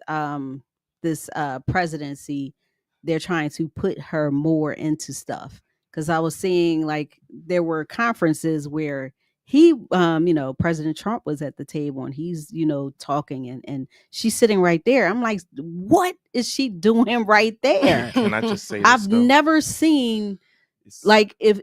presidency, they're trying to put her more into stuff. Because I was seeing, like, there were conferences where he, you know, President Trump was at the table and he's, you know, talking and she's sitting right there. I'm like, what is she doing right there? Can I just say this, I've never seen, like, if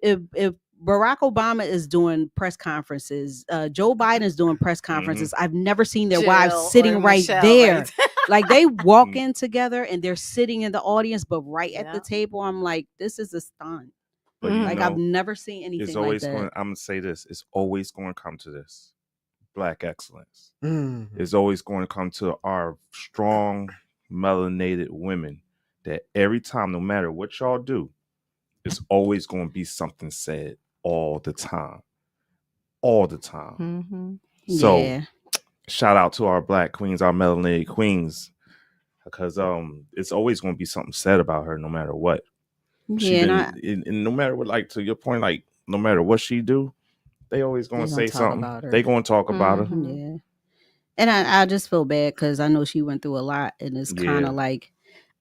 Barack Obama is doing press conferences, Joe Biden is doing press conferences, I've never seen their wives sitting right there. Like, they walk in together and they're sitting in the audience, but right at the table, I'm like, this is a stunt. But like, know, I've never seen anything it's always like that. I'm gonna say this: it's always going to come to this. Black excellence. Mm-hmm. It's always going to come to our strong, melanated women. That every time, no matter what y'all do, it's always going to be something said all the time. So, shout out to our Black queens, our melanated queens, because it's always going to be something said about her, no matter what. And no matter what, like, to your point, like, no matter what she do, They always gonna They gonna say talk something. about her. They gonna talk about her. Yeah. And I just feel bad because I know she went through a lot, and it's kind Yeah. of like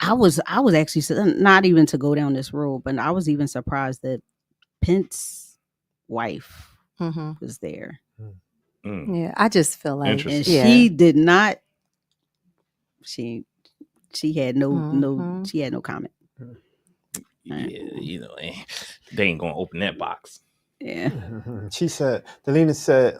I was actually not even to go down this road, but I was even surprised that Pence's wife was there. Yeah, I just feel like, And Interesting. she did not. She had no she had no comment. Yeah, you know, they ain't gonna open that box. Yeah. She said, Delina said,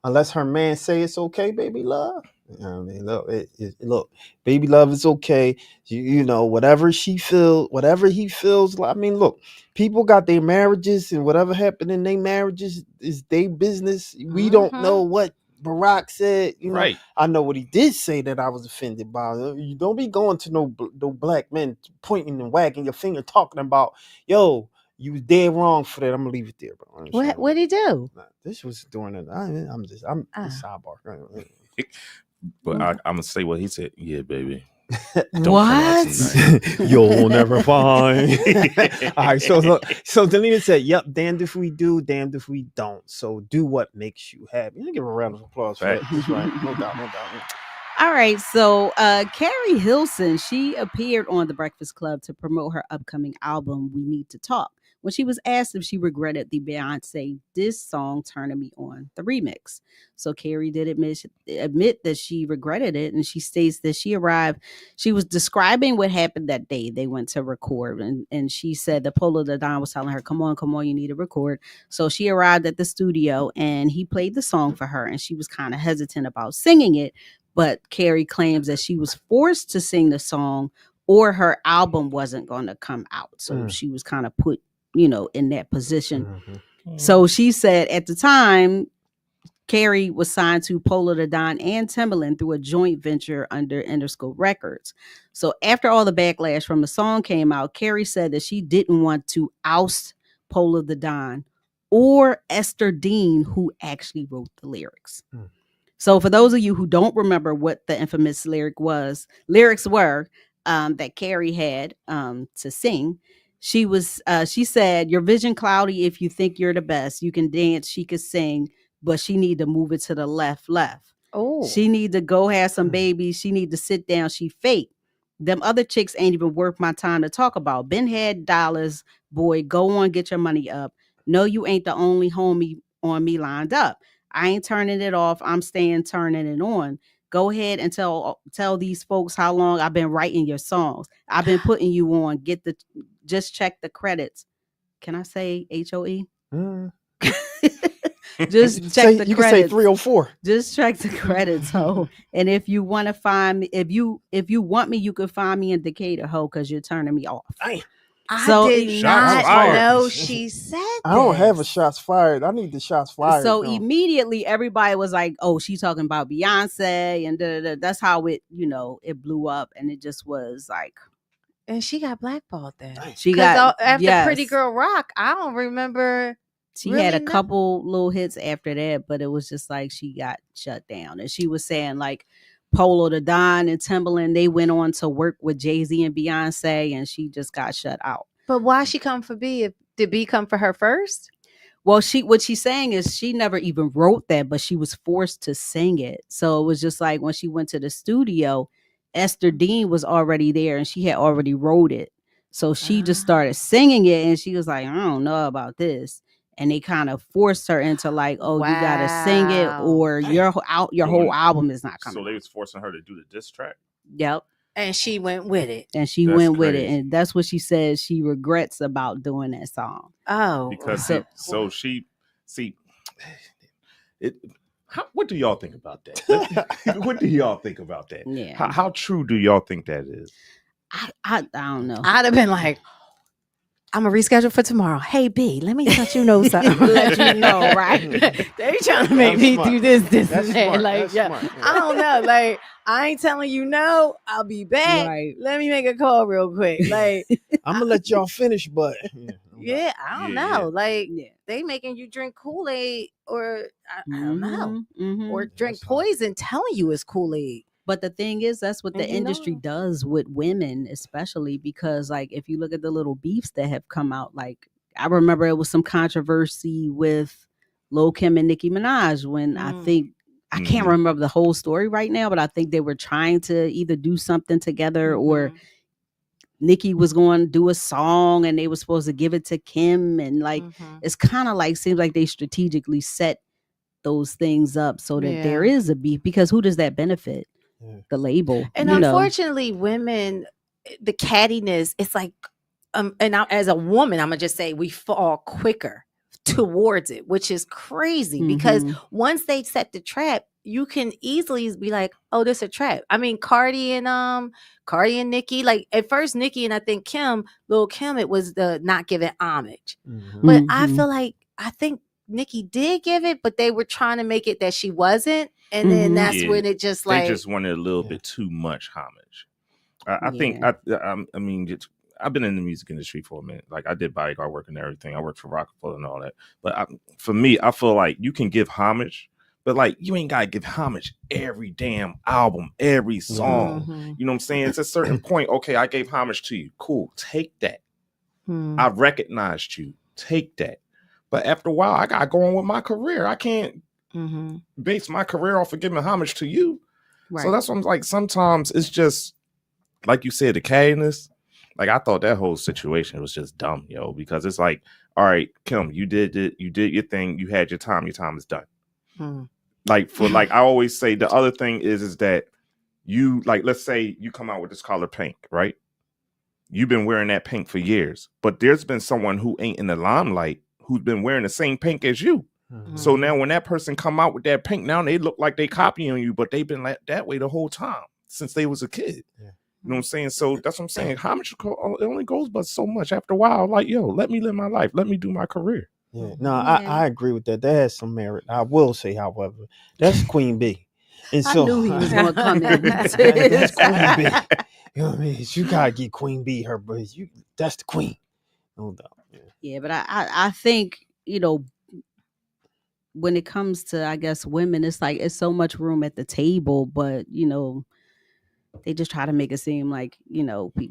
unless her man say it's okay, baby love. You know what I mean? Look, baby love is okay. You know, whatever she feels, whatever he feels like. I mean, look, people got their marriages, and whatever happened in their marriages is their business. We don't know what Barack said. You know, Right. I know what he did say that I was offended by. You don't be going to no black men pointing and wagging your finger, talking about, yo, you was dead wrong for that. I'm gonna leave it there, bro. What'd he do? This was during it. I'm sidebar. But I'm gonna say what he said. Yeah, baby. What? You'll never find. All right, so Delina said, "Yep, damned if we do, damned if we don't. So do what makes you happy." You give her a round of applause for that. That's right. No doubt. All right, so Carrie Hilson, she appeared on The Breakfast Club to promote her upcoming album, We Need to Talk. When she was asked if she regretted the Beyonce This Song Turning Me On, the remix. So Carrie did admit that she regretted it, and she states that she was describing what happened that day they went to record, and she said that Polo the Don was telling her, come on, you need to record. So she arrived at the studio, and he played the song for her, and she was kind of hesitant about singing it, but Carrie claims that she was forced to sing the song or her album wasn't going to come out. So she was kind of put, in that position. So she said at the time, Carrie was signed to Polo the Don and Timbaland through a joint venture under Interscope Records. So after all the backlash from the song came out, Carrie said that she didn't want to oust Polo the Don or Esther Dean, who actually wrote the lyrics. So for those of you who don't remember what the infamous lyrics were that Carrie had to sing, she said, your vision cloudy if you think you're the best. You can dance, she could sing, but she need to move it to the left. Oh, she need to go have some babies. She need to sit down. She fake. Them other chicks ain't even worth my time to talk about. Ben had dollars, boy, go on, get your money up. No, you ain't the only homie on me lined up. I ain't turning it off. I'm staying turning it on. Go ahead and tell these folks how long I've been writing your songs. I've been putting you on. Just check the credits. Can I say HOE? Just check the credits. You can say 304. Just check the credits, ho. And if you want to find me, if you want me, you can find me in Decatur, ho, because you're turning me off. I did not know she said that. I don't have a shots fired. I need the shots fired. So immediately everybody was like, oh, she's talking about Beyonce and da-da-da. That's how it, it blew up. And it just was like. And she got blackballed then. She got, after Pretty Girl Rock, I don't remember. She had a couple little hits after that, but it was just like she got shut down. And she was saying like Polo the Don and Timbaland, they went on to work with Jay-Z and Beyonce, and she just got shut out. But why she come for B? Did B come for her first? Well, what she's saying is she never even wrote that, but she was forced to sing it. So it was just like when she went to the studio, Esther Dean was already there and she had already wrote it. So she just started singing it, and she was like, I don't know about this. And they kind of forced her into like, oh, you gotta sing it, or your whole album is not coming. So they was forcing her to do the diss track. Yep. And she went with it. That's crazy. And that's what she says she regrets about doing that song. Oh, because what do y'all think about that? What do y'all think about that? Yeah. How true do y'all think that is? I don't know. I'd have been like, I'm gonna reschedule for tomorrow. Hey B, let me let you know something. Let you know, right? They trying to make me do this, and that. Smart. Like, yeah, I don't know. Like, I ain't telling you no. I'll be back. Right. Let me make a call real quick. Like, I'm gonna let y'all finish, but yeah, I don't know. Like, they making you drink Kool-Aid, or I don't know, or drink poison, telling you it's Kool-Aid. But the thing is, that's what the industry does with women, especially because, like, if you look at the little beefs that have come out, like, I remember it was some controversy with Lil Kim and Nicki Minaj when I think I can't remember the whole story right now, but I think they were trying to either do something together or Nicki was going to do a song and they were supposed to give it to Kim. And like, it's kind of like, seems like they strategically set those things up so that there is a beef, because who does that benefit? The label. And unfortunately, women, the cattiness, it's like, and as a woman, I'm going to just say we fall quicker towards it, which is crazy because once they set the trap, you can easily be like, oh, this a trap. I mean, Cardi and Nicki, like at first Nicki and I think Lil Kim, it was the not giving homage. But I feel like, I think Nicki did give it, but they were trying to make it that she wasn't. And then that's when it just like. They just wanted a little bit too much homage. I think, I mean, I've been in the music industry for a minute. Like I did bodyguard work and everything. I worked for Rockefeller and all that. But for me, I feel like you can give homage, but like you ain't gotta give homage every damn album, every song. You know what I'm saying? It's a certain point. Okay, I gave homage to you. Cool. Take that. I recognized you. Take that. But after a while, I gotta go on with my career. I can't base my career off of giving homage to you. Right. So that's what I'm like. Sometimes it's just like you said, the cattiness. Like I thought that whole situation was just dumb, yo, because it's like, all right, Kim, you did it, you did your thing, you had your time is done. Like I always say, the other thing is that you, like, let's say you come out with this color pink, right? You've been wearing that pink for years, but there's been someone who ain't in the limelight who's been wearing the same pink as you. So now when that person come out with that pink, now they look like they copying you, but they've been like that way the whole time since they was a kid. You know what I'm saying? So that's what I'm saying. Homage, it only goes but so much. After a while, like, yo, let me live my life. Let me do my career. I agree with that. That has some merit. I will say, however, that's Queen B. And so I knew he was going to come in. That's Queen B. You know what I mean? You gotta get Queen B her, but that's the queen. No doubt. Yeah, but I think, when it comes to, I guess, women, it's like it's so much room at the table, but they just try to make it seem like,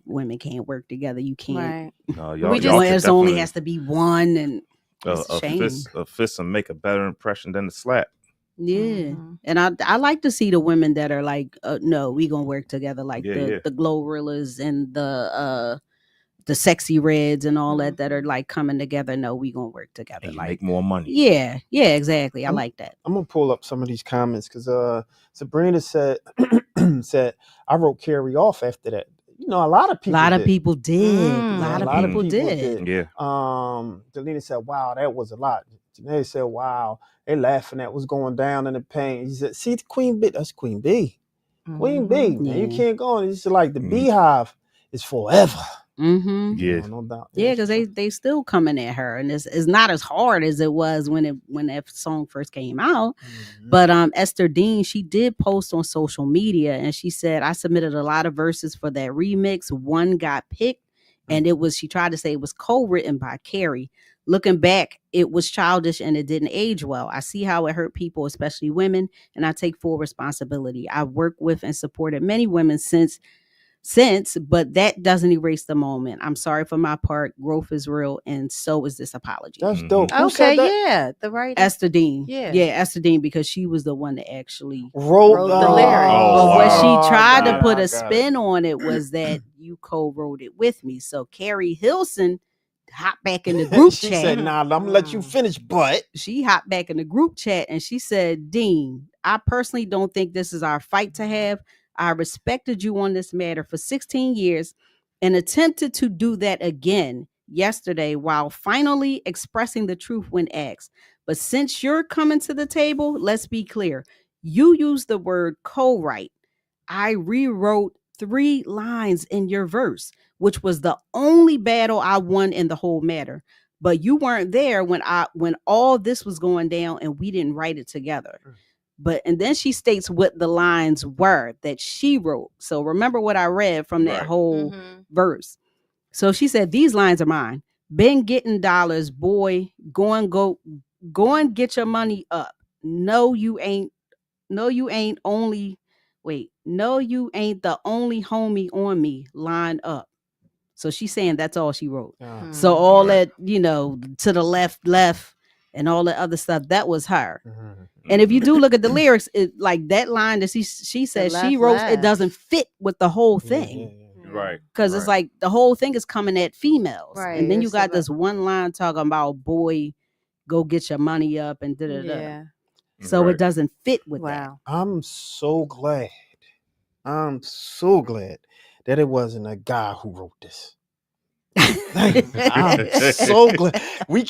women can't work together. You can't. Right. No, There's only has to be one, and it's a shame. A fist will make a better impression than a slap. Yeah. And I like to see the women that are like, no, we gonna work together, like the Glorrillas and the Sexy Reds and all that are like coming together. No, we gonna work together. And like make more money. Yeah, exactly. I like that. I'm gonna pull up some of these comments because Sabrina said I wrote Carrie off after that. A lot of people did. A lot of people did. Yeah. Delina said, wow, that was a lot. Janae said, wow, they laughing at what's going down in the pain. He said, see the Queen B, that's Queen B. Queen B, man, you can't go on. It's like the Beehive is forever. Yeah, no doubt. Yeah, because they still coming at her, and it's not as hard as it was when that song first came out. But Esther Dean, she did post on social media, and she said, I submitted a lot of verses for that remix. One got picked, and she tried to say it was co-written by Carrie. Looking back, it was childish and it didn't age well. I see how it hurt people, especially women, and I take full responsibility. I've worked with and supported many women since, but that doesn't erase the moment. I'm sorry for my part. Growth is real, and so is this apology. That's dope. Okay, yeah, the right Esther Dean. Yeah, Esther Dean, because she was the one that actually wrote the lyrics. But what she tried to put a spin on it was that you co-wrote it with me. So Carrie Hilson hopped back in the group she chat. said, nah, I'm gonna let you finish, but she hopped back in the group chat and she said, Dean, I personally don't think this is our fight to have. I respected you on this matter for 16 years and attempted to do that again yesterday while finally expressing the truth when asked. But since you're coming to the table, let's be clear. You used the word co-write. I rewrote 3 lines in your verse, which was the only battle I won in the whole matter. But you weren't there when all this was going down and we didn't write it together. And then she states what the lines were that she wrote. So remember what I read from that whole verse. So she said, these lines are mine. Been getting dollars, boy. Go and get your money up. No, you ain't the only homie on me. Line up. So she's saying that's all she wrote. So all that, to the left, and all the other stuff. That was her. Mm-hmm. And if you do look at the lyrics, it like that line that she said she wrote, it doesn't fit with the whole thing. Right. Because it's like the whole thing is coming at females. Right. And then you got this one line talking about, boy, go get your money up and da da da. Yeah. So it doesn't fit with that. I'm so glad that it wasn't a guy who wrote this. I'm so glad. You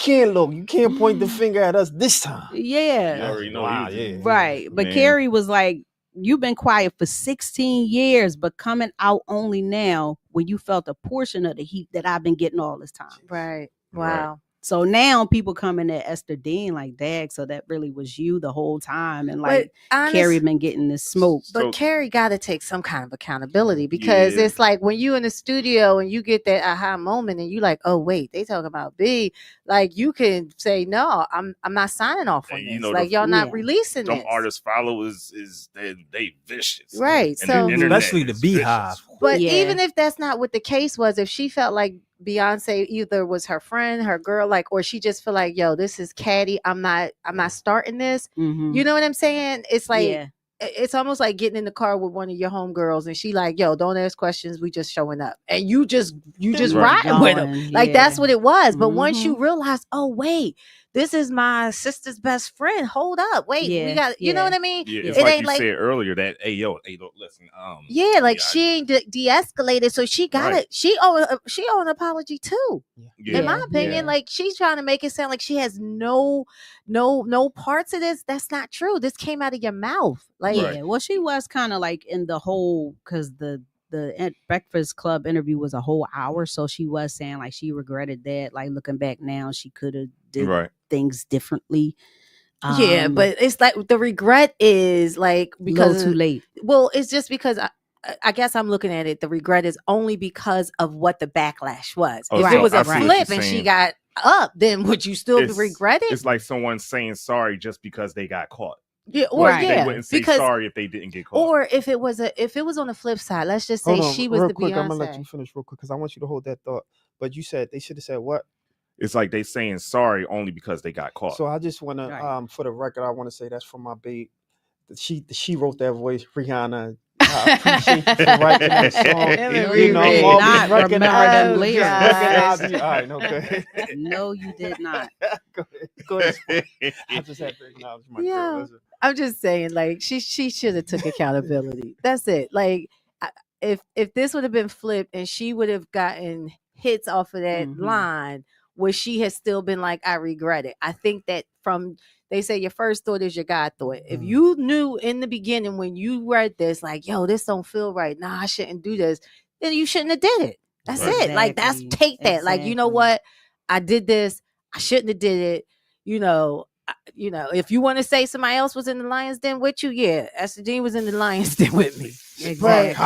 can't point the finger at us this time. Yeah. You already know Right. But Carrie was like, you've been quiet for 16 years, but coming out only now when you felt a portion of the heat that I've been getting all this time. Right. Wow. So now people coming at Esther Dean like, Dag, so that really was you the whole time. And like Carrie been getting this smoke. But Carrie got to take some kind of accountability because it's like when you in the studio and you get that aha moment and you like, oh, wait, they talking about B. Like you can say, no, I'm not signing off on this. Like y'all not releasing them this. Artists followers is they vicious. Right. So especially the Beehive. But even if that's not what the case was, if she felt like Beyonce either was her friend, her girl, like, or she just feel like, yo, this is catty. I'm not starting this. Mm-hmm. You know what I'm saying? It's like, it's almost like getting in the car with one of your homegirls and she like, yo, don't ask questions. We just showing up. And you just riding with them. Like, that's what it was. But once you realize, oh, wait, this is my sister's best friend. Hold up. Wait, we got, you know what I mean? Yeah, it's like you said earlier that, hey, listen. She ain't de-escalated. So she got it. She owe an apology too. Yeah. In my opinion, like she's trying to make it sound like she has no parts of this. That's not true. This came out of your mouth. Like, well, she was kind of like in the whole, because the Breakfast Club interview was a whole hour, so she was saying like she regretted that. Like looking back now, she could have did things differently. But it's like the regret is like because too late. Well, it's just because I guess I'm looking at it. The regret is only because of what the backlash was. If it was a flip and she got up, then would you still regret it? It's like someone saying sorry just because they got caught. Yeah, or they wouldn't say sorry if they didn't get caught. Or if it was on the flip side, let's just say she was the Beyonce. I'm gonna let you finish real quick because I want you to hold that thought. But you said they should have said what? It's like they saying sorry only because they got caught. So I just want to, for the record, I want to say that's from my babe. She wrote that voice, Rihanna. I appreciate you for writing that song. You know, I'm always recognizing them lyrics. All right, no, go ahead. No, you did not. Go ahead. I just had to acknowledge my girl. I'm just saying, like, she should have took accountability. That's it. Like, if this would have been flipped and she would have gotten hits off of that line, where she has still been like, I regret it. I think that they say your first thought is your God thought. If you knew in the beginning when you read this, like, yo, this don't feel right. Nah, I shouldn't do this. Then you shouldn't have did it. That's it. Like, take that. Like, you know what? I did this. I shouldn't have did it. You know, if you want to say somebody else was in the lion's den with you, Esther Dean was in the lion's den with me. But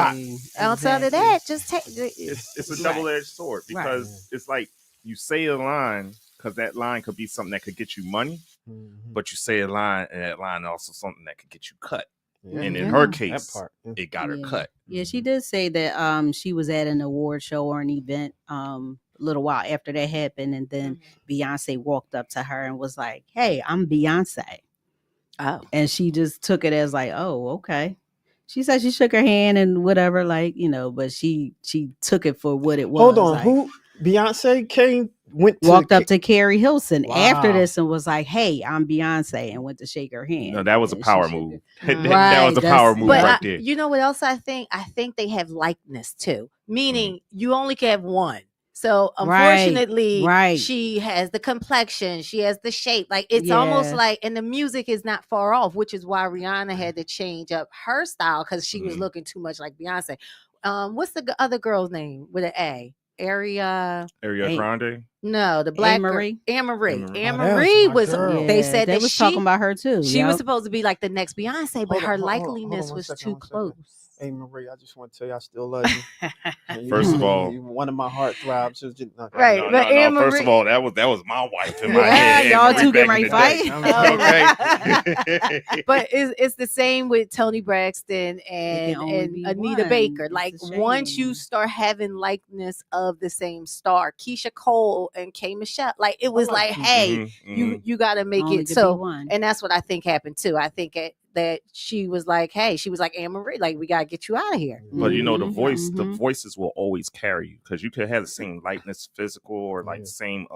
outside of that, just take it. It's a double-edged sword because it's like you say a line because that line could be something that could get you money, but you say a line and that line also something that could get you cut. And in her case, it got her cut. Yeah, she did say that she was at an award show or an event a little while after that happened, and then Beyonce walked up to her and was like, "Hey, I'm Beyonce." Oh, and she just took it as like, "Oh, okay." She said she shook her hand and whatever, like, you know, but she took it for what it was. Hold on, like, who Beyonce walked up to Carrie Hilson after this and was like, "Hey, I'm Beyonce," and went to shake her hand. No, that was a power move. That was a power move right there. You know what else I think? I think they have likeness too, meaning you only can have one. So unfortunately, she has the complexion, she has the shape. Like it's almost like, and the music is not far off, which is why Rihanna had to change up her style because she was looking too much like Beyonce. What's the other girl's name with an A? Ariana Grande? No, the black Anne-Marie. Anne-Marie was. They said they was talking about her too. She was supposed to be like the next Beyonce, but her likeliness was too close. Hey Marie, I just want to tell you I still love you. And First of all, you're one of my heartthrobs. Just, Right, No, but no, no. Anne First Marie- of all, that was my wife in my Yeah, head. y'all Anne Marie two get back ready in to the fight. day. But it's the same with Toni Braxton and only be Anita one. Baker. It's Like a once you shame. start having likeness of the same star, Keisha Cole and K Michelle, like it was like, hey, you got to make Only it could be so. one. And that's what I think happened too. I think that she was like, hey, she was like Anne Marie, like we got to get you out of here. But you know, the Mhm. voices will always carry you because you could have the same likeness, physical, or like same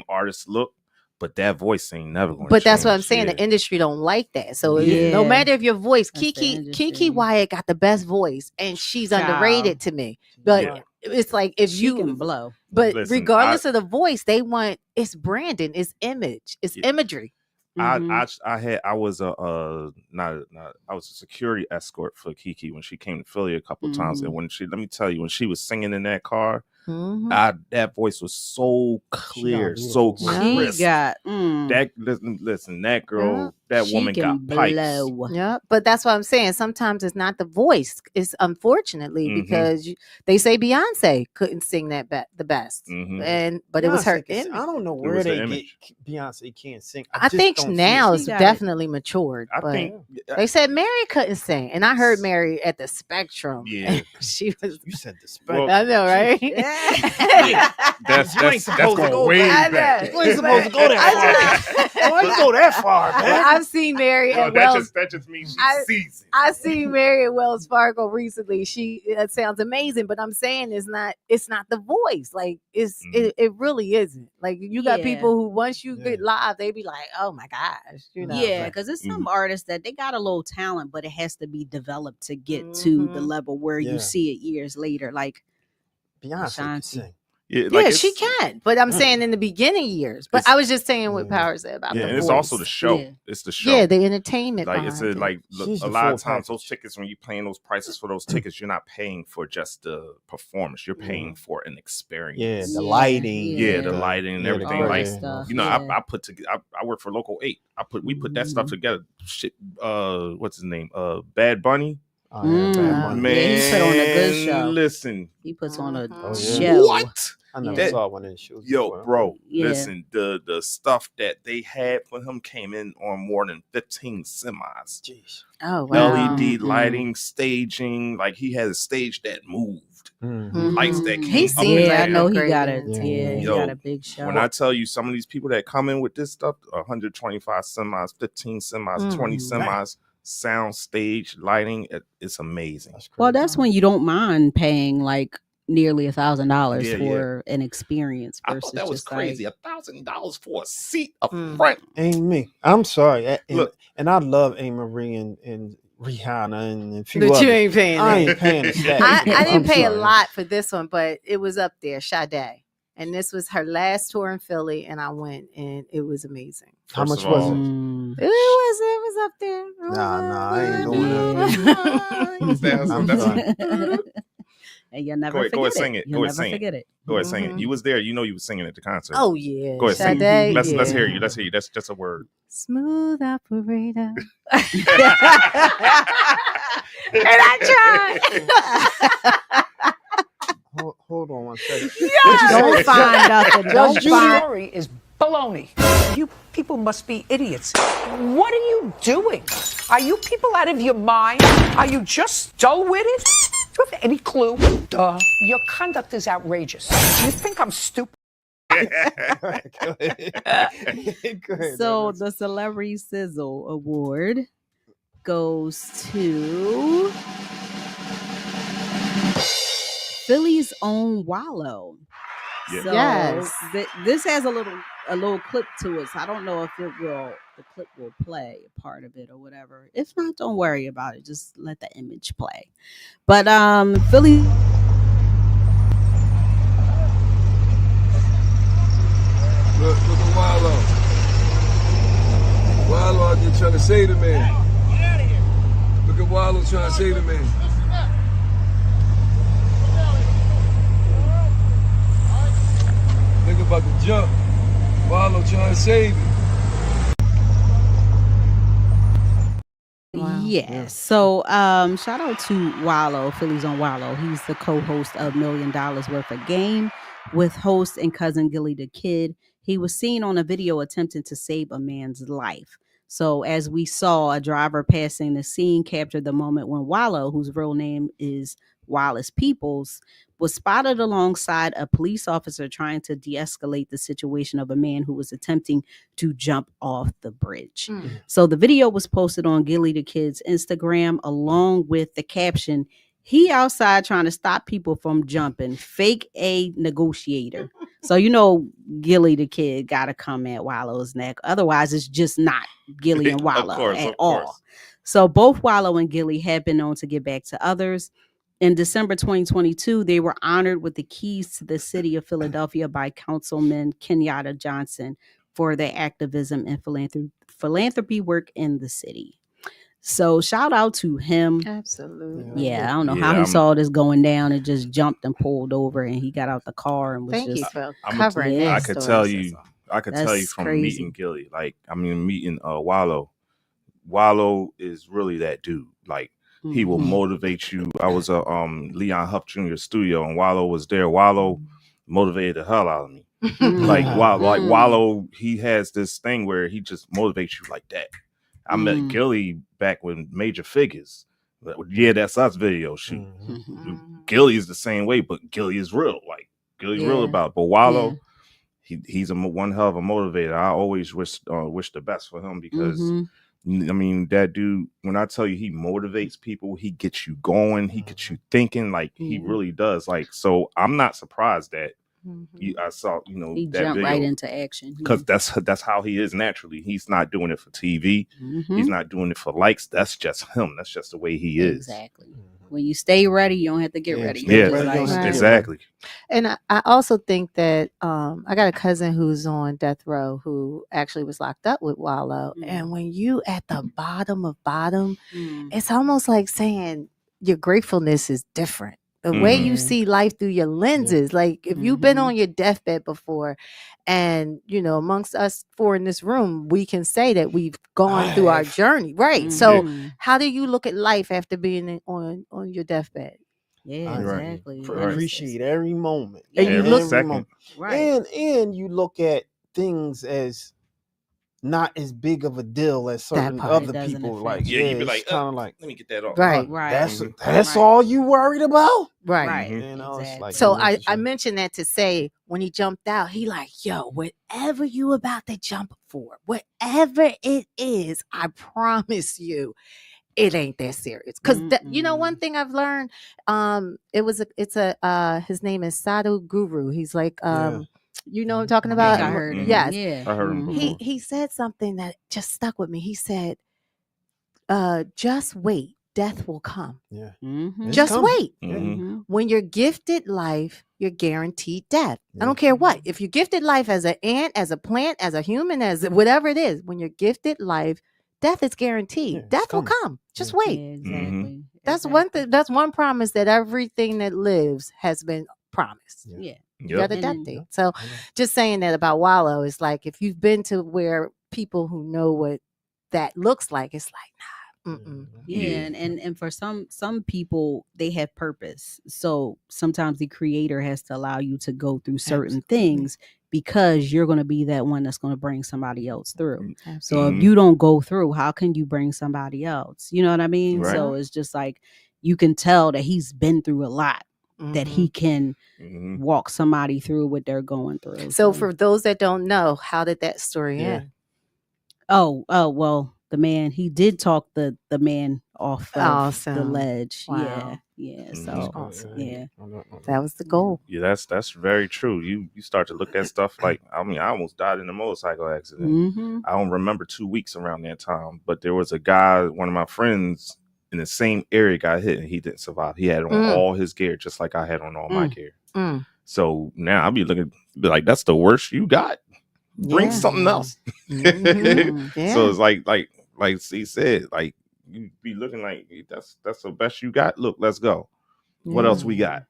artist look, but that voice ain't never going to But that's what I'm change. saying. The industry don't like that. So Yeah. no matter if your voice, That's the Kiki industry. Wyatt got the best voice, and she's Child. underrated to me. But Yeah. it's like if She you can blow. But Listen, regardless of the voice, they want it's branding, it's image, it's imagery. I was a security escort for Kiki when she came to Philly a couple times, and when let me tell you, when she was singing in that car, that voice was so clear, so crisp. She got that. Listen, that girl, that woman got pipes. Yeah, but that's what I'm saying. Sometimes it's not the voice. It's unfortunately because they say Beyonce couldn't sing that the best, but it was her image. I don't know where they get Beyonce can't sing. I think now it's definitely matured. I think they said Mary couldn't sing, and I heard Mary at the Spectrum. Yeah, she was. You said the Spectrum. I know, right? That's going way back. You ain't supposed to go that far. Why you go that far, man? I've seen Mary at Wells. That just means she's seasoned. I seen Mary at Wells Fargo recently. That sounds amazing, but I'm saying it's not the voice. Like it really isn't. Like you got people who once you get live, they be like, oh my gosh, you know. Yeah, because it's some artists that they got a little talent, but it has to be developed to get to the level where you see it years later. Like Beyonce can sing. Yeah, she can, but I'm saying in the beginning years. But I was just saying what Power said about the and voice. it's also the show. Yeah. It's the show. Yeah, the entertainment. Like it's a She's lot of times package. those tickets, when you're paying those prices for those tickets, you're not paying for just the performance. You're paying for an experience. Yeah, the lighting. Yeah, the lighting and everything. all Like that stuff, you know, I put together. I work for Local 8. We put that stuff together. Shit. What's his name? Bad Bunny. Oh, yeah, Man, he put on a good show. Listen, he puts on a yeah. show. What? I never saw one of his shows. Yo, before. bro, Yeah. listen, the stuff that they had for him came in on more than 15 semis. Jeez. Oh wow. LED lighting, staging, like he had a stage that moved. Mm-hmm. Lights that came He up seems and Yeah, I like down. know a he great got man. it. Yeah. Yeah, he Yo, got a big show. When I tell you some of these people that come in with this stuff, 125 semis, 15 semis, 20 semis, sound, stage, lighting, it's amazing. Well, that's when you don't mind paying like nearly $1,000 Yeah, for an experience I versus thought that was just like, crazy. $1,000 for a seat up front. Ain't me. I'm sorry. Look. And I love Anne Marie and Rihanna and a few But others. you ain't paying I that. ain't paying the stat. I I'm didn't pay a sorry. lot for this one, but it was up there, Sade. And this was her last tour in Philly, and I went, and it was amazing. How First much of was all, it? It was up there. Nah, I ain't doing that. I'm sorry. and you'll never Go ahead, forget sing it. it. You'll Go ahead, never sing it. forget it. Go ahead, sing it. You was there. You know you was singing at the concert. Oh yeah, Go ahead, sing Sade, it. Let's yeah. hear you. Let's hear you. That's just a word. Smooth operator. And I tried. Hold on one second. Don't find nothing. Don't Your find. story is baloney. You people must be idiots. What are you doing? Are you people out of your mind? Are you just dull-witted? Do you have any clue? Duh. Your conduct is outrageous. You think I'm stupid? Go ahead, So man. the Celebrity Sizzle Award goes to Philly's own Wallow. Yeah. So Yes. this has a little clip to it. So I don't know if the clip will play a part of it or whatever. If not, don't worry about it. Just let the image play. But Philly. Look at Wallow. Wallow out there trying to save the man. Look at Wallow trying to save the man. Nigga about to jump. Wallow trying to save him. Wow. Yeah. So shout out to Wallow, Philly's own Wallow. He's the co-host of $1 Million Worth of Game with host and cousin Gilly the Kid. He was seen on a video attempting to save a man's life. So as we saw, a driver passing the scene captured the moment when Wallow, whose real name is Wallace Peoples, was spotted alongside a police officer trying to de-escalate the situation of a man who was attempting to jump off the bridge. So the video was posted on Gilly the Kid's Instagram along with the caption, "He outside trying to stop people from jumping, fake a negotiator." So Gilly the Kid got to come at Wallow's neck. Otherwise, it's just not Gilly and Wallow at all. So both Wallow and Gilly have been known to give back to others. In December 2022, they were honored with the keys to the city of Philadelphia by Councilman Kenyatta Johnson for their activism and philanthropy work in the city. So shout out to him. Absolutely. Yeah, I don't know how he saw this going down and just jumped and pulled over, and he got out the car and was Thank just. you for covering that. I could tell you That's from crazy. meeting Gilly, meeting Wallow. Wallow is really that dude. Like, he will motivate you. I was at Leon Huff Jr. studio, and Wallow was there. Wallow motivated the hell out of me. Wallow, he has this thing where he just motivates you like that. I met Gilly back when Major Figures. Yeah, that's us video shoot. Gilly is the same way, but Gilly is real. Like, Gilly's real about it. But Wallow, he's one hell of a motivator. I always wish the best for him because I mean, that dude, when I tell you he motivates people, he gets you going, he gets you thinking, like he really does. Like, so I'm not surprised that I saw, he that jumped video, right into action because that's how he is naturally. He's not doing it for TV. He's not doing it for likes. That's just him. That's just the way he is. Exactly. When you stay ready, you don't have to get ready. Exactly. And I also think that I got a cousin who's on death row who actually was locked up with Wallow. And when you at the bottom of bottom, it's almost like saying your gratefulness is different. The way you see life through your lenses. Like if you've been on your deathbed before, and amongst us four in this room, we can say that we've gone through our journey, right? So how do you look at life after being on your deathbed? Yeah, exactly. Appreciate every moment. And you every look moment. right, and you look at things as not as big of a deal as certain other people. Like, you'd be like, kind of like, let me get that off. Right. That's all you worried about. Right. It's like, so I mentioned that to say when he jumped out, he like, yo, whatever you about to jump for, whatever it is, I promise you, it ain't that serious. Because one thing I've learned, his name is Sadhu Guru. He's like, you know what I'm talking about? I heard him. Yes. Yeah. I heard him before. He said something that just stuck with me. He said, just wait. Death will come. Yeah. Just wait. When you're gifted life, you're guaranteed death. I don't care what. If you're gifted life as an ant, as a plant, as a human, as whatever it is, when you're gifted life, death is guaranteed. Death will come. Just wait. Yeah, exactly. That's one thing. That's one promise that everything that lives has been promised. Yeah. You got a death date. So just saying that about Wallow is like, if you've been to where people who know what that looks like, it's like, nah. Yeah, and for some people, they have purpose. So sometimes the creator has to allow you to go through certain things because you're going to be that one that's going to bring somebody else through. So if you don't go through, how can you bring somebody else? You know what I mean? Right. So it's just like you can tell that he's been through a lot, that he can walk somebody through what they're going through. So for those that don't know, how did that story end? Oh, well, the man, he did talk the man off of the ledge. Wow. Yeah. So yeah, that was the goal. Yeah, that's very true. You start to look at stuff like, I almost died in a motorcycle accident. I don't remember 2 weeks around that time, but there was a guy, one of my friends in the same area, got hit and he didn't survive. He had on all his gear just like I had on all my gear. So now I'll be like, that's the worst you got. Bring something else. So it's like he said, like you be looking like that's the best you got. Look, let's go. What else we got?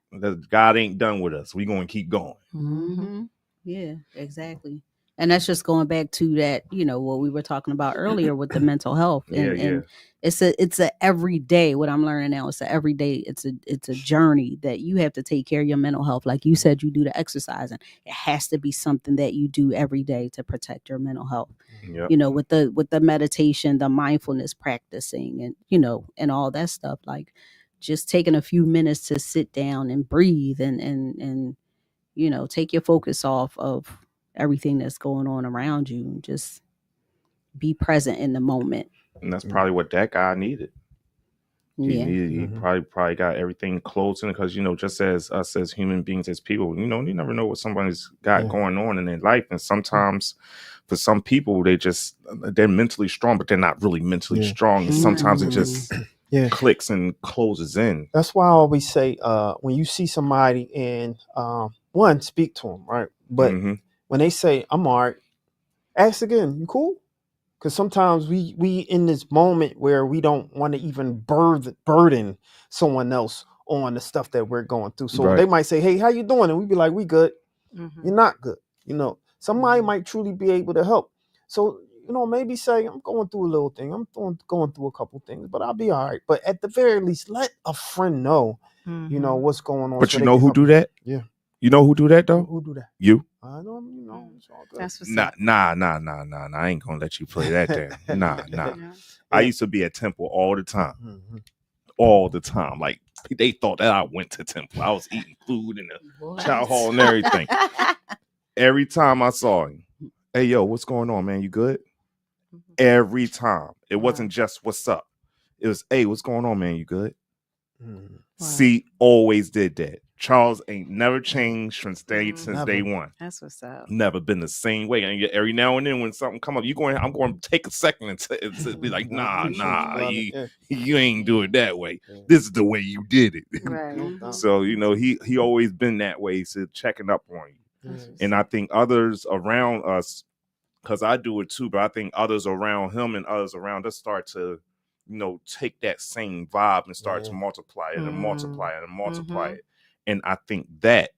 God ain't done with us. We gonna keep going. Yeah, exactly. And that's just going back to that, what we were talking about earlier with the mental health. And it's a everyday, what I'm learning now, it's a everyday, it's a journey that you have to take care of your mental health. Like you said, you do the exercising. It has to be something that you do every day to protect your mental health. Yep. With the meditation, the mindfulness practicing, and and all that stuff, like just taking a few minutes to sit down and breathe and take your focus off of everything that's going on around you and just be present in the moment. And that's probably what that guy needed. He probably got everything closed in, because just as us as human beings, as people, you never know what somebody's got going on in their life. And sometimes for some people, they're mentally strong, but they're not really mentally strong. And sometimes it just clicks and closes in. That's why I always say, when you see somebody and one, speak to them, right? But when they say, I'm all right, ask again, you cool? Because sometimes we in this moment where we don't want to even burden someone else on the stuff that we're going through. So they might say, hey, how you doing? And we be like, we good. You're not good. Somebody might truly be able to help. So, maybe say, I'm going through a little thing. I'm going through a couple things, but I'll be all right. But at the very least, let a friend know, what's going on. But so who do that? Yeah. You know who do that though? Who do that? You. I know, it's all good. That's what's Nah. I ain't gonna let you play that there. Nah. I used to be at Temple all the time. All the time. Like, they thought that I went to Temple. I was eating food in the chow hall and everything. Every time I saw him, hey, yo, what's going on, man? You good? Every time. It wasn't just what's up. It was, hey, what's going on, man? You good? See, always did that. Charles ain't never changed since day one. That's what's up. Never been the same way. And every now and then when something come up, I'm going to take a second and to be like, nah, you ain't do it that way. This is the way you did it. Right. So, he always been that way, so checking up on you. And I think others around us, because I do it too, but I think others around him and others around us start to, take that same vibe and start to multiply it and multiply it and multiply it. And I think that,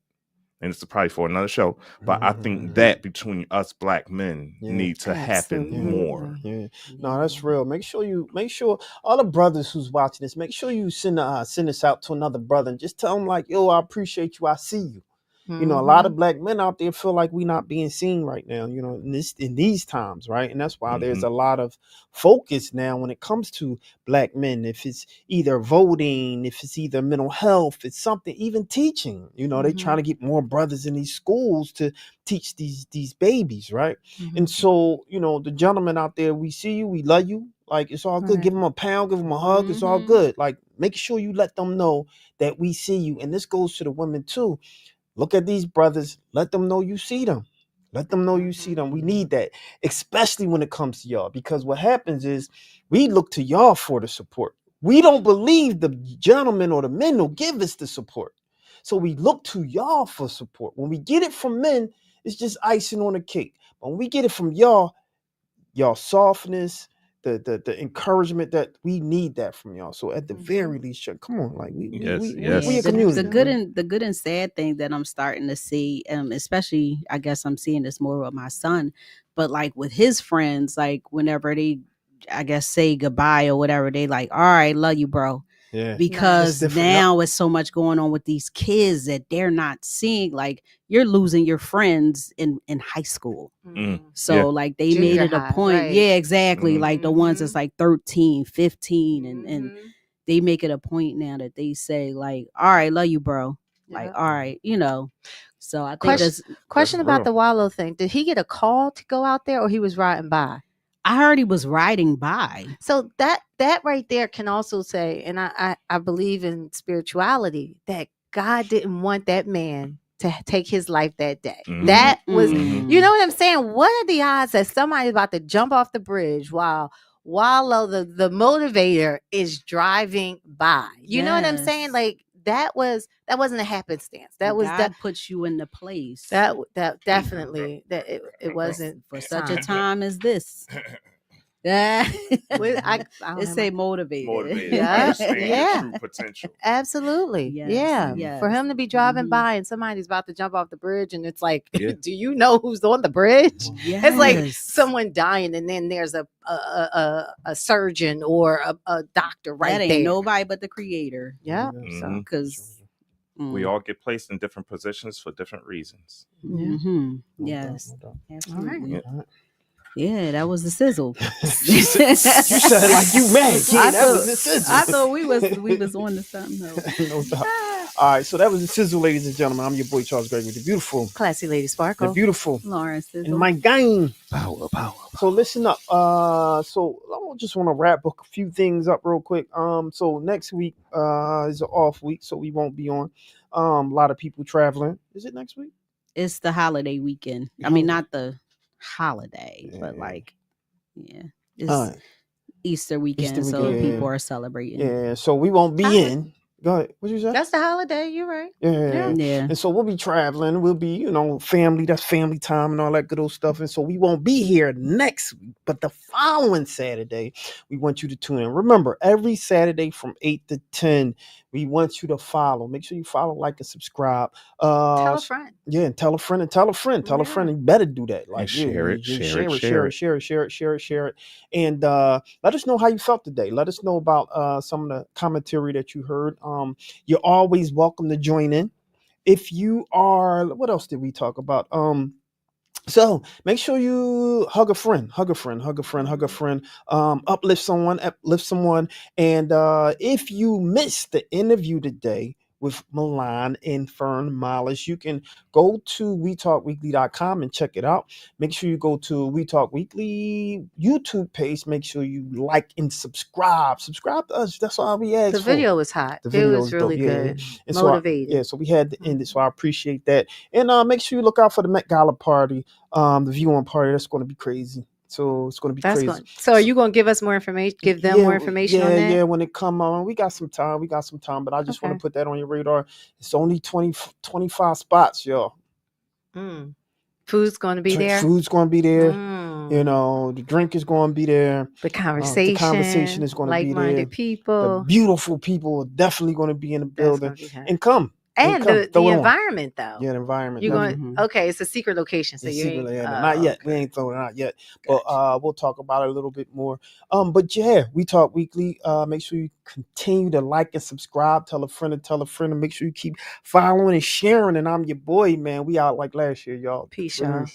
and it's probably for another show, but I think that between us black men need to happen more. Yeah. No, that's real. Make sure all the brothers who's watching this, make sure you send this out to another brother and just tell them like, yo, I appreciate you. I see you. A lot of black men out there feel like we're not being seen right now, in these times, right? And that's why there's a lot of focus now when it comes to black men. If it's either voting, if it's either mental health, it's something, even teaching, they trying to get more brothers in these schools to teach these babies, right? And so, the gentlemen out there, we see you, we love you. Like, it's all good. Give them a pound, give them a hug. It's all good. Like, make sure you let them know that we see you. And this goes to the women too. Look at these brothers. Let them know you see them. Let them know you see them. We need that, especially when it comes to y'all, because what happens is we look to y'all for the support. We don't believe the gentlemen or the men will give us the support. So we look to y'all for support. When we get it from men, it's just icing on the cake. But when we get it from y'all softness, the encouragement, that we need that from y'all. So at the very least, come on, like we a community. The good and sad thing that I'm starting to see, especially I guess I'm seeing this more with my son, but like with his friends, like whenever they, I guess, say goodbye or whatever, they like, all right, love you, bro. Yeah. Because now it's so much going on with these kids that they're not seeing. Like, you're losing your friends in high school. So like they Junior made it a high, point. right. Yeah, exactly. Like the ones that's like 13, 15 and they make it a point now that they say like, all right, love you, bro. Like, all right, So I think question about the Wallow thing. Did he get a call to go out there, or he was riding by? I heard he was riding by. So that right there can also say, and I believe in spirituality, that God didn't want that man to take his life that day. That was, you know what I'm saying? What are the odds that somebody's about to jump off the bridge while Wallow, the motivator, is driving by? You know what I'm saying? Like, that wasn't a happenstance. That puts you in the place. That definitely, that it wasn't for such a time as this. Yeah. I don't It have say my- motivated. Motivated, Yeah. understand Yeah. your true potential. Absolutely. Yes, Yeah. yes. For him to be driving Mhm. by and somebody's about to jump off the bridge and it's like, Yeah. do you know who's on the bridge? It's like Yes. someone dying and then there's a surgeon or a doctor right that ain't there. nobody but the creator. Yeah. Mhm. So Because We all get placed in different positions for different reasons. Yes. No doubt. Absolutely. Yeah. Yeah, that was the sizzle. You said it like you mad, kid. I That was thought- the sizzle. I thought we was on to something else. No doubt. All right, so that was the sizzle, ladies and gentlemen. I'm your boy Charles Gregory, the beautiful, classy lady the Sparkle. beautiful, Lawrence and Sizzle. my gang. Power. So listen up. So I just want to wrap a few things up real quick. So next week is an off week, so we won't be on. A lot of people traveling. Is it next week? It's the holiday weekend. I mean, not the holiday, but Yeah. like, yeah, it's All right. Easter weekend, Easter so weekend. people are celebrating. Yeah. So we won't be in. Go ahead. What you say? That's the holiday. You're right. Yeah. Yeah. And so we'll be traveling. We'll be, family. That's family time and all that good old stuff. And so we won't be here next week, but the following Saturday, we want you to tune in. Remember, every Saturday from 8 to 10, we want you to follow. Make sure you follow, like, and subscribe. Tell a friend. Yeah, and tell a friend and tell a friend. Tell a Yeah. friend. You better do that. Like, And share it, yeah, share it, share it. And let us know how you felt today. Let us know about some of the commentary that you heard. You're always welcome to join in. If you are, what else did we talk about? So make sure you hug a friend, uplift someone. And if you missed the interview today with Milan and Fern Miles, you can go to wetalkweekly.com and check it out. Make sure you go to We Talk Weekly YouTube page. Make sure you like and subscribe. Subscribe to us. That's all we ask The for. video was hot. The It video was is really dope. Yeah, good. And so Motivated. so we had to end it. So I appreciate that. And make sure you look out for the Met Gala party, the viewing party. That's going to be crazy. So it's going to be That's crazy. going. So are you going to give us more information? Give them more information on that? Yeah, when it come on, we got some time. But I just want Okay. to put that on your radar. It's only 25 spots, y'all. Mm. Food's going to be there. Food's going to be there. Mm. The drink is going to be there. The conversation. The conversation is going to be there. Like-minded people. The beautiful people are definitely going to be in the That's building. gonna be hot. And come. And come, the throw it on. environment, though. Yeah, the environment. You're definitely. going. Okay, it's a secret location, so It's you secret, ain't. not yet. We ain't throwing it out yet. But we'll talk about it a little bit more. But yeah, We Talk Weekly. Make sure you continue to like and subscribe. Tell a friend and make sure you keep following and sharing. And I'm your boy, man. We out like last year, y'all. Peace, y'all.